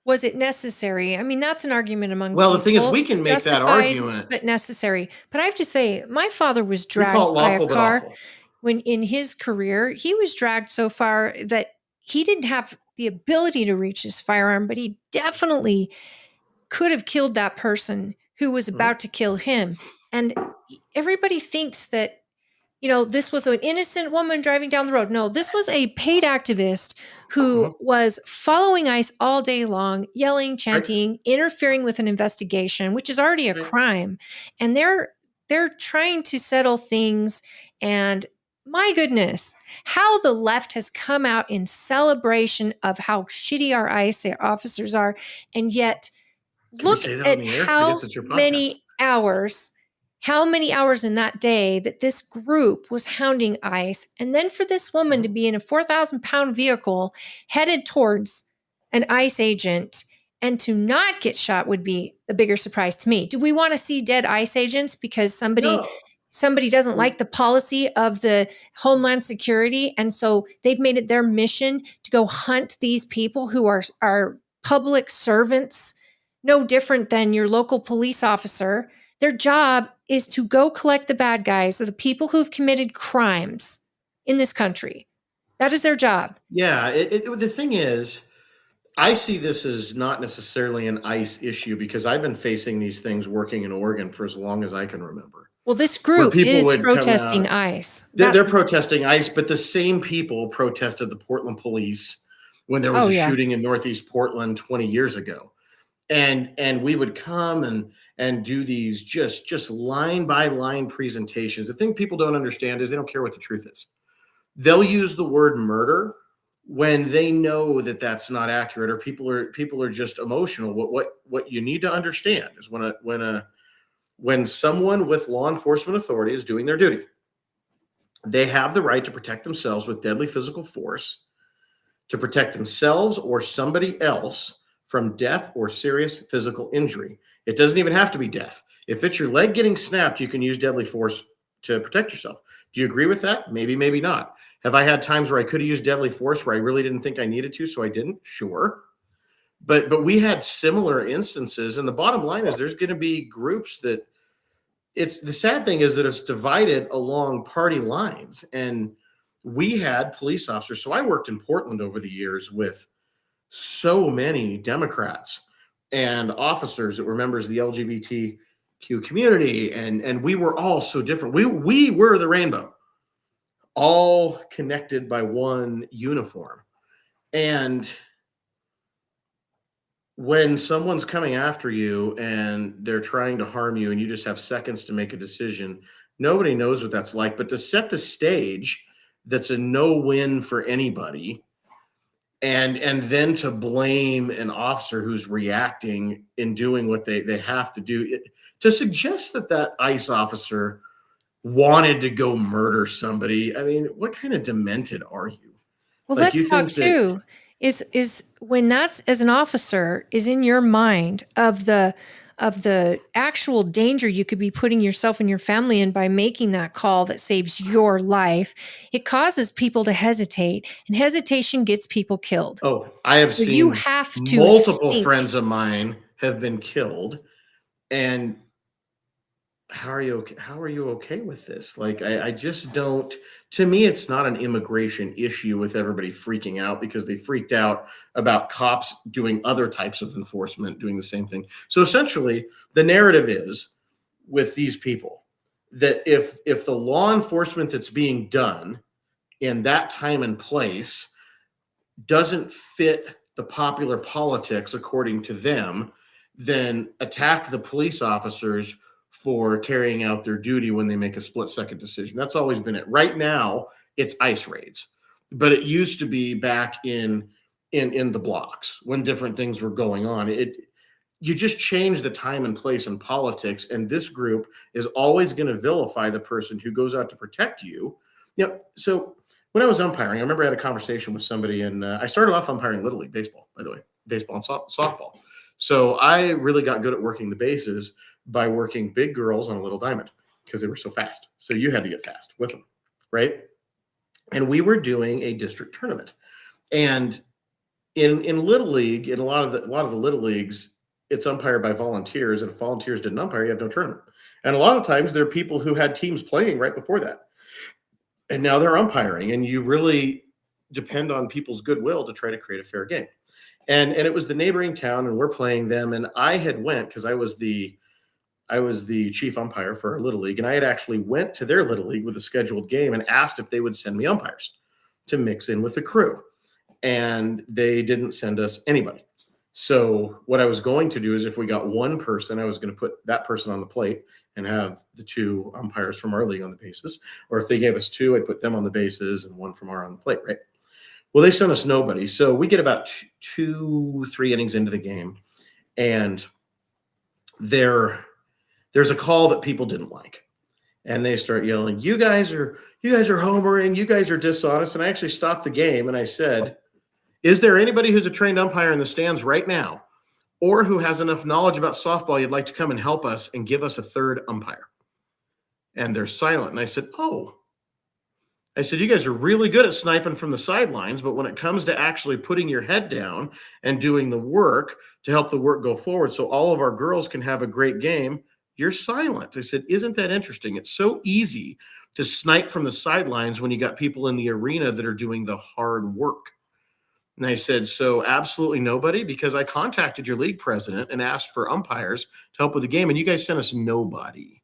Was it necessary? I mean, that's an argument among Well, people. the thing is, we can make that argument. But necessary. But I have to say, my father was We call dragged it lawful, by a car but awful. when in his career, he was dragged so far that he didn't have the ability to reach his firearm, but he definitely could have killed that person who was about to kill him. And everybody thinks that, you know, this was an innocent woman driving down the road. No, this was a paid activist who was following ICE all day long, yelling, chanting, interfering with an investigation, which is already a crime. And they're trying to settle things. And my goodness, how the left has come out in celebration of how shitty our ICE officers are. And yet, look at how many hours in that day that this group was hounding ICE. And then for this woman to be in a 4,000-pound vehicle headed towards an ICE agent and to not get shot would be the bigger surprise to me. Do we want to see dead ICE agents because somebody doesn't like the policy of the Homeland Security, and so they've made it their mission to go hunt these people who are public servants, no different than your local police officer? Their job is to go collect the bad guys, or the people who've committed crimes in this country. That is their job. Yeah. The thing is, I see this as not necessarily an ICE issue because I've been facing these things working in Oregon for as long as I can remember. Well, this group is protesting ICE. They're protesting ICE, but the same people protested the Portland police when there was a shooting in Northeast Portland 20 years ago. And we would come and do these just line by line presentations. The thing people don't understand is they don't care what the truth is. They'll use the word murder when they know that that's not accurate, or people are just emotional. What you need to understand is when someone with law enforcement authority is doing their duty, they have the right to protect themselves with deadly physical force, to protect themselves or somebody else from death or serious physical injury. It doesn't even have to be death. If it's your leg getting snapped, you can use deadly force to protect yourself. Do you agree with that? Maybe, maybe not. Have I had times where I could have used deadly force where I really didn't think I needed to, so I didn't? Sure. But we had similar instances. And the bottom line is there's going to be groups that the sad thing is that it's divided along party lines. And we had police officers. So I worked in Portland over the years with so many Democrats and officers that were members of the LGBTQ community. And we were all so different. We were the rainbow, all connected by one uniform. And when someone's coming after you and they're trying to harm you and you just have seconds to make a decision, nobody knows what that's like. But to set the stage, that's a no-win for anybody. And then to blame an officer who's reacting and doing what they have to do, to suggest that ICE officer wanted to go murder somebody. I mean, what kind of demented are you? Well, let's talk too. Is when that's, as an officer, is in your mind of the actual danger you could be putting yourself and your family in by making that call that saves your life, it causes people to hesitate, and hesitation gets people killed. Oh, I have seen you have to multiple friends of mine have been killed. And how are you okay? How are you okay with this? Like, I just don't, to me, it's not an immigration issue with everybody freaking out because they freaked out about cops doing other types of enforcement, doing the same thing. So essentially the narrative is with these people that if the law enforcement that's being done in that time and place doesn't fit the popular politics according to them, then attack the police officers for carrying out their duty when they make a split-second decision. That's always been it. Right now, it's ICE raids, but it used to be back in the blocks when different things were going on. You just change the time and place in politics, and this group is always going to vilify the person who goes out to protect you. So when I was umpiring, I remember I had a conversation with somebody, and I started off umpiring Little League baseball, by the way, baseball and softball. So I really got good at working the bases by working big girls on a little diamond because they were so fast. So you had to get fast with them, right? And we were doing a district tournament, and in Little League, in a lot of the Little Leagues, it's umpired by volunteers, and if volunteers didn't umpire, you have no tournament. And a lot of times there are people who had teams playing right before that, and now they're umpiring, and you really depend on people's goodwill to try to create a fair game. And it was the neighboring town, and we're playing them, and I had went because I was the chief umpire for our Little League, and I had actually went to their Little League with a scheduled game and asked if they would send me umpires to mix in with the crew, and they didn't send us anybody. So what I was going to do is if we got one person, I was going to put that person on the plate and have the two umpires from our league on the bases. Or if they gave us two, I'd put them on the bases and one from our on the plate, right? Well, they sent us nobody. So we get about 2-3 innings into the game, and there's a call that people didn't like. And they start yelling, you guys are homering, you guys are dishonest. And I actually stopped the game and I said, is there anybody who's a trained umpire in the stands right now or who has enough knowledge about softball you'd like to come and help us and give us a third umpire? And they're silent. And I said, you guys are really good at sniping from the sidelines, but when it comes to actually putting your head down and doing the work to help the work go forward so all of our girls can have a great game, you're silent. I said, isn't that interesting? It's so easy to snipe from the sidelines when you got people in the arena that are doing the hard work. And I said, so absolutely nobody, because I contacted your league president and asked for umpires to help with the game, and you guys sent us nobody.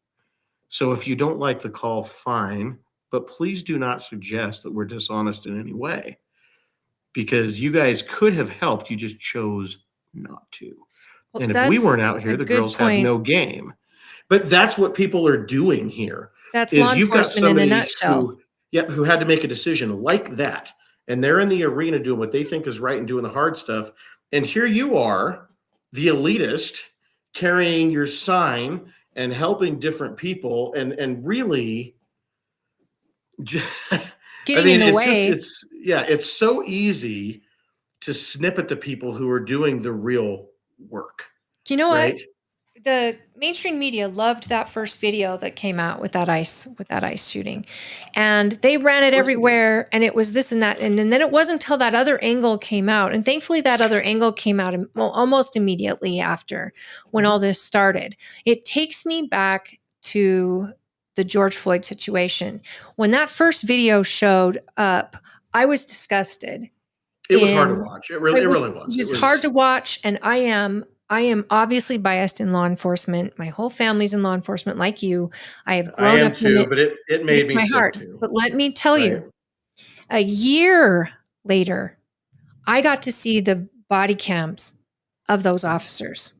So if you don't like the call, fine, but please do not suggest that we're dishonest in any way, because you guys could have helped. You just chose not to. Well, and if we weren't out here, the girls have no game. But that's what people are doing here. That's law enforcement in a nutshell. Who had to make a decision like that. And they're in the arena doing what they think is right and doing the hard stuff. And here you are, the elitist, carrying your sign and helping different people and really getting in the way. It's so easy to snip at the people who are doing the real work. You know what? The mainstream media loved that first video that came out with that ice shooting, and they ran it everywhere, and it was this and that, and then it wasn't until that other angle came out, and thankfully that other angle came out almost immediately after when all this started. It takes me back to the George Floyd situation. When that first video showed up, I was disgusted. It was hard to watch. It really was. It was hard to watch, and I am obviously biased in law enforcement. My whole family's in law enforcement, like you. I have grown up too, in it, but it made me sick too. But let me tell you, a year later, I got to see the body cams of those officers.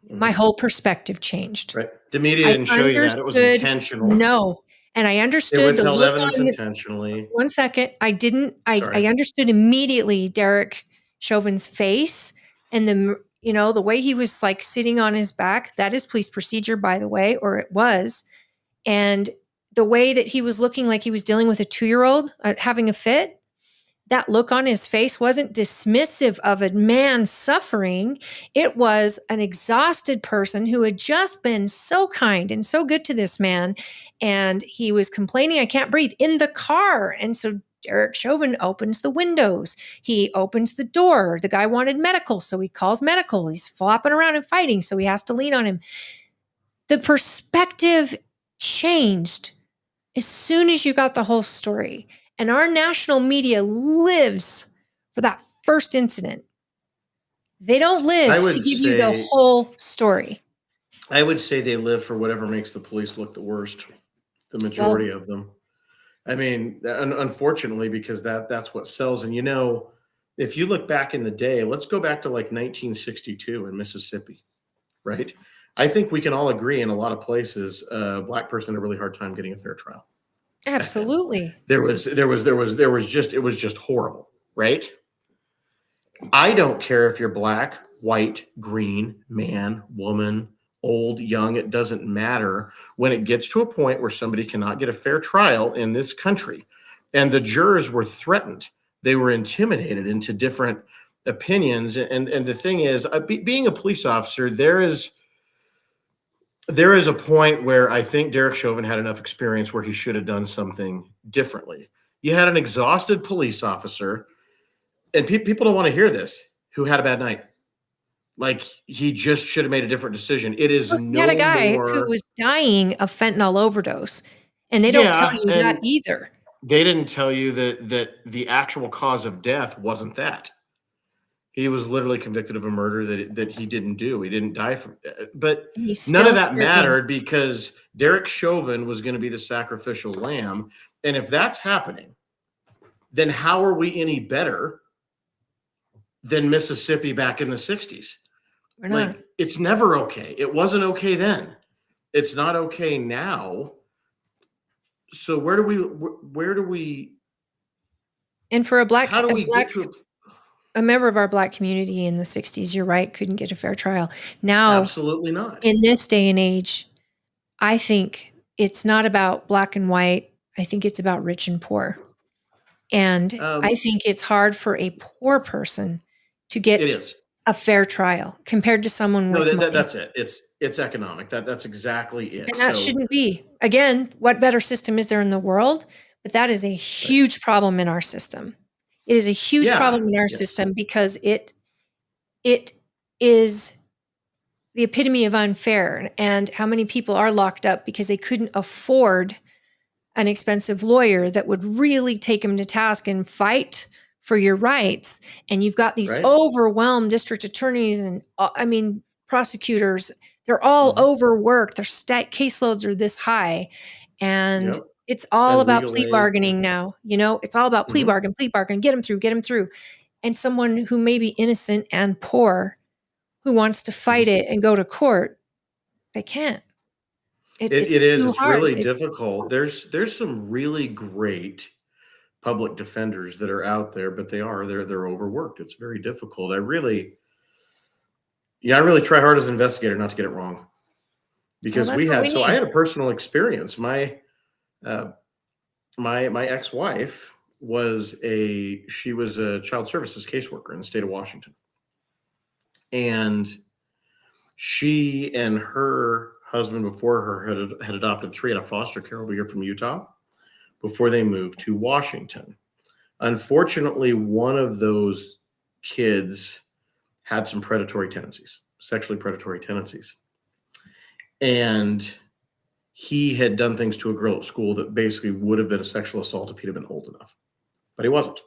My whole perspective changed. Right. The media didn't show you that. It was intentional. No. And I understood the look evidence intentionally. 1 second. I understood immediately Derek Chauvin's face and the way he was like sitting on his back. That is police procedure, by the way, or it was. And the way that he was looking like he was dealing with a 2-year-old having a fit, that look on his face wasn't dismissive of a man suffering. It was an exhausted person who had just been so kind and so good to this man. And he was complaining, I can't breathe, in the car. And so Derek Chauvin opens the windows. He opens the door. The guy wanted medical, so he calls medical. He's flopping around and fighting, so he has to lean on him. The perspective changed as soon as you got the whole story. And our national media lives for that first incident. They don't live to give you the whole story. I would say they live for whatever makes the police look the worst, the majority of them. I mean, unfortunately, because that's what sells. And, if you look back in the day, let's go back to like 1962 in Mississippi, right? I think we can all agree in a lot of places, a Black person had a really hard time getting a fair trial. Absolutely. It was just horrible, right? I don't care if you're Black, white, green, man, woman, old, young, it doesn't matter when it gets to a point where somebody cannot get a fair trial in this country. And the jurors were threatened. They were intimidated into different opinions. And the thing is, being a police officer, there is a point where I think Derek Chauvin had enough experience where he should have done something differently. You had an exhausted police officer, and people don't want to hear this, who had a bad night. Like, he just should have made a different decision. It is no more. He had a guy who was dying of fentanyl overdose, and they don't tell you that either. They didn't tell you that the actual cause of death wasn't that. He was literally convicted of a murder that he didn't do. He didn't die from, but none of that mattered because Derek Chauvin was going to be the sacrificial lamb. And if that's happening, then how are we any better than Mississippi back in the 60s? We're not. Like, it's never okay. It wasn't okay then. It's not okay now. So where do we? And for a member of our Black community in the 60s, you're right, couldn't get a fair trial. Now, absolutely not. In this day and age, I think it's not about Black and white. I think it's about rich and poor. And I think it's hard for a poor person to get a fair trial compared to someone with money. That's it. It's economic. That's exactly it. And that shouldn't be. Again, what better system is there in the world? But that is a huge problem in our system. It is a huge problem in our system because it is the epitome of unfair, and how many people are locked up because they couldn't afford an expensive lawyer that would really take them to task and fight for your rights. And you've got these overwhelmed district attorneys and prosecutors. They're all overworked. Their caseloads are this high. And it's all about plea bargaining now. It's all about plea bargain, get them through. And someone who may be innocent and poor who wants to fight it and go to court, they can't. It's really difficult. There's some really great public defenders that are out there, but they're overworked. It's very difficult. I really try hard as an investigator not to get it wrong, because I had a personal experience. My ex-wife was a child services caseworker in the state of Washington, and she and her husband before her had adopted 3 out of foster care over here from Utah before they moved to Washington. Unfortunately, one of those kids had some sexually predatory tendencies. And he had done things to a girl at school that basically would have been a sexual assault if he'd have been old enough, but he wasn't.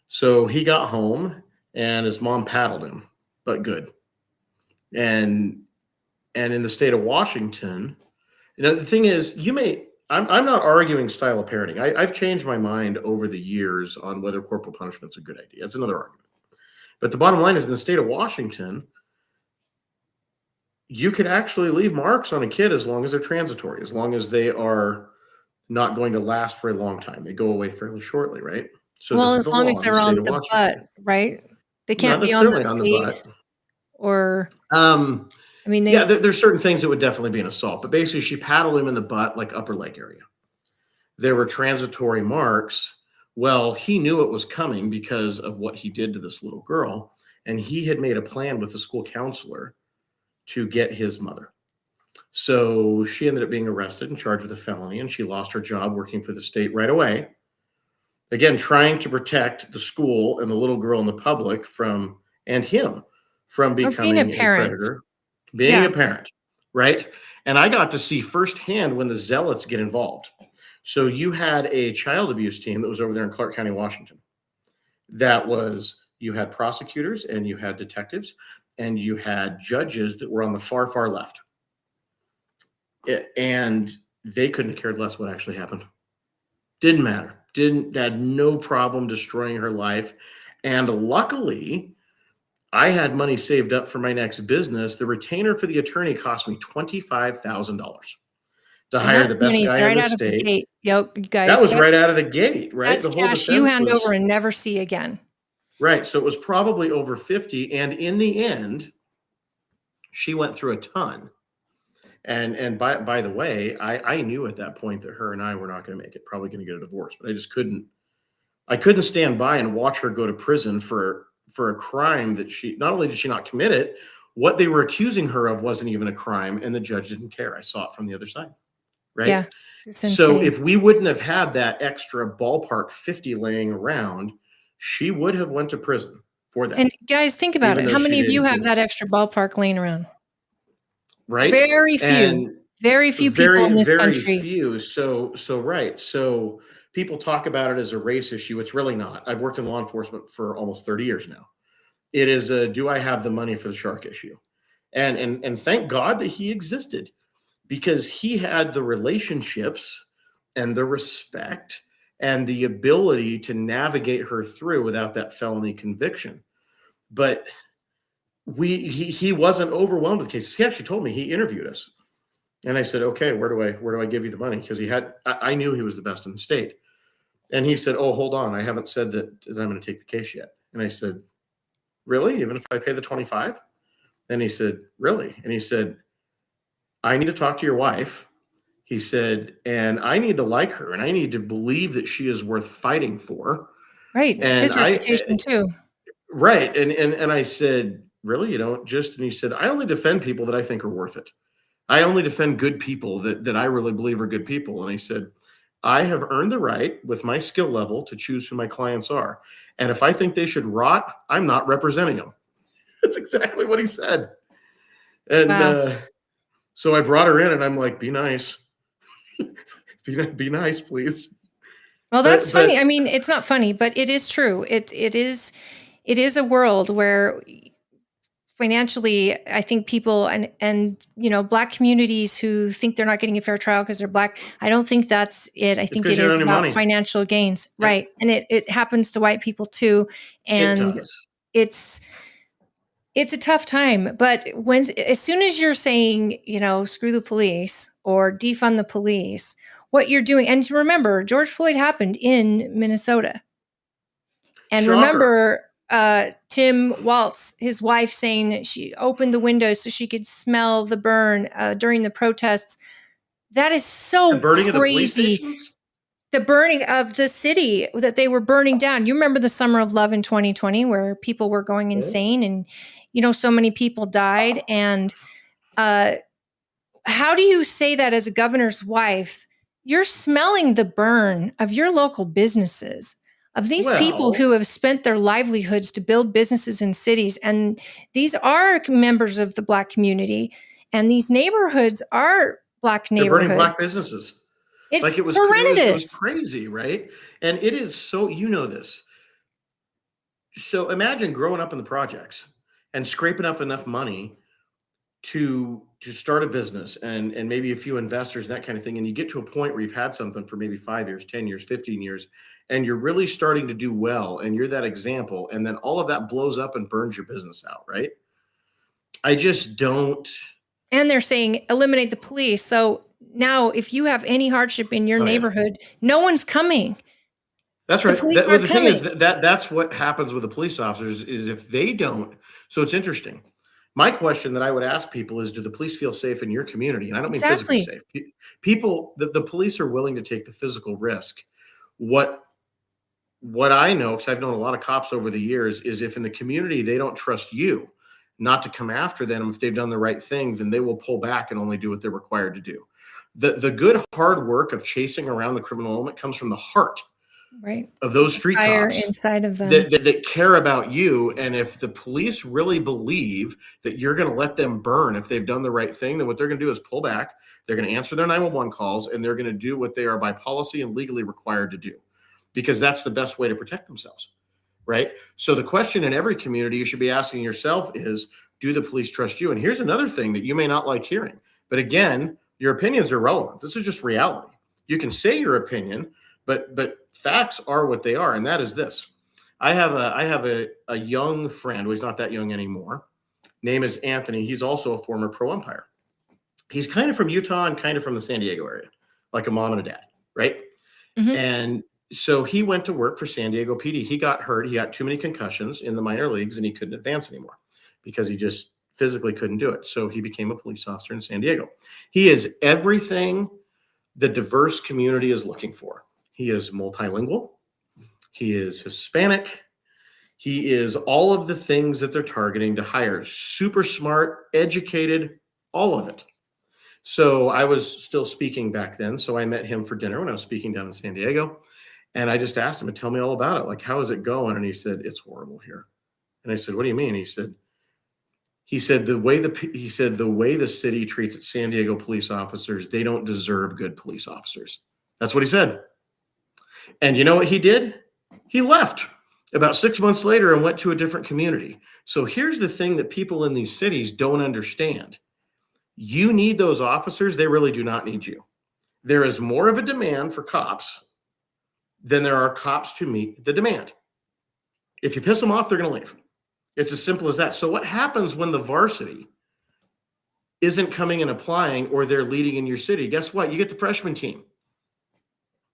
So he got home and his mom paddled him, but good. And in the state of Washington, the thing is, I'm not arguing style of parenting. I've changed my mind over the years on whether corporal punishment's a good idea. That's another argument. But the bottom line is, in the state of Washington, you could actually leave marks on a kid as long as they're transitory, as long as they are not going to last for a long time. They go away fairly shortly, right? So as long as they're on the butt, right? They can't be on the face or... there's certain things that would definitely be an assault, but basically she paddled him in the butt, like upper leg area. There were transitory marks. Well, he knew it was coming because of what he did to this little girl, and he had made a plan with the school counselor to get his mother. So she ended up being arrested and charged with a felony, and she lost her job working for the state right away. Again, trying to protect the school and the little girl and the public from becoming a predator. Being a parent. right? And I got to see firsthand when the zealots get involved. So you had a child abuse team that was over there in Clark County, Washington. You had prosecutors and you had detectives and you had judges that were on the far, far left. And they couldn't have cared less what actually happened. Didn't matter. Had no problem destroying her life. And luckily, I had money saved up for my next business. The retainer for the attorney cost me $25,000 to hire the best guy in the state. You guys, that was right out of the gate, right? That's the whole cash you hand over and never see again. Right. So it was probably over 50. And in the end, she went through a ton. And by the way, I knew at that point that her and I were not going to make it, probably going to get a divorce, but I couldn't stand by and watch her go to prison for a crime that not only did she not commit it, what they were accusing her of wasn't even a crime, and the judge didn't care. I saw it from the other side. Right. Yeah. So if we wouldn't have had that extra ballpark 50 laying around, she would have went to prison for that. And guys, think about it. How many of you have that extra ballpark laying around? Right. Very few. Very few people in this country. Very few. So right. So people talk about it as a race issue. It's really not. I've worked in law enforcement for almost 30 years now. It is do I have the money for the shark issue? And thank God that he existed, because he had the relationships and the respect and the ability to navigate her through without that felony conviction. But he wasn't overwhelmed with cases. He actually told me, he interviewed us. And I said, okay, where do I give you the money? Because I knew he was the best in the state. And he said, oh, hold on, I haven't said that I'm going to take the case yet. And I said, really? Even if I pay the 25? And he said, really? And he said, I need to talk to your wife. He said, and I need to like her, and I need to believe that she is worth fighting for. Right. It's his reputation too. Right. And I said, really? You don't just, and he said, I only defend people that I think are worth it. I only defend good people that I really believe are good people. And I said, I have earned the right with my skill level to choose who my clients are. And if I think they should rot, I'm not representing them. That's exactly what he said. And wow. So I brought her in and I'm like, be nice. be nice, please. Well, that's funny. I mean, it's not funny, but it is true. It is a world where financially, I think people and Black communities who think they're not getting a fair trial because they're Black, I don't think that's it. I think it is about financial gains. Yep. Right. And it happens to white people too. And it's a tough time. But as soon as you're saying, screw the police or defund the police, what you're doing, and remember, George Floyd happened in Minnesota. And Shocker. Remember Tim Waltz, his wife, saying that she opened the windows so she could smell the burn during the protests. That is so the burning crazy. Of the police stations? The burning of the city that they were burning down. You remember the Summer of Love in 2020 where people were going insane and, so many people died. And how do you say that as a governor's wife? You're smelling the burn of your local businesses, of these people who have spent their livelihoods to build businesses in cities. And these are members of the Black community. And these neighborhoods are Black neighborhoods. They're burning Black businesses. It's like it was horrendous. It was crazy, right? And it is so, this. So imagine growing up in the projects and scraping up enough money to start a business and maybe a few investors and that kind of thing. And you get to a point where you've had something for maybe 5 years, 10 years, 15 years, and you're really starting to do well. And you're that example. And then all of that blows up and burns your business out, right? I just don't. And they're saying eliminate the police. So now if you have any hardship in your neighborhood, no one's coming. That's right. The thing is that's what happens with the police officers is if they don't. So it's interesting. My question that I would ask people is, do the police feel safe in your community? And I don't mean physically safe. People, the police are willing to take the physical risk. What I know, because I've known a lot of cops over the years, is if in the community they don't trust you not to come after them if they've done the right thing, then they will pull back and only do what they're required to do. The good hard work of chasing around the criminal element comes from the heart. Right. of those street Fire cops inside of them. that care about you. And if the police really believe that you're going to let them burn if they've done the right thing, then what they're going to do is pull back. They're going to answer their 911 calls, and they're going to do what they are by policy and legally required to do, because that's the best way to protect themselves, right? So the question in every community you should be asking yourself is, do the police trust you? And here's another thing that you may not like hearing, but again, your opinions are relevant. This is just reality. You can say your opinion, but facts are what they are, and that is this. I have a young friend. Well, he's not that young anymore. Name is Anthony. He's also a former pro umpire. He's kind of from Utah and kind of from the San Diego area, like a mom and a dad, right? Mhm. And so he went to work for San Diego PD. He got hurt. He got too many concussions in the minor leagues, and he couldn't advance anymore because he just physically couldn't do it. So he became a police officer in San Diego. He is everything the diverse community is looking for. He is multilingual. He is Hispanic. He is all of the things that they're targeting to hire. Super smart, educated, all of it. So I was still speaking back then. So I met him for dinner when I was speaking down in San Diego. And I just asked him to tell me all about it. Like, how is it going? And he said, it's horrible here. And I said, what do you mean? He said the way the city treats its San Diego police officers, they don't deserve good police officers. That's what he said. And you know what he did? He left about 6 months later and went to a different community. So here's the thing that people in these cities don't understand. You need those officers. They really do not need you. There is more of a demand for cops than there are cops to meet the demand. If you piss them off, they're going to leave. It's as simple as that. So what happens when the varsity isn't coming and applying, or they're leading in your city? Guess what? You get the freshman team.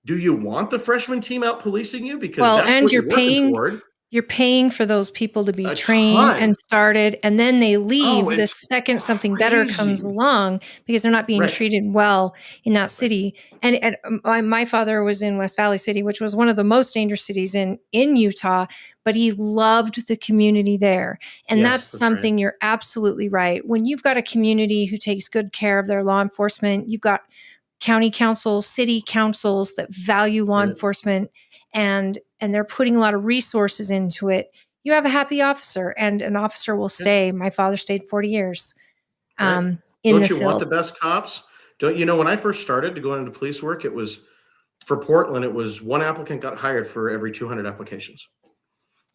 Do you want the freshman team out policing you? Because that's and what you're you're working paying. toward. You're paying for those people to be A trained ton. and started, and then they leave the it's second something better comes crazy. along because they're not being Right. treated well in that city. And my father was in West Valley City, which was one of the most dangerous cities in Utah, but he loved the community there. And Yes, that's that's something right. you're absolutely right. When you've got a community who takes good care of their law enforcement, you've got county councils, city councils that value law Right. enforcement, and they're putting a lot of resources into it. You have a happy officer, and an officer will stay. My father stayed 40 years Right. in Don't the you want field. the best cops? Don't you know, when I first started to go into police work, it was for Portland, it was one applicant got hired for every 200 applications.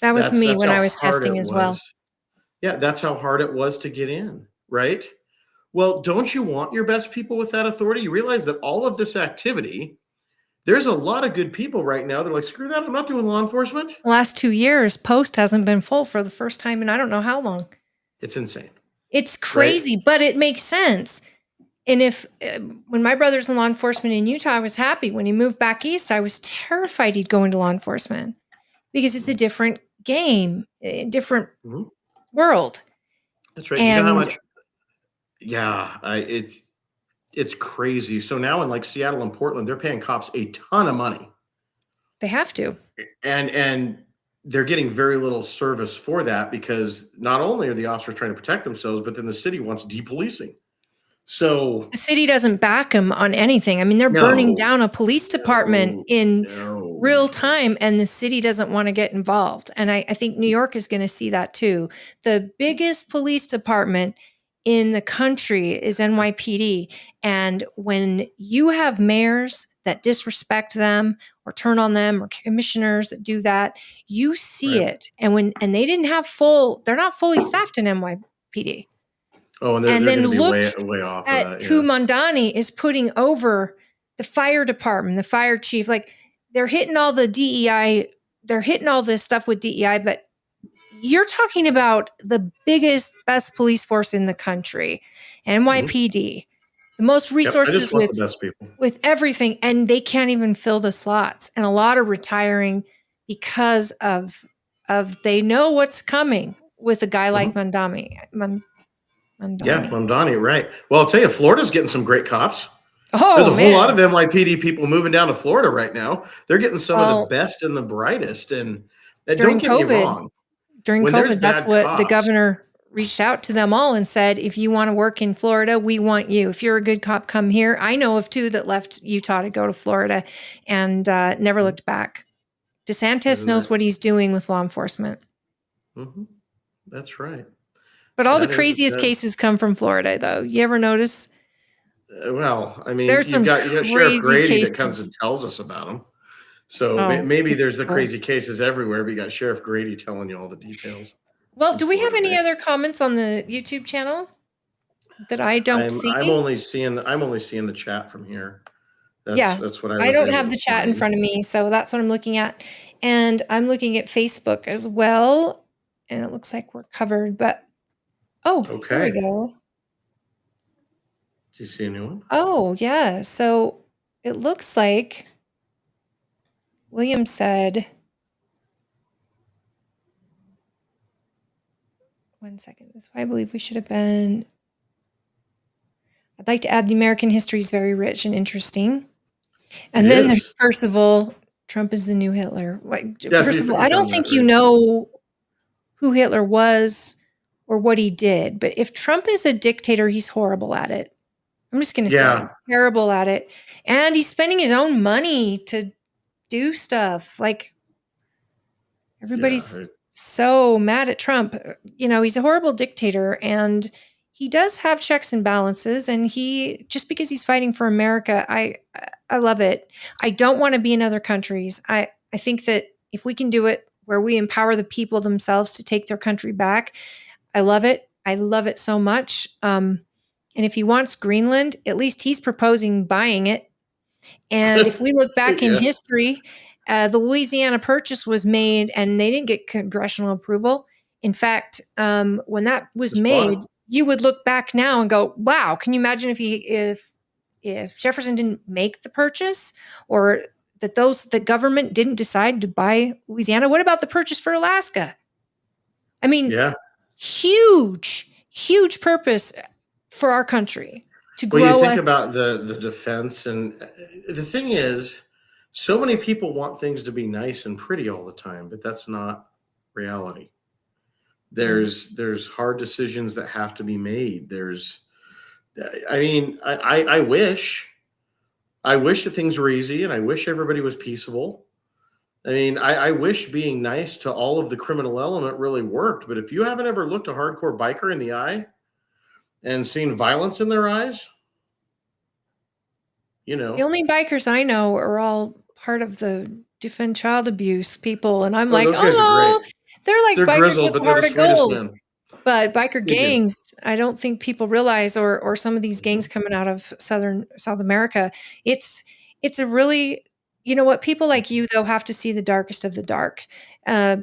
That was me when how I was hard testing it as well. was. Yeah, that's how hard it was to get in, right? Well, don't you want your best people with that authority? You realize that all of this activity, there's a lot of good people right now. They're like, screw that, I'm not doing law enforcement. The last 2 years, post hasn't been full for the first time in I don't know how long. It's insane. It's crazy, but it makes sense. And when my brother's in law enforcement in Utah, I was happy. When he moved back east, I was terrified he'd go into law enforcement because it's a different game, a different Mhm. world. That's right. Do you know how And much? Yeah, it's crazy. So now in like Seattle and Portland, they're paying cops a ton of money, they have to. and they're getting very little service for that, because not only are the officers trying to protect themselves, but then the city wants depolicing. So The city doesn't back them on anything. I mean, they're burning down a police department in no. real time, and the city doesn't want to get involved. And I think New York is going to see that too. The biggest police department in the country is NYPD. And when you have mayors that disrespect them or turn on them, or commissioners that do that, you see Right. it. And they didn't have they're not fully staffed in NYPD. Oh, and they're And going then to be look way off of at that. who Yeah. Mandani is putting over the fire department, the fire chief. Like, they're hitting all the DEI, they're hitting all this stuff with DEI, but you're talking about the biggest, best police force in the country, NYPD, the most Yep, I resources just want the best people. with everything, and they can't even fill the slots. And a lot are retiring because of they know what's coming with a guy like Mandani. Yeah, Mamdani, right. Well, I'll tell you, Florida's getting some great cops. Oh, There's a man. whole lot of NYPD people moving down to Florida right now. They're getting some of the Well, best and the brightest. And during don't get me COVID, wrong. during When there's COVID, that's bad what the cops- governor reached out to them all and said, if you want to work in Florida, we want you. If you're a good cop, come here. I know of 2 that left Utah to go to Florida and never looked back. DeSantis Isn't knows that- what he's doing with law enforcement. Mhm. That's right. But all That the is- craziest that- cases come from Florida, though. You ever notice? Well, I mean, There's you some got Sheriff crazy Grady that comes cases. and tells us about them. So Oh, maybe it's there's the cool. crazy cases everywhere, but you got Sheriff Grady telling you all the details. Well, in do we have Florida, any right? other comments on the YouTube channel that I don't see? I'm only seeing the chat from here. Yeah, That's what I I was don't able have to the chat in find. front of me, so that's what I'm looking at. And I'm looking at Facebook as well. And it looks like we're covered, but oh, here we Okay. go. Do you see a new one? Oh, yeah. So it looks like William said, one second. This is why I believe we should have been. I'd like to add the American history is very rich and interesting. And It then is. Percival, Trump is the new Hitler. Yes, Percival, you I don't found think that, you right? know who Hitler was or what he did. But if Trump is a dictator, he's horrible at it. I'm just going to say Yeah. he's terrible at it. And he's spending his own money to do stuff. Like everybody's Yeah, so mad at Trump. You know, he's a horrible dictator and he does have checks and balances. And he, just because he's fighting for America, I love it. I don't want to be in other countries. I think that if we can do it where we empower the people themselves to take their country back, I love it. I love it so much. And if he wants Greenland, at least he's proposing buying it. And if we look back in Yeah. history, the Louisiana Purchase was made and they didn't get congressional approval. In fact, when that was Just bought made, it. you would look back now and go, wow, can you imagine if Jefferson didn't make the purchase, or that the government didn't decide to buy Louisiana? What about the purchase for Alaska? I mean, Yeah. huge purpose for our country to grow Well, you think us. about the defense, and the thing is, so many people want things to be nice and pretty all the time, but that's not reality. There's hard decisions that have to be made. I mean, I wish that things were easy, and I wish everybody was peaceable. I mean, I wish being nice to all of the criminal element really worked, but if you haven't ever looked a hardcore biker in the eye and seen violence in their eyes, you know. The only bikers I know are all part of the defend child abuse people, and I'm Oh, like, those guys are great. they're like They're bikers grizzled, with but a they're the heart of sweetest gold. men. But biker They do. gangs, I don't think people realize, or some of these gangs coming out of South America, it's a really, you know what, people like you though have to see the darkest of the dark.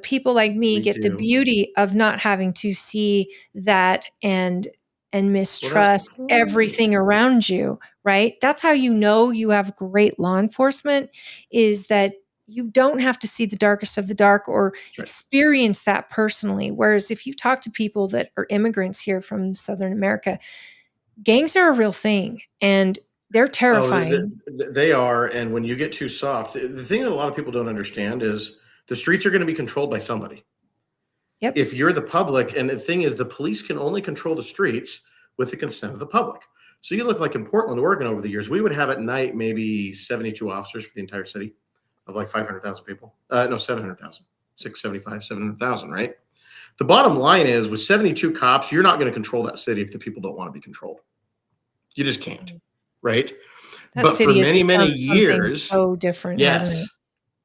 People like me We get the do. beauty of not having to see that and mistrust point. everything around you, right? That's how you know you have great law enforcement, is that you don't have to see the darkest of the dark or That's right. experience that personally. Whereas if you talk to people that are immigrants here from Southern America, gangs are a real thing and they're terrifying. They are, and when you get too soft, the thing that a lot of people don't understand is the streets are going to be controlled by somebody. Yep. If you're the public, and the thing is, the police can only control the streets with the consent of the public. So you look like in Portland, Oregon, over the years, we would have at night maybe 72 officers for the entire city of like 500,000 people. No, 700,000, 675, 700,000, right? The bottom line is, with 72 cops, you're not going to control that city if the people don't want to be controlled. You just can't, right? That But for city has many, many become something years, so different, hasn't yes,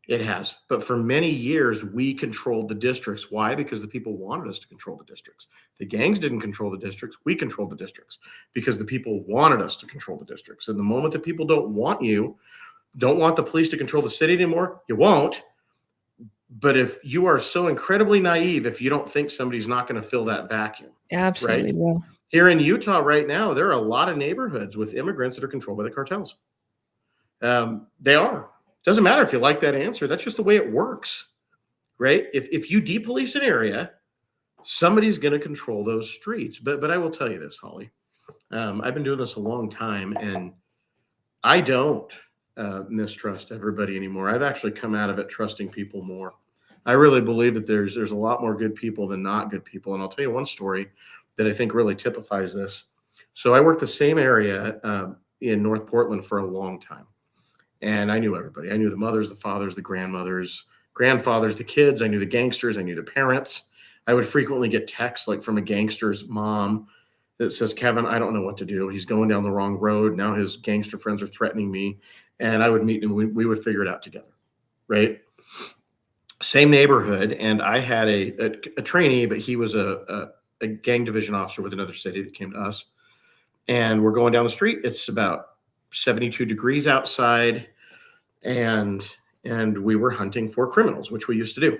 it has. But for many years, we controlled the districts. Why? Because the people wanted us to control the districts. The gangs didn't control the districts. We controlled the districts because the people wanted us to control the districts. And the moment that people don't want the police to control the city anymore, you won't. But if you are so incredibly naive, if you don't think somebody's not going to fill that vacuum. it? Absolutely Right? will. Here in Utah right now, there are a lot of neighborhoods with immigrants that are controlled by the cartels. They are. Doesn't matter if you like that answer. That's just the way it works, right? If you depolice an area, somebody's going to control those streets. But I will tell you this, Holly. I've been doing this a long time, and I don't mistrust everybody anymore. I've actually come out of it trusting people more. I really believe that there's a lot more good people than not good people. And I'll tell you one story that I think really typifies this. So I worked the same area in North Portland for a long time. And I knew everybody. I knew the mothers, the fathers, the grandmothers, grandfathers, the kids. I knew the gangsters. I knew the parents. I would frequently get texts like from a gangster's mom that says, Kevin, I don't know what to do. He's going down the wrong road. Now his gangster friends are threatening me. And I would meet him. We would figure it out together, right? Same neighborhood. And I had a trainee, but he was a gang division officer with another city that came to us. And we're going down the street. It's about 72 degrees outside. And we were hunting for criminals, which we used to do,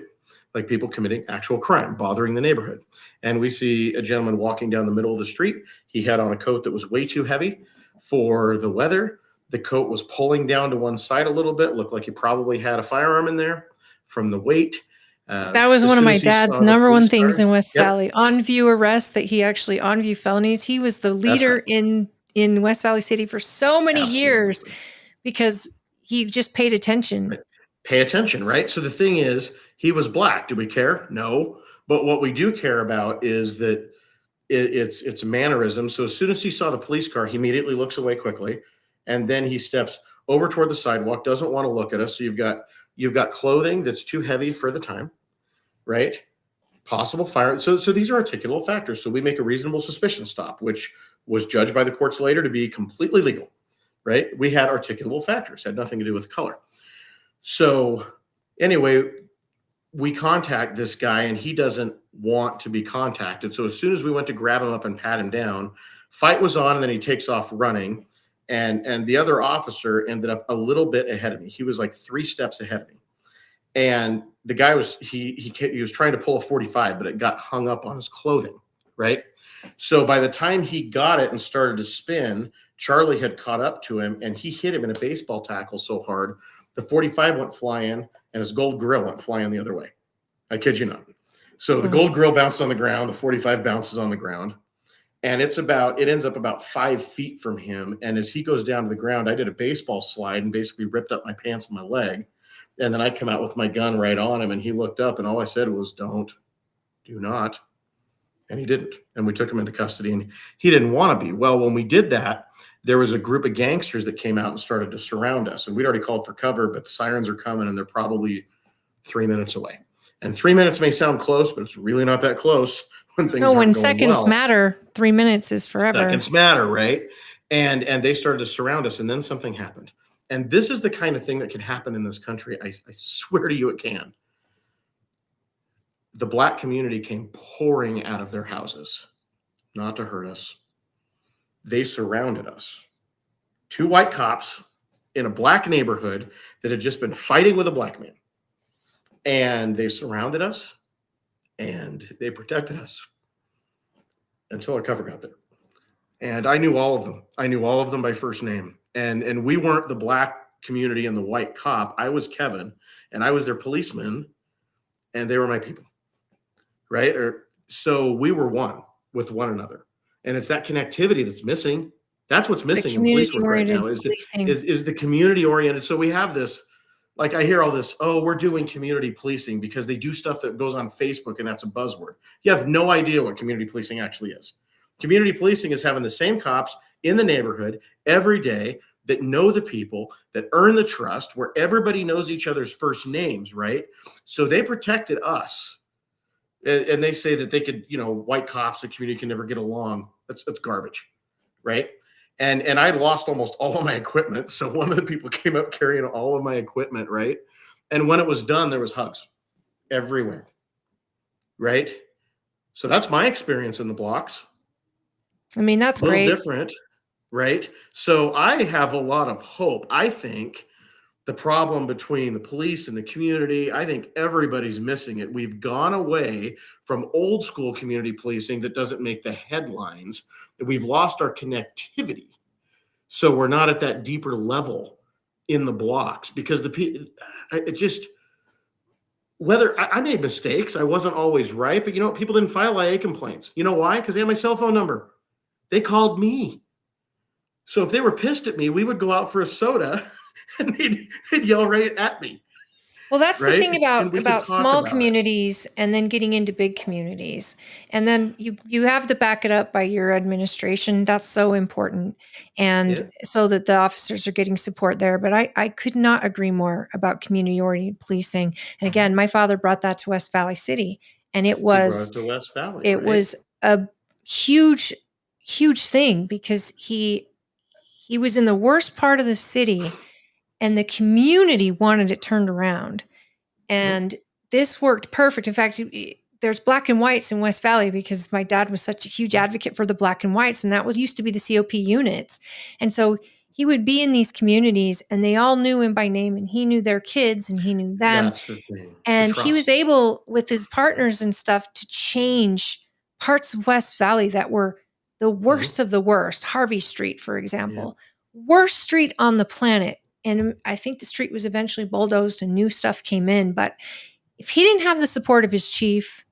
like people committing actual crime, bothering the neighborhood. And we see a gentleman walking down the middle of the street. He had on a coat that was way too heavy for the weather. The coat was pulling down to one side a little bit, looked like he probably had a firearm in there from the weight. That was one of my dad's number one things in West Yep. Valley. On-view arrests, that he actually on-view felonies. He was the leader in West Valley City for so many years because he just paid attention. Right. Pay attention, right? So the thing is, he was black. Do we care? No. But what we do care about is that it's mannerism. So as soon as he saw the police car, he immediately looks away quickly. And then he steps over toward the sidewalk, doesn't want to look at us. So you've got clothing that's too heavy for the time, right? Possible fire. So these are articulable factors. So we make a reasonable suspicion stop, which was judged by the courts later to be completely legal, right? We had articulable factors, had nothing to do with color. So anyway, we contact this guy and he doesn't want to be contacted. So as soon as we went to grab him up and pat him down, fight was on, and then he takes off running. And the other officer ended up a little bit ahead of me. He was like 3 steps ahead of me. And the guy was, he was trying to pull a 45, but it got hung up on his clothing, right? So by the time he got it and started to spin, Charlie had caught up to him and he hit him in a baseball tackle so hard, the 45 went flying and his gold grill went flying the other way. I kid you not. So the gold grill bounced on the ground, the 45 bounces on the ground. And it ends up about 5 feet from him. And as he goes down to the ground, I did a baseball slide and basically ripped up my pants and my leg. And then I come out with my gun right on him. And he looked up and all I said was, do not. And he didn't. And we took him into custody and he didn't want to be. Well, when we did that, there was a group of gangsters that came out and started to surround us. And we'd already called for cover, but the sirens are coming and they're probably 3 minutes away. And 3 minutes may sound close, but it's really not that close. When seconds matter, 3 minutes is forever. Seconds matter, right? And they started to surround us, and then something happened. And this is the kind of thing that can happen in this country. I swear to you it can. The black community came pouring out of their houses, not to hurt us. They surrounded us. 2 white cops in a black neighborhood that had just been fighting with a black man. And they surrounded us. And they protected us until our cover got there. And I knew all of them. I knew all of them by first name. And we weren't the black community and the white cop. I was Kevin, and I was their policeman, and they were my people, right? So we were one with one another. And it's that connectivity that's missing. That's what's missing in police work right now is the community-oriented. So we have this, like I hear all this, oh, we're doing community policing because they do stuff that goes on Facebook and that's a buzzword. You have no idea what community policing actually is. Community policing is having the same cops in the neighborhood every day that know the people, that earn the trust, where everybody knows each other's first names, right? So they protected us. And they say that they could, white cops, the community can never get along. That's garbage, right? And I lost almost all of my equipment. So one of the people came up carrying all of my equipment, right? And when it was done, there was hugs everywhere, right? So that's my experience in the blocks. I mean, that's a little great. Different, right? So I have a lot of hope. I think the problem between the police and the community, I think everybody's missing it. We've gone away from old school community policing that doesn't make the headlines. We've lost our connectivity. So we're not at that deeper level in the blocks because I made mistakes. I wasn't always right, but people didn't file IA complaints. You know why? Because they had my cell phone number. They called me. So if they were pissed at me, we would go out for a soda and they'd yell right at me. Well, that's the right? thing And we could about talk small about it. communities and then getting into big communities. And then you have to back it up by your administration. That's so important. And Yeah. so that the officers are getting support there. But I could not agree more about community-oriented policing. And again, my father brought that to West Valley City. And He brought it to West Valley, it right? was a huge, huge thing because he was in the worst part of the city and the community wanted it turned around. Mhm. And this worked perfect. In fact, there's black and whites in West Valley because my dad was such a huge advocate for the black and whites, and that was used to be the COP units. And so he would be in these communities, and they all knew him by name, and he knew their kids, and he knew them. That's the thing. The And he was trust. able, with his partners and stuff, to change parts of West Valley that were the worst of the worst. Harvey Street, for Yeah. example, worst street on the planet. And I think the street was eventually bulldozed and new stuff came in. But if he didn't have the support of his chief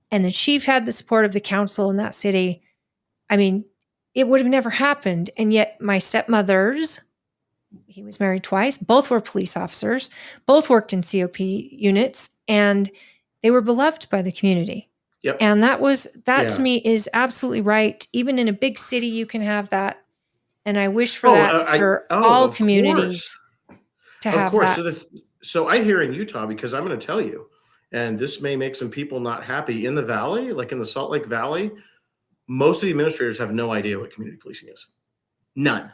and the chief had the support of the council in that city, I mean, it would have never happened. And yet my stepmothers, he was married twice, both were police officers, both worked in COP units, and they were beloved by the community. Yep. And that to Yeah. me is absolutely right. Even in a big city, you can have that. And I wish for Oh, that for all of communities course. to Of have course. that. So I hear in Utah, because I'm going to tell you, and this may make some people not happy in the valley, like in the Salt Lake Valley, most of the administrators have no idea what community policing is. None.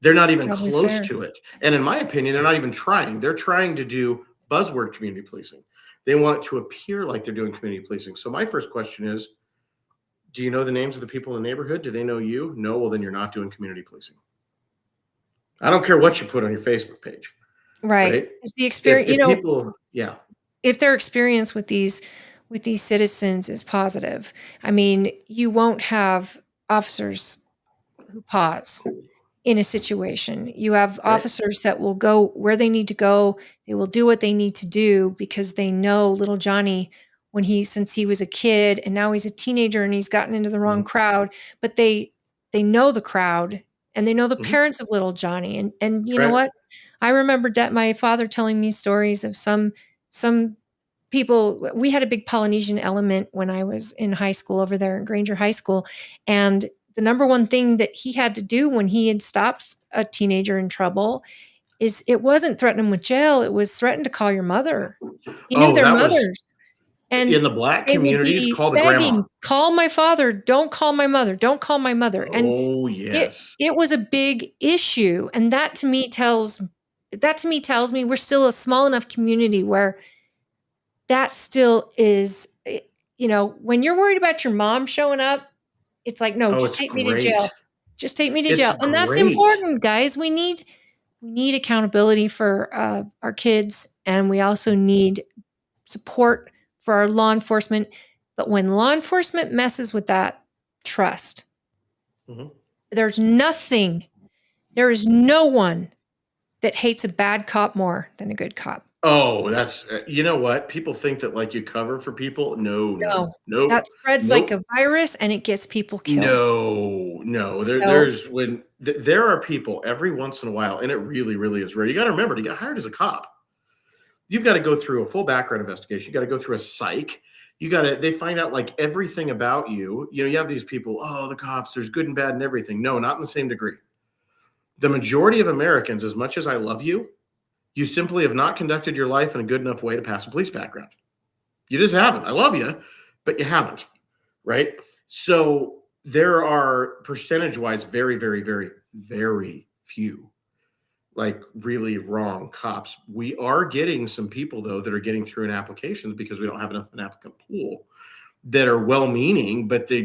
They're not even Probably close fair. to it. And in my opinion, they're not even trying. They're trying to do buzzword community policing. They want it to appear like they're doing community policing. So my first question is, do you know the names of the people in the neighborhood? Do they know you? No, well, then you're not doing community policing. I don't care what you put on your Facebook page. Right. It's the experience, If people, yeah. if their experience with these citizens is positive. I mean, you won't have officers who pause in a situation. You have Right. officers that will go where they need to go. They will do what they need to do because they know little Johnny since he was a kid and now he's a teenager and he's gotten into the wrong crowd, but they know the crowd and they know the parents of little Johnny. And you know what? I remember my father telling me stories of some people. We had a big Polynesian element when I was in high school over there in Granger High School. And the number one thing that he had to do when he had stopped a teenager in trouble is it wasn't threaten him with jail. It was threaten to call your mother. He knew their that was mothers. And in the black they would communities, be call the begging, grandma. call my father. Don't call my mother. Don't call my mother. And Oh, yes. it was a big issue. And that to me tells me we're still a small enough community where that still is, when you're worried about your mom showing up, it's like, no, Oh, just it's take me to great. jail. Just take me to It's jail. And that's great. important, guys. We need accountability for our kids. And we also need support for our law enforcement. But when law enforcement messes with that trust, there is no one that hates a bad cop more than a good cop. Oh, that's, you know what? People think that like you cover for people. No. That spreads like a virus and it gets people killed. No. There are people every once in a while, and it really, really is rare. You got to remember, to get hired as a cop, you've got to go through a full background investigation. You got to go through a psych. They find out like everything about you. You have these people, oh, the cops, there's good and bad and everything. No, not in the same degree. The majority of Americans, as much as I love you, you simply have not conducted your life in a good enough way to pass a police background. You just haven't. I love you, but you haven't, right? So there are percentage-wise very, very, very, very few like really wrong cops. We are getting some people though that are getting through in applications because we don't have enough of an applicant pool that are well-meaning, but they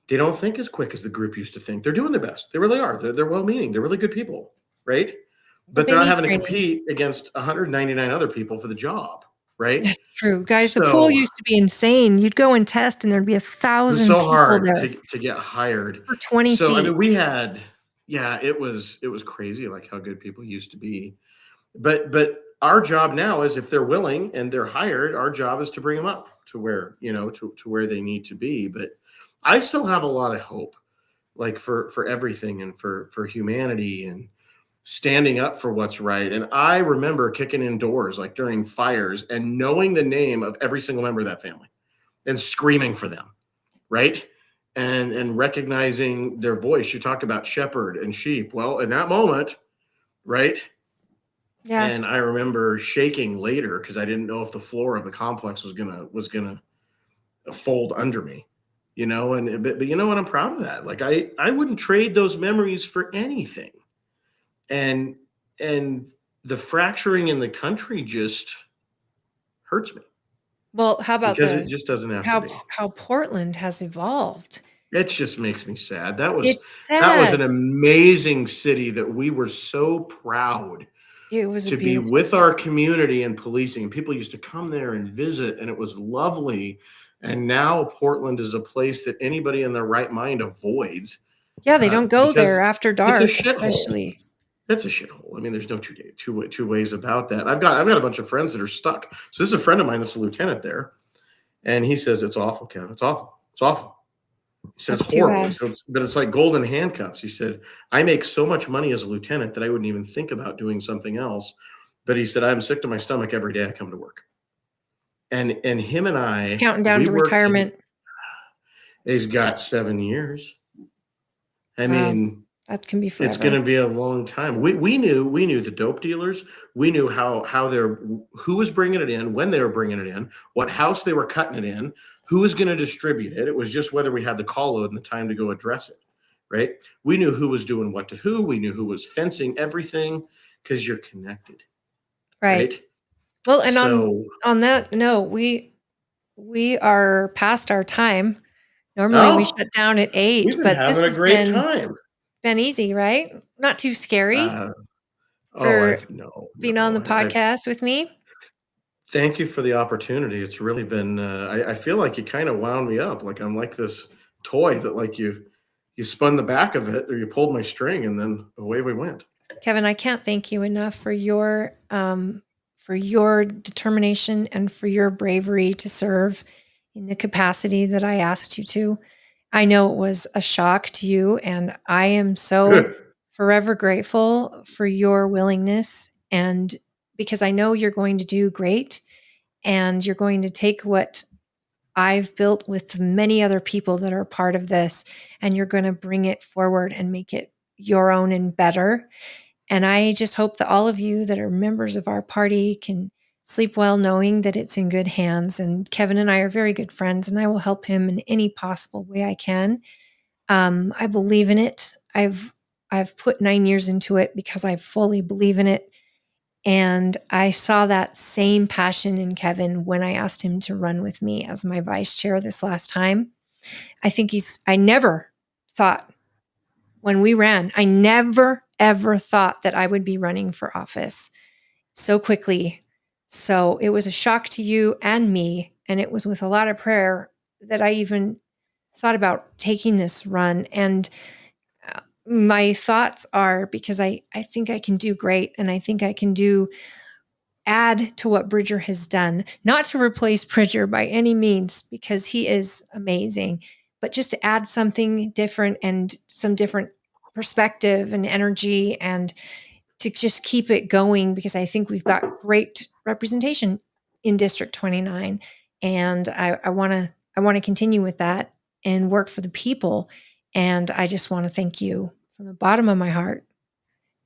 don't think as quick as the group used to think. They're doing their best. They really are. They're well-meaning. They're really good people, right? But they're not having to compete against 199 other people for the job, right? That's true, guys. The pool used to be insane. You'd go and test, and there'd be 1,000 people hard there to get hired for 20 seats. I mean, we had, it was crazy, like how good people used to be. But our job now is, if they're willing and they're hired, our job is to bring them up to where to where they need to be. But I still have a lot of hope, like for everything and for humanity standing up for what's right. And I remember kicking in doors like during fires and knowing the name of every single member of that family and screaming for them, right? And recognizing their voice. You talked about shepherd and sheep. Well, in that moment, right? Yeah. And I remember shaking later because I didn't know if the floor of the complex was gonna fold under me, but you know what? I'm proud of that. Like I wouldn't trade those memories for anything. And the fracturing in the country just hurts me. Well, how about because it just doesn't have to be. how Portland has evolved? It just makes me sad. That was Sad. an amazing city that we were so proud It was to be with our community and policing. People used to come there and visit, and it was lovely. And now Portland is a place that anybody in their right mind avoids. Yeah, they don't go because there after dark, it's a shithole. especially. That's a shithole. I mean, there's no two ways about that. I've got a bunch of friends that are stuck. So this is a friend of mine that's a lieutenant there, and he says it's awful, Kev. It's awful. It's awful. He said That's it's too horrible. bad. But it's like golden handcuffs. He said, I make so much money as a lieutenant that I wouldn't even think about doing something else. But he said, I'm sick to my stomach every day I come to work. And him and I, He's counting down to retirement. He's got 7 years. I Wow. mean, That can be forever. it's going to be a long time. We knew the dope dealers. We knew who was bringing it in, when they were bringing it in, what house they were cutting it in, who was going to distribute it. It was just whether we had the call load and the time to go address it, right? We knew who was doing what to who. We knew who was fencing everything because you're connected, right? Well, and on that note, we are past our time. Normally we shut down at 8, we've been but having this a great time. Been easy, right? Not too scary being on the podcast with me. Thank you for the opportunity. It's really been, I feel like you kind of wound me up. Like I'm like this toy that like you spun the back of it or you pulled my string and then away we went. Kevin, I can't thank you enough for your determination and for your bravery to serve in the capacity that I asked you to. I know it was a shock to you, and I am so forever grateful for your willingness, and because I know you're going to do great, and you're going to take what I've built with many other people that are part of this, and you're going to bring it forward and make it your own and better. And I just hope that all of you that are members of our party can sleep well knowing that it's in good hands. And Kevin and I are very good friends, and I will help him in any possible way I can. I believe in it. I've put 9 years into it because I fully believe in it. And I saw that same passion in Kevin when I asked him to run with me as my vice chair this last time. I never thought when we ran, I never, ever thought that I would be running for office so quickly. So it was a shock to you and me. And it was with a lot of prayer that I even thought about taking this run. And my thoughts are because I think I can do great. And I think I can add to what Bridger has done, not to replace Bridger by any means, because he is amazing, but just to add something different and some different perspective and energy, and to just keep it going, because I think we've got great representation in District 29. And I want to continue with that and work for the people. And I just want to thank you from the bottom of my heart,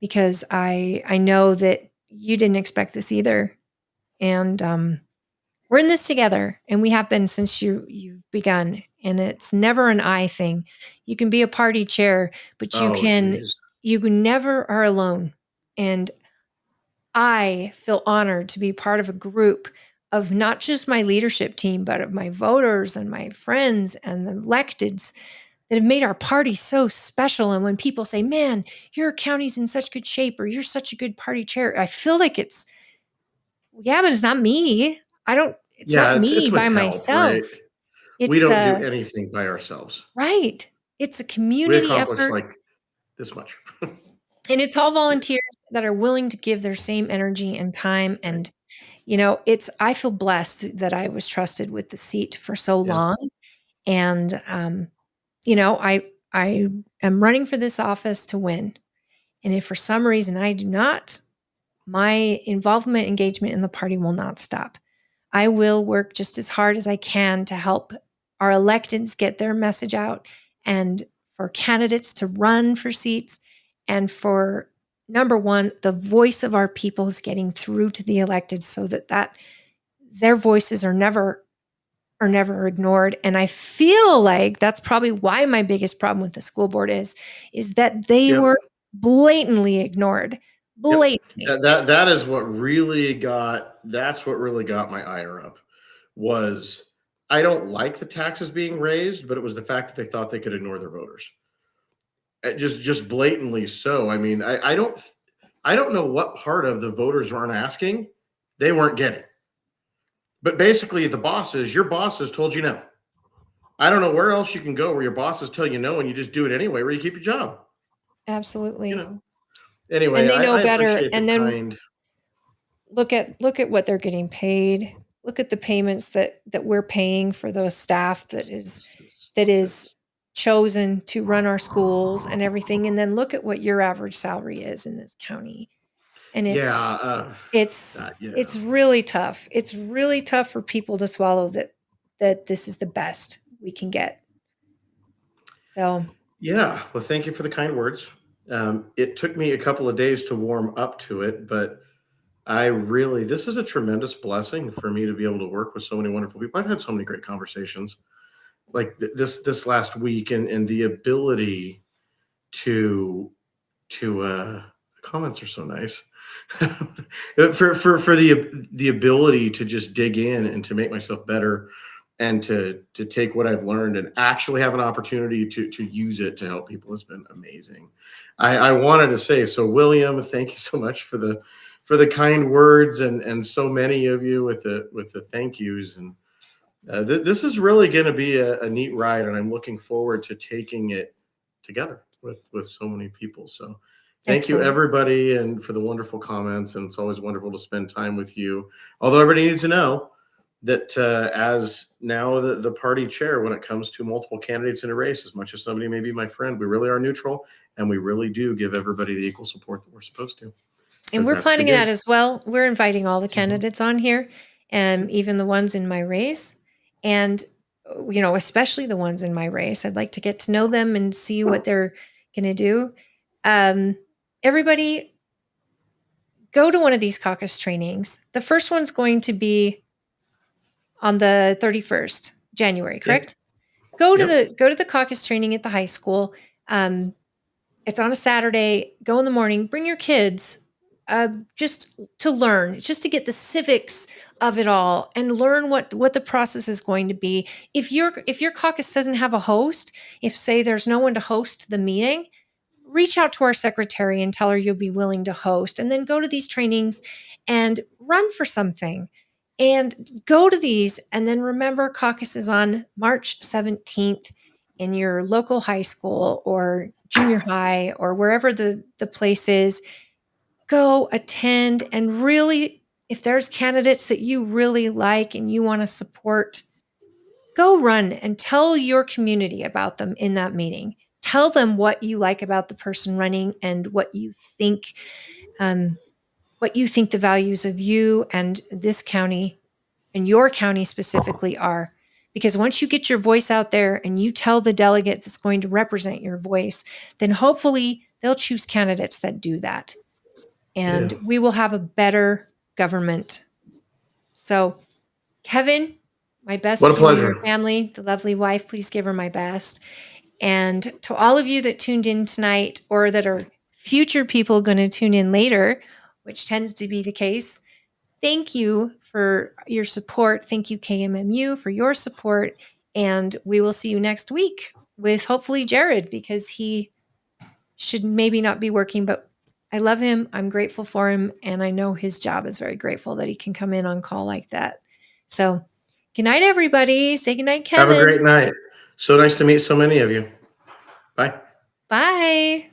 because I know that you didn't expect this either. And we're in this together, and we have been since you've begun. And it's never an I thing. You can be a party chair, but you never are alone. And I feel honored to be part of a group of not just my leadership team, but of my voters and my friends and the electeds that have made our party so special. And when people say, man, your county's in such good shape, or you're such a good party chair, I feel like but it's not me. It's not me by myself. Right? We don't do anything by ourselves. Right. It's a community effort. Like this much. And it's all volunteers that are willing to give their same energy and time. And, I feel blessed that I was trusted with the seat for so long. And, I am running for this office to win. And if for some reason I do not, my involvement, engagement in the party will not stop. I will work just as hard as I can to help our electeds get their message out, and for candidates to run for seats, and for number one, the voice of our people is getting through to the elected, so that their voices are never ignored. And I feel like that's probably why my biggest problem with the school board is that they were blatantly ignored. Blatantly. That is what really got my ire up. Was I don't like the taxes being raised, but it was the fact that they thought they could ignore their voters. Just blatantly so. I mean, I don't know what part of the voters aren't asking they weren't getting. But basically, your bosses told you no. I don't know where else you can go where your bosses tell you no and you just do it anyway, where you keep your job. Absolutely. Anyway, and they know I better. And then kind. look at what they're getting paid. Look at the payments that we're paying for those staff that is chosen to run our schools and everything. And then look at what your average salary is in this county. And it's really tough. It's really tough for people to swallow that this is the best we can get. So yeah, well, thank you for the kind words. It took me a couple of days to warm up to it, but this is a tremendous blessing for me to be able to work with so many wonderful people. I've had so many great conversations like this last week, and the ability to the comments are so nice. for the ability to just dig in and to make myself better, and to take what I've learned and actually have an opportunity to use it to help people has been amazing. I wanted to say, so William, thank you so much for the kind words, and so many of you with the thank yous. And this is really going to be a neat ride, and I'm looking forward to taking it together with so many people. So thank you, everybody, and for the wonderful comments. And it's always wonderful to spend time with you. Although everybody needs to know that as now the party chair, when it comes to multiple candidates in a race, as much as somebody may be my friend, we really are neutral, and we really do give everybody the equal support that we're supposed to. And we're planning that as well. We're inviting all the candidates on here, and even the ones in my race. And, especially the ones in my race, I'd like to get to know them and see what they're going to do. Everybody, go to one of these caucus trainings. The first one's going to be on the 31st, January, correct? Go to the caucus training at the high school. It's on a Saturday. Go in the morning. Bring your kids. Just to learn, just to get the civics of it all and learn what the process is going to be. If your caucus doesn't have a host, if say there's no one to host the meeting, reach out to our secretary and tell her you'll be willing to host, and then go to these trainings and run for something and go to these. And then remember, caucus is on March 17th in your local high school or junior high or wherever the place is. Go attend, and really, if there's candidates that you really like and you want to support, go run and tell your community about them in that meeting. Tell them what you like about the person running and what you think the values of you and this county and your county specifically are. Because once you get your voice out there and you tell the delegate that's going to represent your voice, then hopefully they'll choose candidates that do that. And we will have a better government. So, Kevin, my best to you and your family, the lovely wife, please give her my best. And to all of you that tuned in tonight, or that are future people going to tune in later, which tends to be the case, thank you for your support. Thank you, KMMU, for your support. And we will see you next week with hopefully Jared, because he should maybe not be working, but I love him. I'm grateful for him. And I know his job is very grateful that he can come in on call like that. So good night, everybody. Say good night, Kevin. Have a great night. So nice to meet so many of you. Bye. Bye.